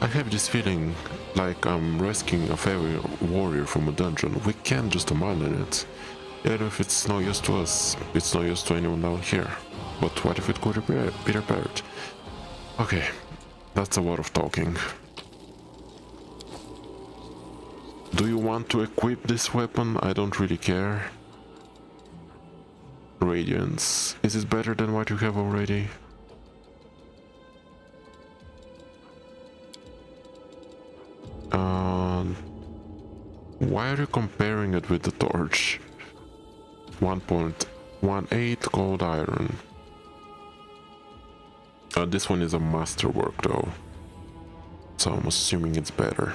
I have this feeling like I'm rescuing a fairy warrior from a dungeon. We can't just abandon it. Even if it's no use to us, it's no use to anyone down here. But what if it could be repaired? Okay. That's a lot of talking. Do you want to equip this weapon? I don't really care. Radiance. Is it better than what you have already? Why are you comparing it with the torch? 1.18 gold iron. This one is a masterwork though, so I'm assuming it's better.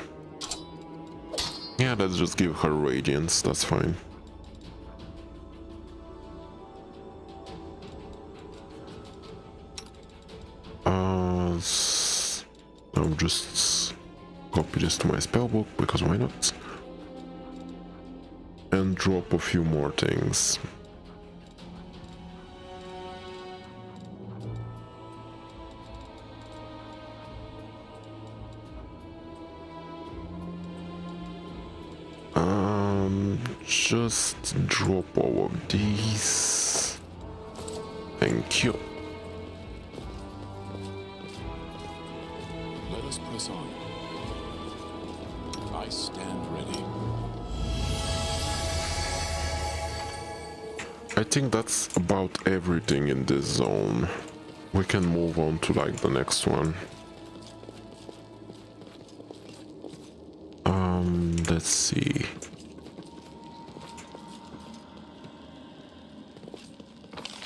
Yeah, let's just give her radiance, that's fine. I'll just copy this to my spellbook, because why not? And drop a few more things. just drop all of these. Thank you. Let us press on. I stand ready. I think that's about everything in this zone. We can move on to like the next one. Let's see.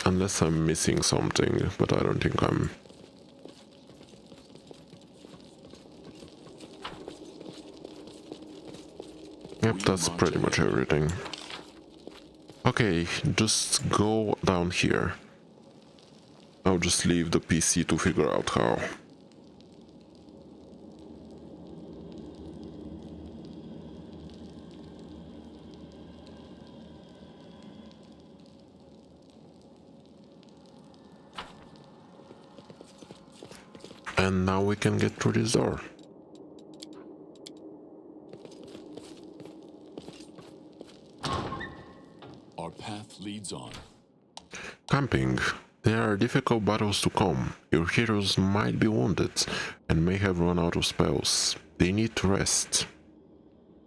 Unless I'm missing something, but I don't think I'm. Yep, that's pretty much everything. Okay, just go down here. I'll just leave the PC to figure out how. And now we can get through this door. Our path leads on. Camping. There are difficult battles to come. Your heroes might be wounded and may have run out of spells. They need to rest.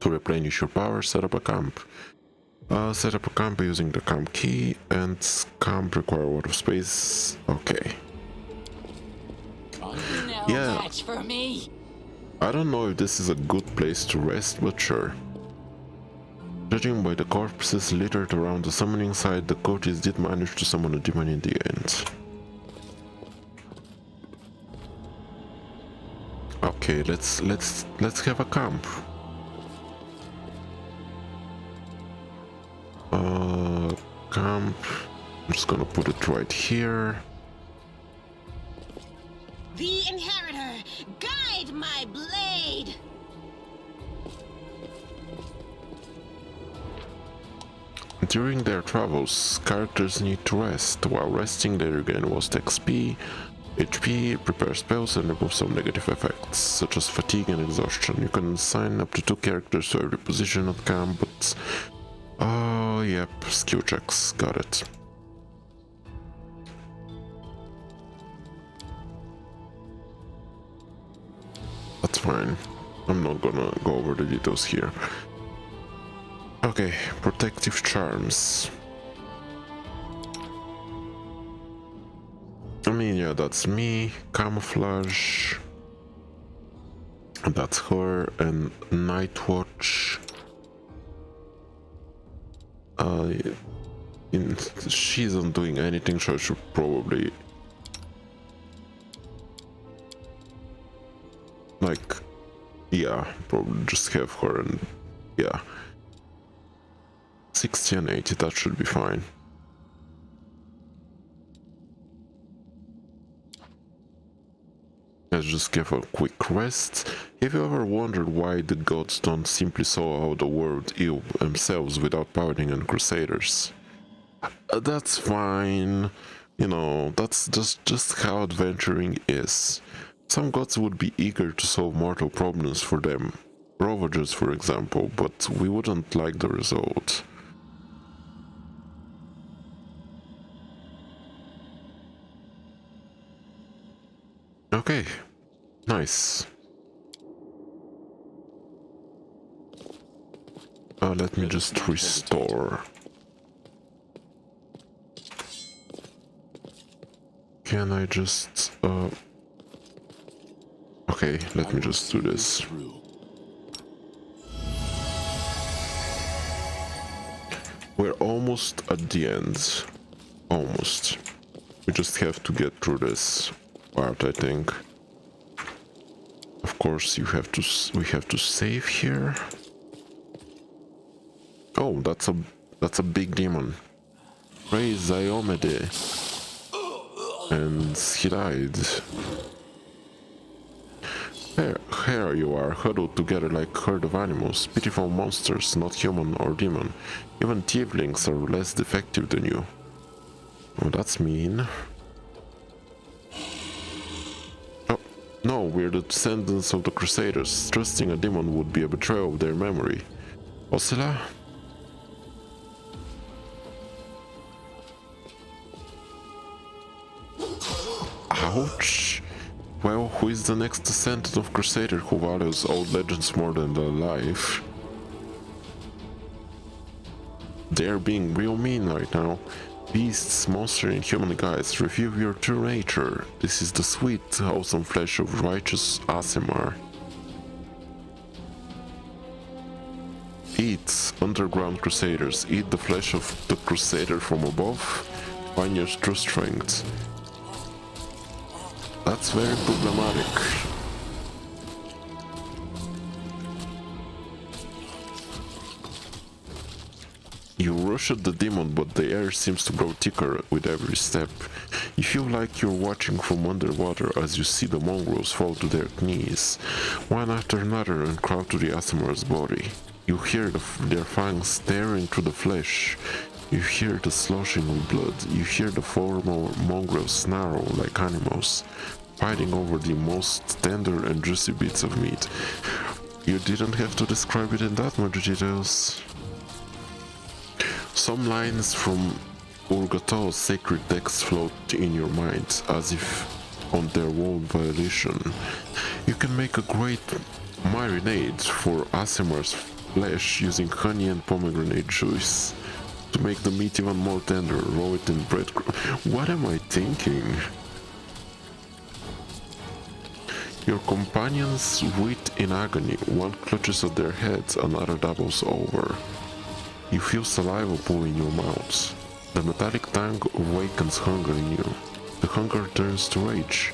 To replenish your power, set up a camp. Set up a camp using the camp key, and camp require a lot of space. Okay. No Yeah. match for me. I don't know if this is a good place to rest, but sure. Judging by the corpses littered around the summoning site, the coaches did manage to summon a demon in the end. Okay, let's have a camp. Camp. I'm just gonna put it right here. The Inheritor, guide my blade! During their travels, characters need to rest. While resting, they regain lost XP, HP, prepare spells, and remove some negative effects, such as fatigue and exhaustion. You can assign up to 2 characters to every position at camp, but... oh, yep, skill checks, got it. That's fine. I'm not gonna go over the details here. Okay, protective charms. I mean, yeah, that's me. Camouflage. That's her. And Night Watch. She isn't doing anything, so I should probably... like... yeah, probably just have her and... yeah. 60 and 80, that should be fine. Let's just give a quick rest. Have you ever wondered why the gods don't simply saw out the world ill themselves without Paladin and Crusaders? That's fine. You know, that's just how adventuring is. Some gods would be eager to solve mortal problems for them. Ravagers, for example, but we wouldn't like the result. Okay, nice. Let me just restore. Can I just... okay, let me just do this. We're almost at the end. Almost. We just have to get through this part, I think. Of course, we have to save here. Oh, that's a big demon. Praise Diomede. And he died. Here you are, huddled together like a herd of animals, pitiful monsters, not human or demon. Even tieflings are less defective than you. Oh, that's mean. Oh, no, we're the descendants of the Crusaders. Trusting a demon would be a betrayal of their memory. Osila? Ouch. Well, who is the next descendant of Crusader who values old legends more than their life? They're being real mean right now. Beasts, monster and human guys, reveal your true nature. This is the sweet, wholesome flesh of righteous Aasimar. Eat, underground crusaders, eat the flesh of the crusader from above, find your true strength. That's very problematic. You rush at the demon, but the air seems to grow thicker with every step. You feel like you're watching from underwater as you see the mongrels fall to their knees, one after another, and crowd to the Aasimar's body. You hear their fangs tearing through the flesh. You hear the sloshing of blood. You hear the four mongrels snarl like animals, fighting over the most tender and juicy bits of meat. You didn't have to describe it in that much details. Some lines from Urgato's sacred text float in your mind, as if on their own violation. You can make a great marinade for Aasimar's flesh using honey and pomegranate juice. To make the meat even more tender, roll it in breadcrumbs. What am I thinking? Your companions writhe in agony. One clutches at their heads, another doubles over. You feel saliva pool in your mouths. The metallic tang awakens hunger in you. The hunger turns to rage.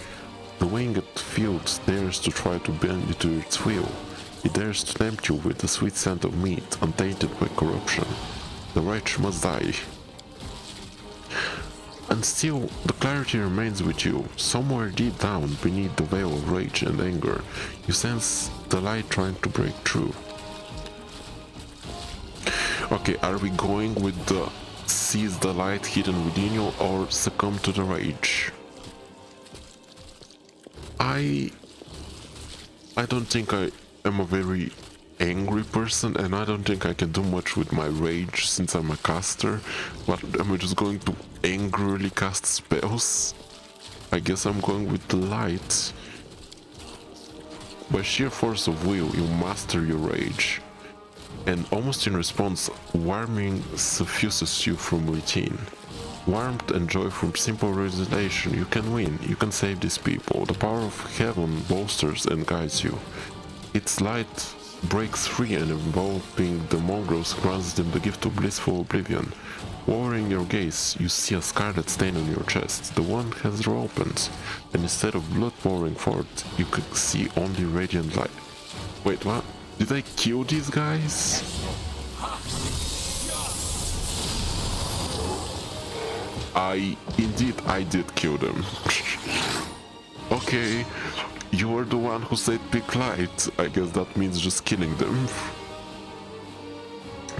The winged field dares to try to bend you to its will. It dares to tempt you with the sweet scent of meat, untainted by corruption. The rage must die. And still, the clarity remains with you. Somewhere deep down, beneath the veil of rage and anger, you sense the light trying to break through. Okay, are we going with the seize the light hidden within you or succumb to the rage? I don't think I am a very angry person, and I don't think I can do much with my rage since I'm a caster. But am I just going to angrily cast spells? I guess I'm going with the light. By sheer force of will, you master your rage. And almost in response, warming suffuses you from within. Warmth and joy from simple realization. You can win, you can save these people. The power of heaven bolsters and guides you. Its light breaks free and enveloping the mongrels grants them the gift of blissful oblivion. Lowering your gaze, you see a scarlet stain on your chest. The wound has reopened, and instead of blood pouring forth, you could see only radiant light. Wait, what? Did I kill these guys? Indeed, I did kill them. Okay, you were the one who said pick light. I guess that means just killing them.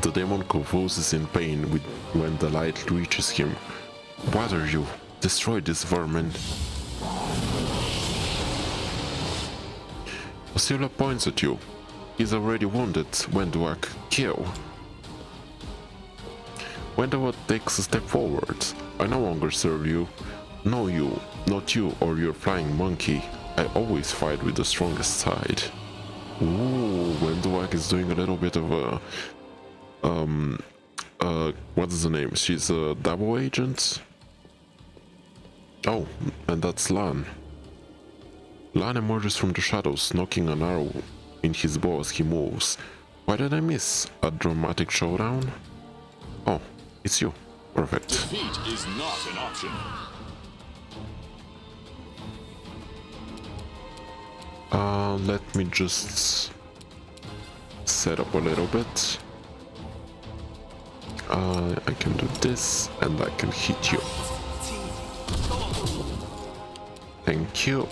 The demon convulses in pain when the light reaches him. What are you? Destroy this vermin. Oscilla points at you. He's already wounded. Wenduak, kill. Wenduak takes a step forward. I no longer serve you. No, you, not you or your flying monkey. I always fight with the strongest side. Ooh, Wenduak is doing a little bit of a what is the name? She's a double agent. Oh, and that's Lan. Lan emerges from the shadows, knocking an arrow in his bow as he moves. Why did I miss a dramatic showdown? Oh, it's you. Perfect. Defeat is not an option. Let me just set up a little bit. I can do this and I can hit you. Thank you.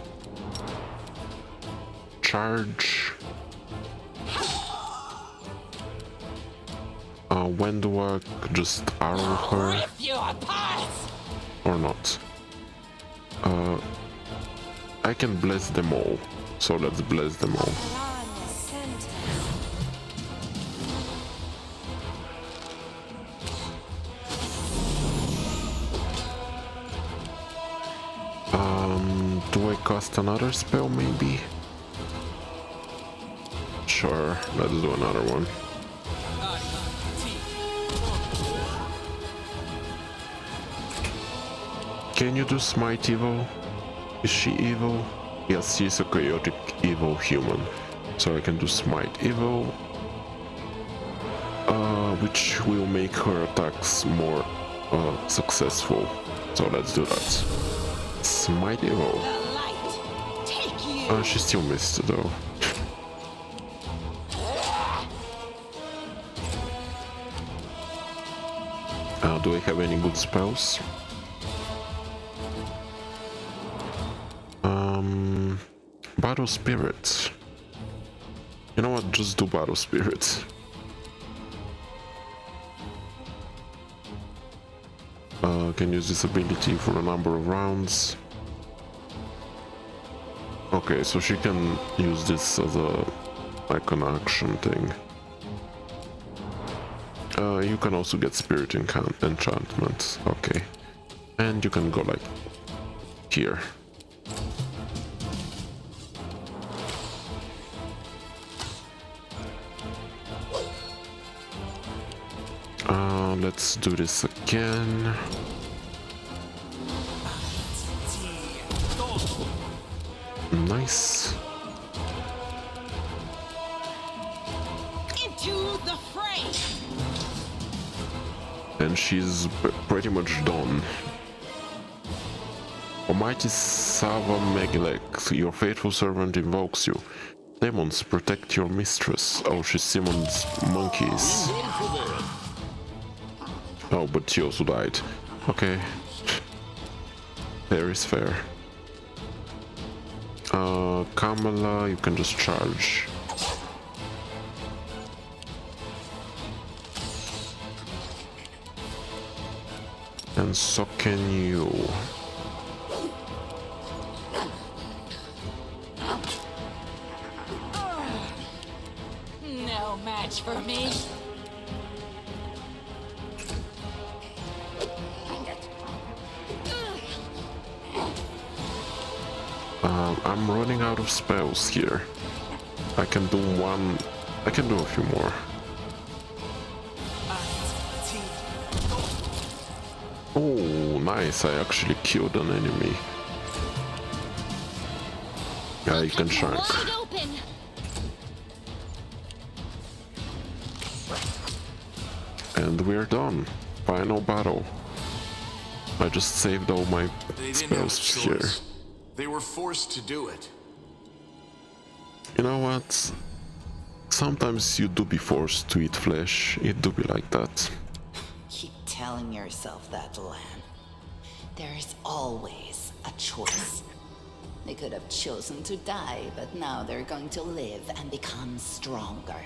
Charge. When do I just arrow her? Or not? I can bless them all. So let's bless them all. Do I cast another spell maybe? Sure, let's do another one. Can you do Smite Evil? Is she evil? Yes, she's a chaotic evil human. So I can do Smite Evil, which will make her attacks more successful. So let's do that. Smite Evil. The light. Take you. She still missed though. Do I have any good spells? Battle Spirit. You know what? Just do Battle Spirit. Can use this ability for a number of rounds. Okay, so she can use this as like an action thing. You can also get Spirit Enchantment. Okay, and you can go like here. Let's do this again. Nice. Into the fray. And she's pretty much done. Almighty Sava Megilek, your faithful servant invokes you. Demons, protect your mistress. Oh, she summons monkeys. Oh, but she also died. Okay. Fair is fair. Kamala, you can just charge. And so can you. No match for me. I'm running out of spells here. I can do one. I can do a few more. Oh, nice. I actually killed an enemy. Yeah, you can shank. Wide open. And we're done. Final battle. I just saved all my They didn't have a spells here. choice. They were forced to do it. You know what? Sometimes you do be forced to eat flesh. It do be like that. Keep telling yourself that, Lan. There is always a choice. They could have chosen to die, but now they're going to live and become stronger.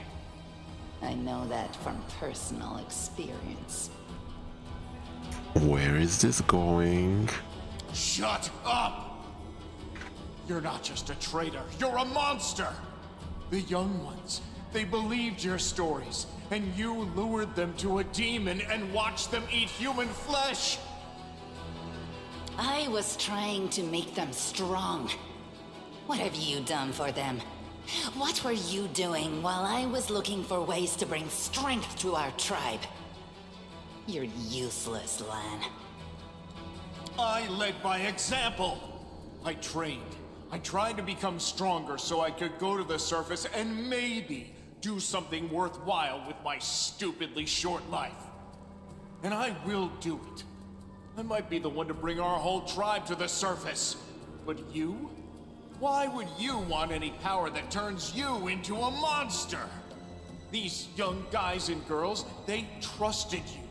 I know that from personal experience. Where is this going? Shut up! You're not just a traitor, you're a monster! The young ones, they believed your stories, and you lured them to a demon and watched them eat human flesh! I was trying to make them strong. What have you done for them? What were you doing while I was looking for ways to bring strength to our tribe? You're useless, Lan. I led by example! I trained. I tried to become stronger so I could go to the surface and maybe do something worthwhile with my stupidly short life. And I will do it. I might be the one to bring our whole tribe to the surface. But you? Why would you want any power that turns you into a monster? These young guys and girls, they trusted you.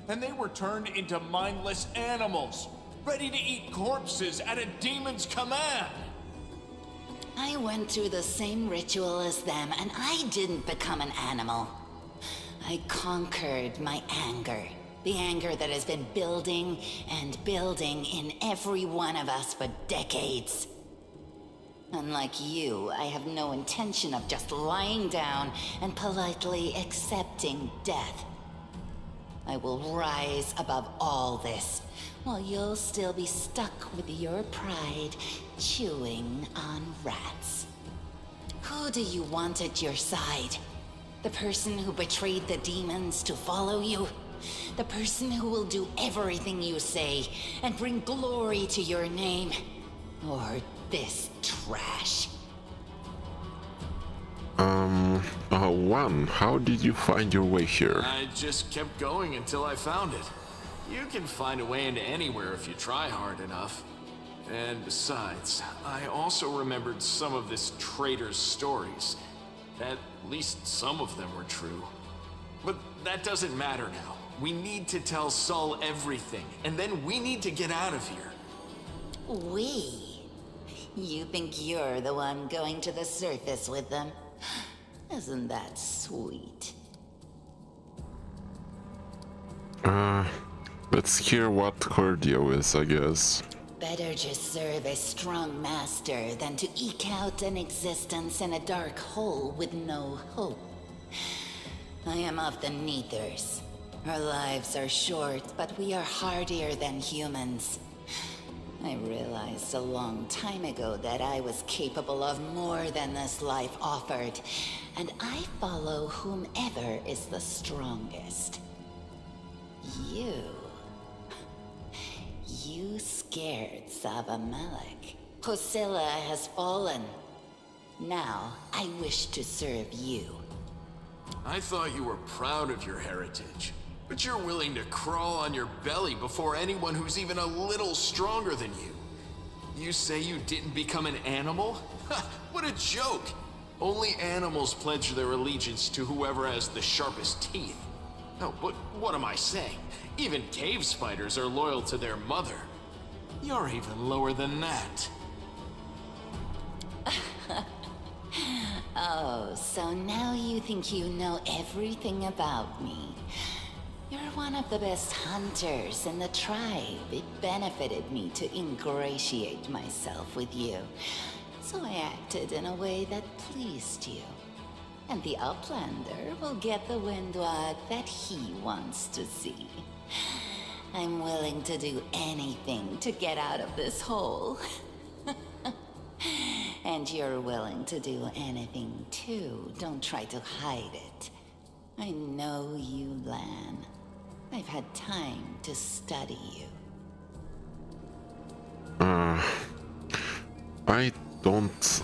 And they were turned into mindless animals, ready to eat corpses at a demon's command. I went through the same ritual as them, and I didn't become an animal. I conquered my anger. The anger that has been building and building in every one of us for decades. Unlike you, I have no intention of just lying down and politely accepting death. I will rise above all this, while you'll still be stuck with your pride, chewing on rats. Who do you want at your side? The person who betrayed the demons to follow you? The person who will do everything you say and bring glory to your name? Or this trash? Juan, how did you find your way here? I just kept going until I found it. You can find a way into anywhere if you try hard enough. And besides, I also remembered some of this traitor's stories. At least some of them were true. But that doesn't matter now. We need to tell Saul everything, and then we need to get out of here. We? You think you're the one going to the surface with them? Isn't that sweet? Let's hear what cardio is, I guess. Better just serve a strong master than to eke out an existence in a dark hole with no hope. I am of the Neithers. Our lives are short, but we are hardier than humans. I realized a long time ago that I was capable of more than this life offered, and I follow whomever is the strongest. You. You scared Savamelek. Kosilla has fallen. Now, I wish to serve you. I thought you were proud of your heritage, but you're willing to crawl on your belly before anyone who's even a little stronger than you. You say you didn't become an animal? What a joke! Only animals pledge their allegiance to whoever has the sharpest teeth. Oh, but what am I saying? Even cave spiders are loyal to their mother. You're even lower than that. Oh, so now you think you know everything about me. You're one of the best hunters in the tribe. It benefited me to ingratiate myself with you. So I acted in a way that pleased you. And the Uplander will get the windwag that he wants to see. I'm willing to do anything to get out of this hole. And you're willing to do anything too. Don't try to hide it. I know you, Lan. I've had time to study you. I don't...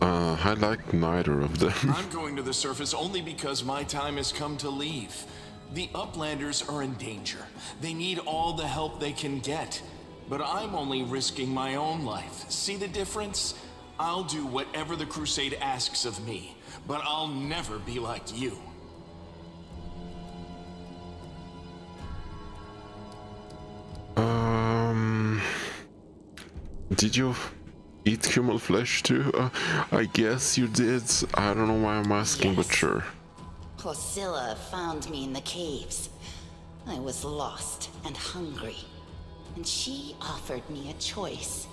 I like neither of them. I'm going to the surface only because my time has come to leave. The Uplanders are in danger. They need all the help they can get. But I'm only risking my own life. See the difference? I'll do whatever the Crusade asks of me, but I'll never be like you. Did you eat human flesh too? I guess you did. I don't know why I'm asking, but Yes. sure. Kosilla found me in the caves. I was lost and hungry, and she offered me a choice.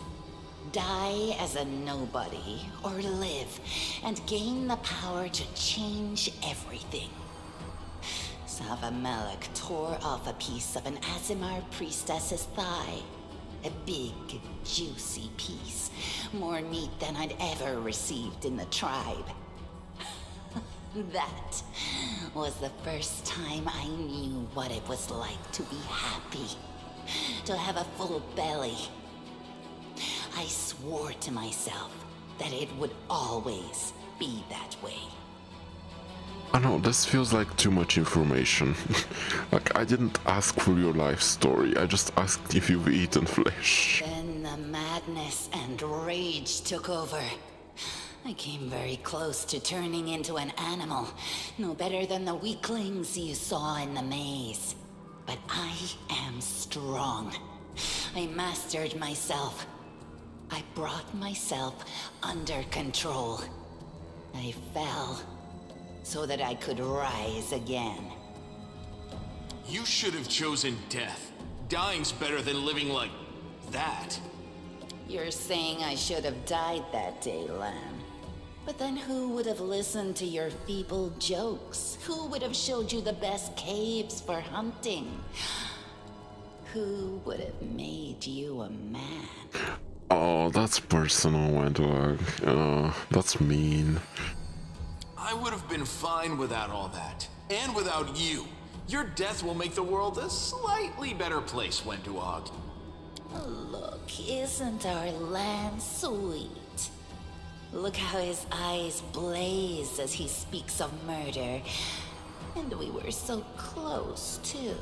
Die as a nobody, or live and gain the power to change everything. Savamelek tore off a piece of an Azimar priestess's thigh. A big, juicy piece. More meat than I'd ever received in the tribe. That was the first time I knew what it was like to be happy. To have a full belly. I swore to myself that it would always be that way. I know, this feels like too much information. Like, I didn't ask for your life story, I just asked if you've eaten flesh. Then the madness and rage took over. I came very close to turning into an animal, no better than the weaklings you saw in the maze. But I am strong. I mastered myself. I brought myself under control. I fell so that I could rise again. You should have chosen death. Dying's better than living like that. You're saying I should have died that day, Lan. But then who would have listened to your feeble jokes? Who would have showed you the best caves for hunting? Who would have made you a man? Oh, that's personal, my dog. That's mean. I would have been fine without all that. And without you. Your death will make the world a slightly better place, Wenduog. Look, isn't our land sweet? Look how his eyes blaze as he speaks of murder. And we were so close, too.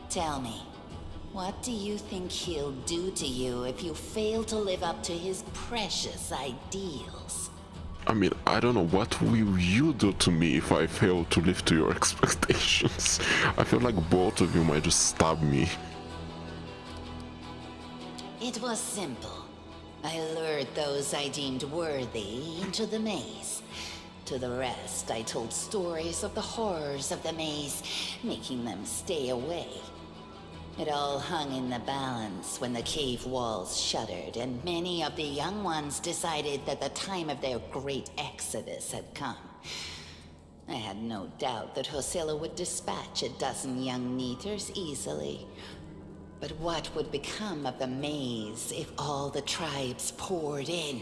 Tell me, what do you think he'll do to you if you fail to live up to his precious ideals? I mean, I don't know, what will you do to me if I fail to live to your expectations? I feel like both of you might just stab me. It was simple. I lured those I deemed worthy into the maze. To the rest, I told stories of the horrors of the maze, making them stay away. It all hung in the balance when the cave walls shuttered, and many of the young ones decided that the time of their great exodus had come. I had no doubt that Hosilla would dispatch a dozen young Neathers easily. But what would become of the maze if all the tribes poured in?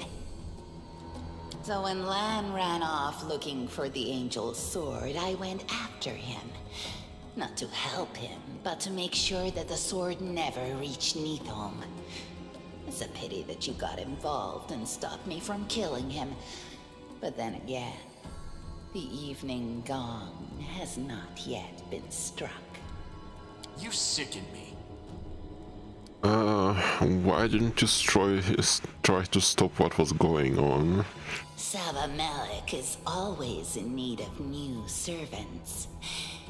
So when Lan ran off looking for the Angel's sword, I went after him. Not to help him, but to make sure that the sword never reached Neathholm. It's a pity that you got involved and stopped me from killing him. But then again, the evening gong has not yet been struck. You sicken me. Why didn't you try to stop what was going on? Saba Malik is always in need of new servants.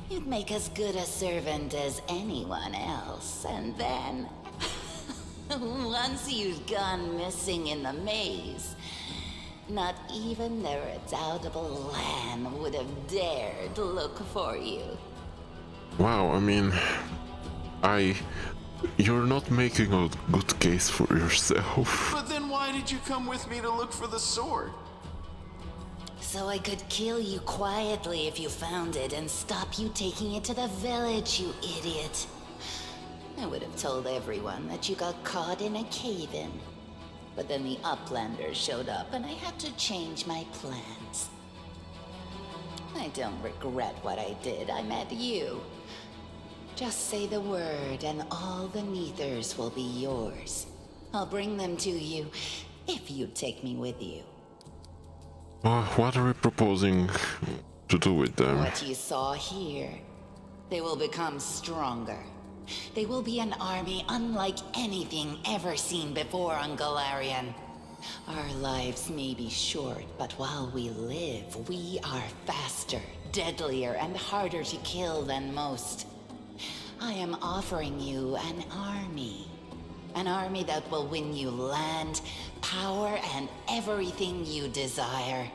You'd make as good a servant as anyone else, and then... once you've gone missing in the maze, not even the redoubtable Lan would have dared look for you. Wow, I mean... You're not making a good case for yourself. But then why did you come with me to look for the sword? So I could kill you quietly if you found it and stop you taking it to the village, you idiot. I would have told everyone that you got caught in a cave-in. But then the Uplanders showed up and I had to change my plans. I don't regret what I did. I met you. Just say the word and all the Neathers will be yours. I'll bring them to you if you take me with you. What are we proposing to do with them? What you saw here, they will become stronger. They will be an army unlike anything ever seen before on Galarian. Our lives may be short, but while we live, we are faster, deadlier, and harder to kill than most. I am offering you an army. An army that will win you land, power, and everything you desire.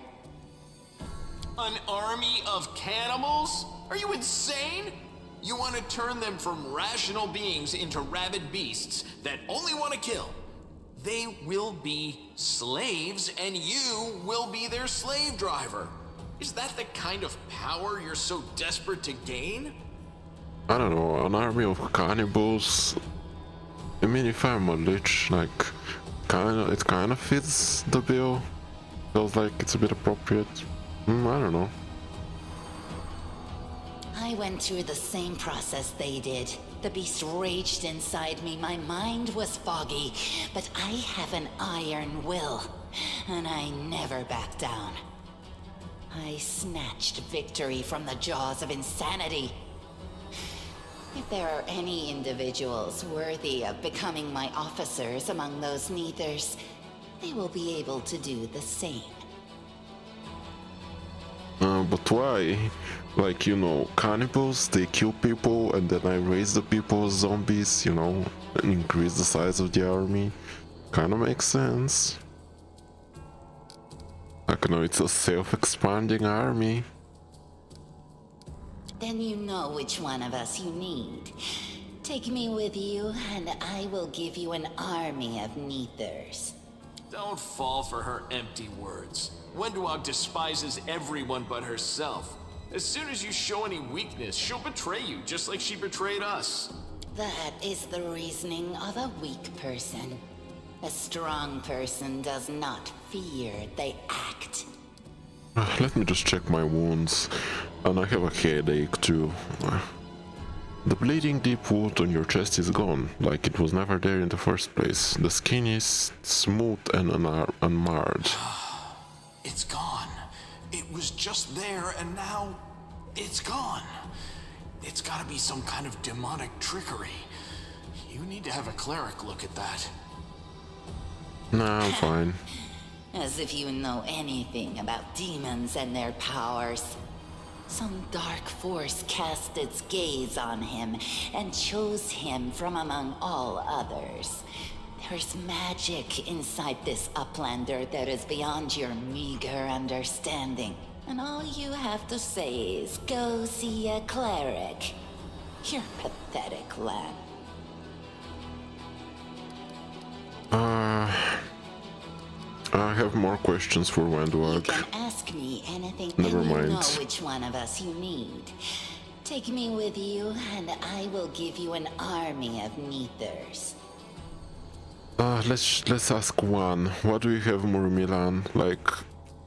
An army of cannibals? Are you insane? You want to turn them from rational beings into rabid beasts that only want to kill. They will be slaves, and you will be their slave driver. Is that the kind of power you're so desperate to gain? I don't know, an army of cannibals. I mean, if I'm a lich, like, it kind of fits the bill. Feels like it's a bit appropriate. I don't know. I went through the same process they did. The beast raged inside me. My mind was foggy, but I have an iron will, and I never back down. I snatched victory from the jaws of insanity. If there are any individuals worthy of becoming my officers among those Neathers, they will be able to do the same. But why? Like, you know, cannibals, they kill people and then I raise the people as zombies, you know, and increase the size of the army. Kinda makes sense. Like, you know, it's a self-expanding army. Then you know which one of us you need. Take me with you, and I will give you an army of Neathers. Don't fall for her empty words. Wenduog despises everyone but herself. As soon as you show any weakness, she'll betray you, just like she betrayed us. That is the reasoning of a weak person. A strong person does not fear, they act. Let me just check my wounds. And I have a headache too. The bleeding deep wound on your chest is gone, like it was never there in the first place. The skin is smooth and unmarred. It's gone. It was just there, and now it's gone. It's gotta be some kind of demonic trickery. You need to have a cleric look at that. Nah, I'm fine. As if you know anything about demons and their powers. Some dark force cast its gaze on him and chose him from among all others. There's magic inside this Uplander that is beyond your meager understanding. And all you have to say is, go see a cleric. You're pathetic, lad. I have more questions for You Wenduog. can ask me anything, Never and you mind. know which one of us you need. Take me with you, and I will give you an army of Neithers. Let's ask one. What do you have, Murmilan? Like,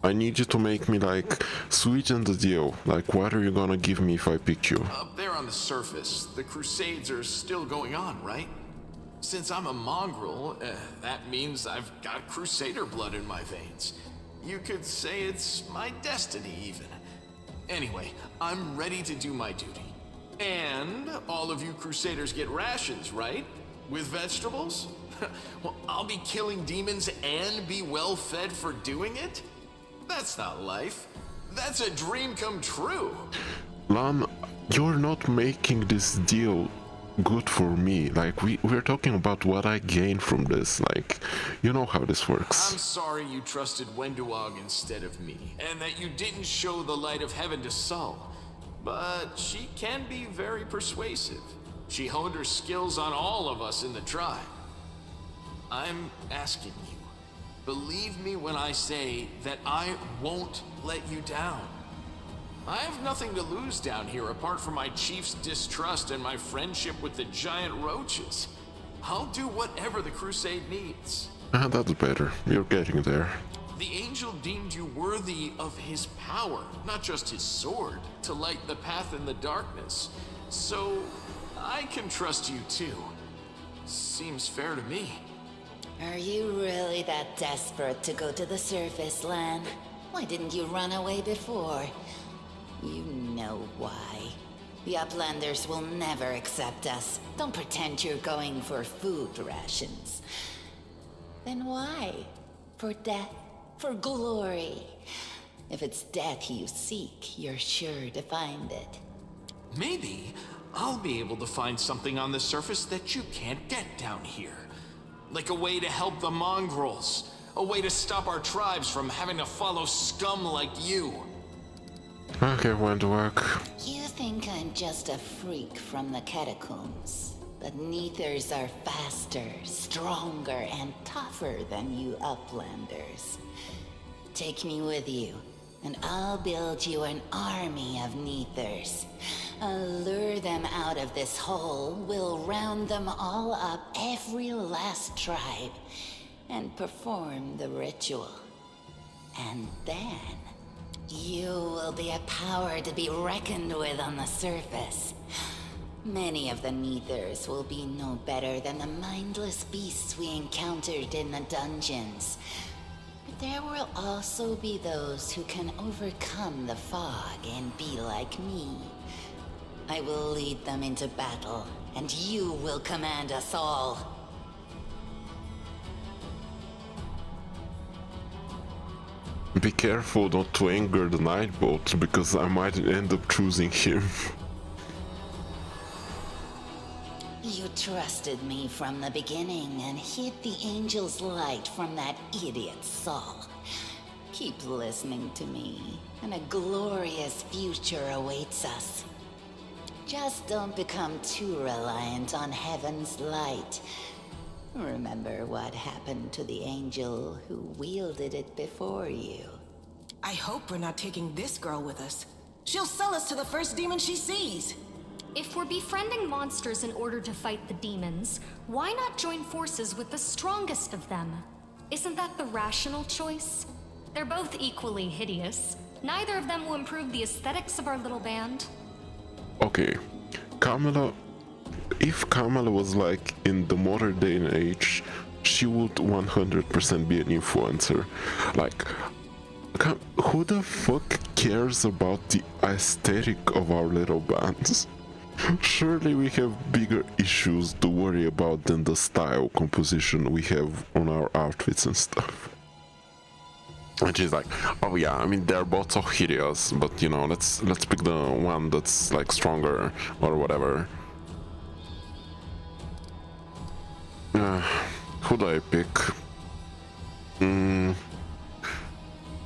I need you to make me, like, sweeten the deal. Like, what are you gonna give me if I pick you? Up there on the surface, the Crusades are still going on, right? Since I'm a mongrel, that means I've got Crusader blood in my veins. You could say it's my destiny, even. Anyway, I'm ready to do my duty. And all of you Crusaders get rations, right? With vegetables? Well, I'll be killing demons and be well fed for doing it? That's not life. That's a dream come true. Lan, you're not making this deal good for me. Like, we're talking about what I gain from this. Like, you know how this works. I'm sorry you trusted Wenduog instead of me, and that you didn't show the light of heaven to Sol. But she can be very persuasive. She honed her skills on all of us in the tribe. I'm asking you, believe me when I say that I won't let you down. I have nothing to lose down here apart from my chief's distrust and my friendship with the giant roaches. I'll do whatever the crusade needs. That's better. You're getting there. The angel deemed you worthy of his power, not just his sword, to light the path in the darkness. So, I can trust you too. Seems fair to me. Are you really that desperate to go to the surface, Lan? Why didn't you run away before? You know why. The Uplanders will never accept us. Don't pretend you're going for food rations. Then why? For death? For glory? If it's death you seek, you're sure to find it. Maybe I'll be able to find something on the surface that you can't get down here. Like a way to help the mongrels. A way to stop our tribes from having to follow scum like you. Okay, Wenduog. You think I'm just a freak from the catacombs, but Neithers are faster, stronger, and tougher than you Uplanders. Take me with you, and I'll build you an army of Neithers. I'll lure them out of this hole, we'll round them all up, every last tribe, and perform the ritual. And then you will be a power to be reckoned with on the surface. Many of the Neithers will be no better than the mindless beasts we encountered in the dungeons. But there will also be those who can overcome the fog and be like me. I will lead them into battle, and you will command us all. Be careful not to anger the Nightbolt, because I might end up choosing him. You trusted me from the beginning and hid the angel's light from that idiot Saul. Keep listening to me, and a glorious future awaits us. Just don't become too reliant on heaven's light. Remember what happened to the angel who wielded it before you. I hope we're not taking this girl with us. She'll sell us to the first demon she sees. If we're befriending monsters in order to fight the demons, why not join forces with the strongest of them? Isn't that the rational choice? They're both equally hideous. Neither of them will improve the aesthetics of our little band. Okay, Kamala. If Kamala was like in the modern day and age, she would 100% be an influencer. Like, who the fuck cares about the aesthetic of our little bands? Surely we have bigger issues to worry about than the style composition we have on our outfits and stuff. And she's like, oh yeah, I mean they're both so hideous, but you know, let's pick the one that's like stronger or whatever. Who do I pick?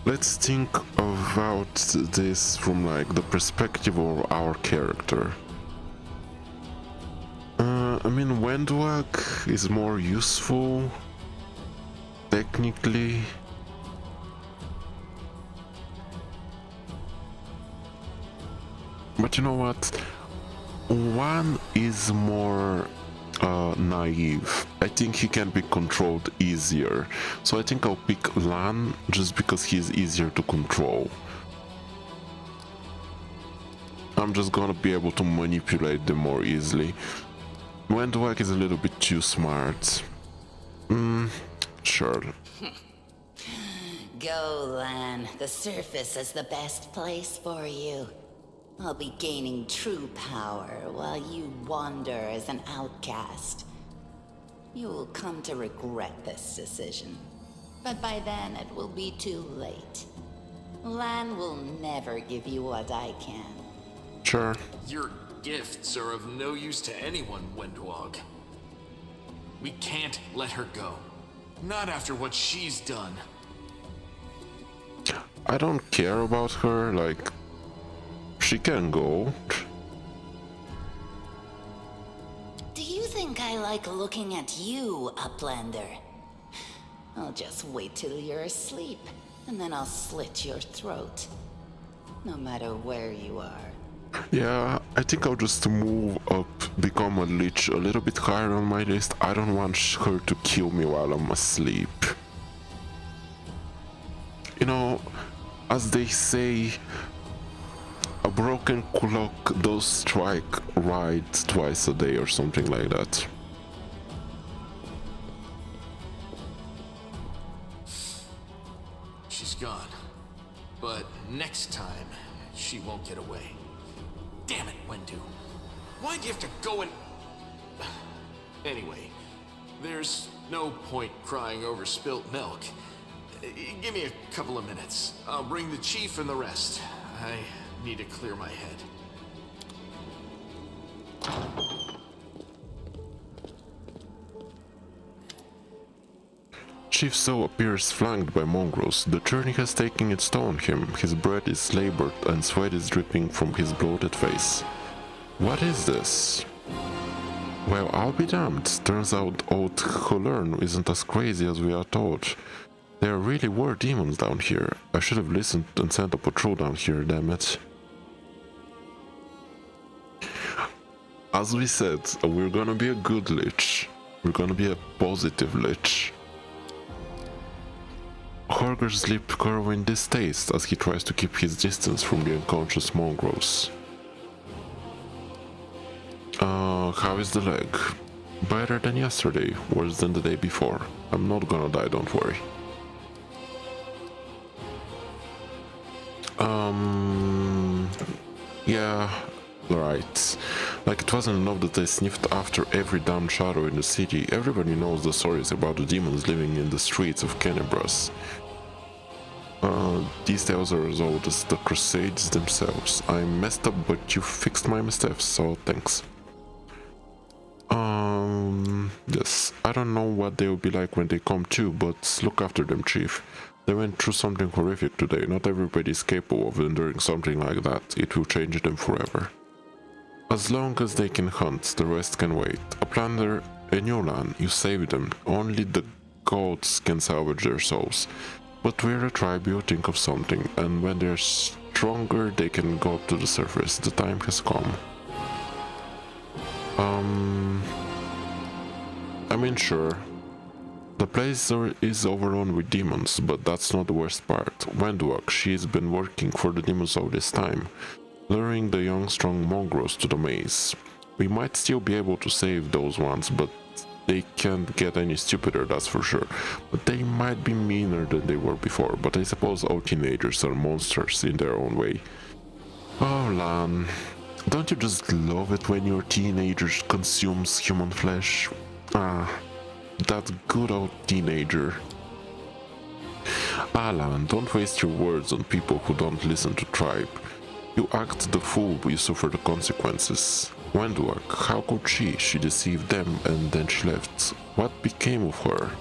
Let's think about this from like the perspective of our character. I mean, Wendwag is more useful, technically. But you know what? One is more naive. I think he can be controlled easier. So I think I'll pick Lan just because he's easier to control. I'm just gonna be able to manipulate them more easily. Wendwag is a little bit too smart. Sure. Go, Lan. The surface is the best place for you. I'll be gaining true power while you wander as an outcast. You will come to regret this decision. But by then it will be too late. Lan will never give you what I can. Sure. Your gifts are of no use to anyone, Wendwag. We can't let her go. Not after what she's done. I don't care about her, like, she can go. Do you think I like looking at you, Uplander? I'll just wait till you're asleep, and then I'll slit your throat. No matter where you are. Yeah, I think I'll just move up, become a lich a little bit higher on my list. I don't want her to kill me while I'm asleep. You know, as they say, a broken clock does strike right twice a day or something like that. She's gone. But next time, she won't get away. Damn it, Wendu. Why'd you have to go and... Anyway, there's no point crying over spilt milk. Give me a couple of minutes. I'll bring the chief and the rest. I need to clear my head. Chief So appears flanked by mongrels. The journey has taken its toll on him. His breath is labored and sweat is dripping from his bloated face. What is this? Well, I'll be damned. Turns out old Hulern isn't as crazy as we are told. There really were demons down here. I should have listened and sent a patrol down here, damn it. As we said, we're gonna be a good lich. We're gonna be a positive lich. Horger's lip curve in distaste as he tries to keep his distance from the unconscious mongrels. How is the leg? Better than yesterday, worse than the day before. I'm not gonna die, don't worry. Yeah, right. Like it wasn't enough that I sniffed after every damn shadow in the city. Everybody knows the stories about the demons living in the streets of Kenebras. These tales are as old as the Crusades themselves. I messed up, but you fixed my mistakes, so thanks. Yes, I don't know what they'll be like when they come to, but look after them, Chief. They went through something horrific today. Not everybody is capable of enduring something like that. It will change them forever. As long as they can hunt, the rest can wait. Uplander and Yolan, you saved them. Only the gods can salvage their souls. But we're a tribe, you think of something, and when they're stronger, they can go up to the surface. The time has come. I mean, sure. The place is overrun with demons, but that's not the worst part. Wenduak, she's been working for the demons all this time, luring the young strong mongrels to the maze. We might still be able to save those ones, but they can't get any stupider, that's for sure. But they might be meaner than they were before, but I suppose all teenagers are monsters in their own way. Oh, Lan, don't you just love it when your teenager consumes human flesh? Ah, that good old teenager. Alan, don't waste your words on people who don't listen to tribe. You act the fool, you suffer the consequences. Wenduak, how could she? She deceived them and then she left. What became of her?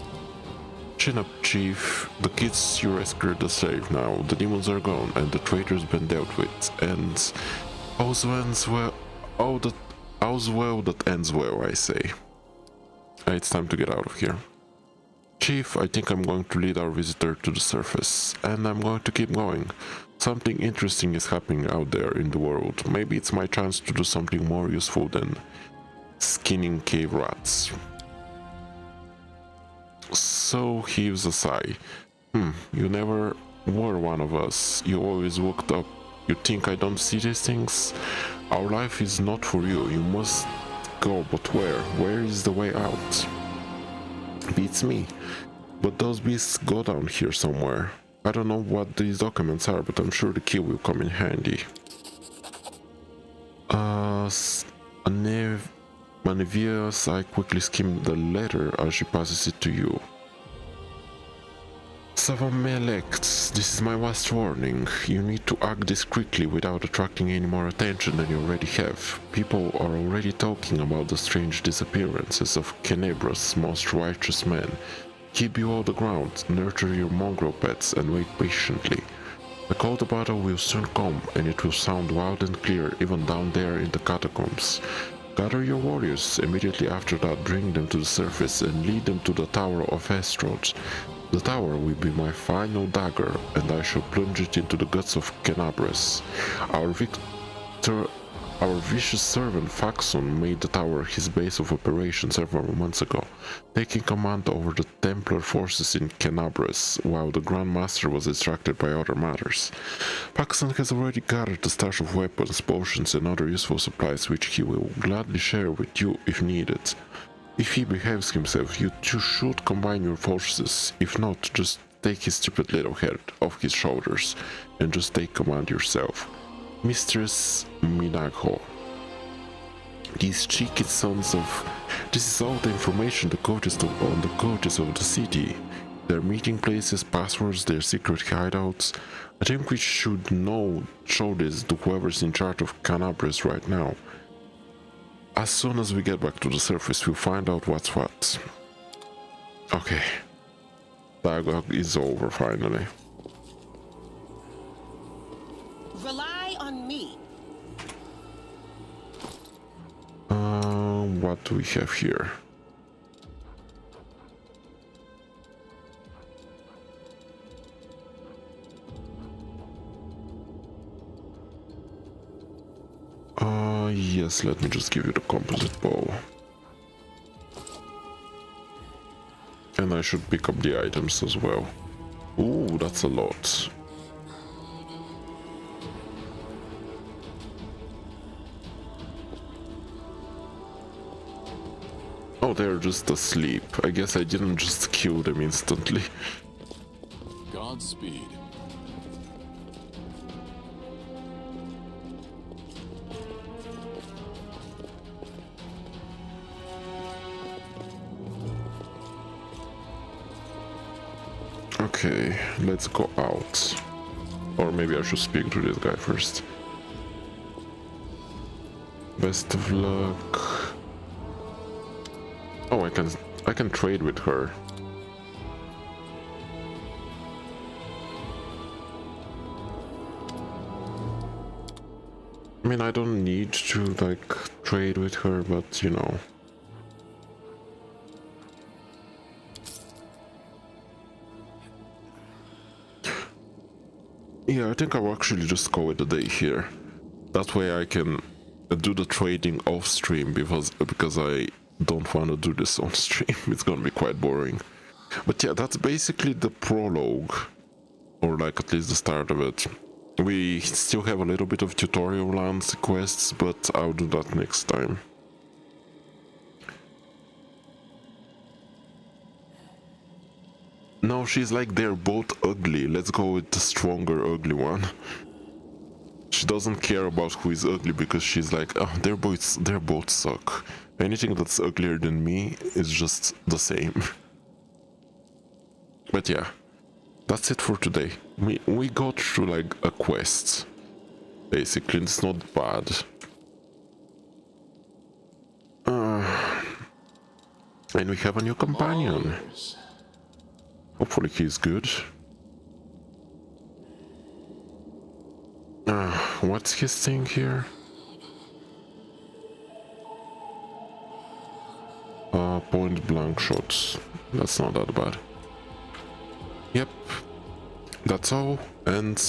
Chin up, Chief. The kids you rescued are safe now. The demons are gone and the traitor's been dealt with. And all's well, all's well that ends well, I say. It's time to get out of here. Chief, I think I'm going to lead our visitor to the surface, and I'm going to keep going. Something interesting is happening out there in the world. Maybe it's my chance to do something more useful than skinning cave rats. So heaves a sigh. You never were one of us. You always walked up. You think I don't see these things? Our life is not for you. You must go, but where? Where is the way out? Beats me. But those beasts go down here somewhere. I don't know what these documents are, but I'm sure the key will come in handy. Manevius, I quickly skim the letter as she passes it to you. Savamelect, this is my last warning. You need to act discreetly without attracting any more attention than you already have. People are already talking about the strange disappearances of Kennebra's most righteous men. Keep you all the ground, nurture your mongrel pets, and wait patiently. The call to battle will soon come, and it will sound loud and clear even down there in the catacombs. Gather your warriors. Immediately after that, bring them to the surface and lead them to the Tower of Estrod. The tower will be my final dagger, and I shall plunge it into the guts of Kenabres. Our vicious servant Faxon made the tower his base of operations several months ago, taking command over the Templar forces in Kenabres, while the Grand Master was distracted by other matters. Faxon has already gathered a stash of weapons, potions, and other useful supplies which he will gladly share with you if needed. If he behaves himself, you two should combine your forces. If not, just take his stupid little head off his shoulders and just take command yourself. Mistress Minago. These cheeky sons of... This is all the information on the coaches of the city. Their meeting places, passwords, their secret hideouts. I think we should show this to whoever's in charge of Canabres right now. As soon as we get back to the surface, we'll find out what's what. Okay. Dialogue is over, finally. Rely on me. What do we have here? Yes, let me just give you the composite bow. And I should pick up the items as well. Ooh, that's a lot. Oh, they're just asleep. I guess I didn't just kill them instantly. Godspeed. Okay, let's go out. Or maybe I should speak to this guy first. Best of luck. Oh, I can trade with her. I mean, I don't need to like trade with her, but you know. Yeah, I think I'll actually just call it a day here. That way I can do the trading off stream because I don't want to do this on stream. It's gonna be quite boring. But yeah, that's basically the prologue, or like at least the start of it. We still have a little bit of tutorial lands quests, but I'll do that next time. No, she's like, they're both ugly. Let's go with the stronger ugly one. She doesn't care about who is ugly because she's like, oh, they're both suck. Anything that's uglier than me is just the same. But yeah, that's it for today. We got through like a quest. Basically, it's not bad. And we have a new companion. Hopefully he's good. What's his thing here? Point blank shots. That's not that bad. Yep. That's all. And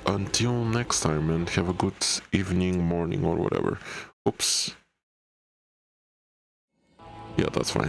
until next time, and have a good evening, morning, or whatever. Oops. Yeah, that's fine.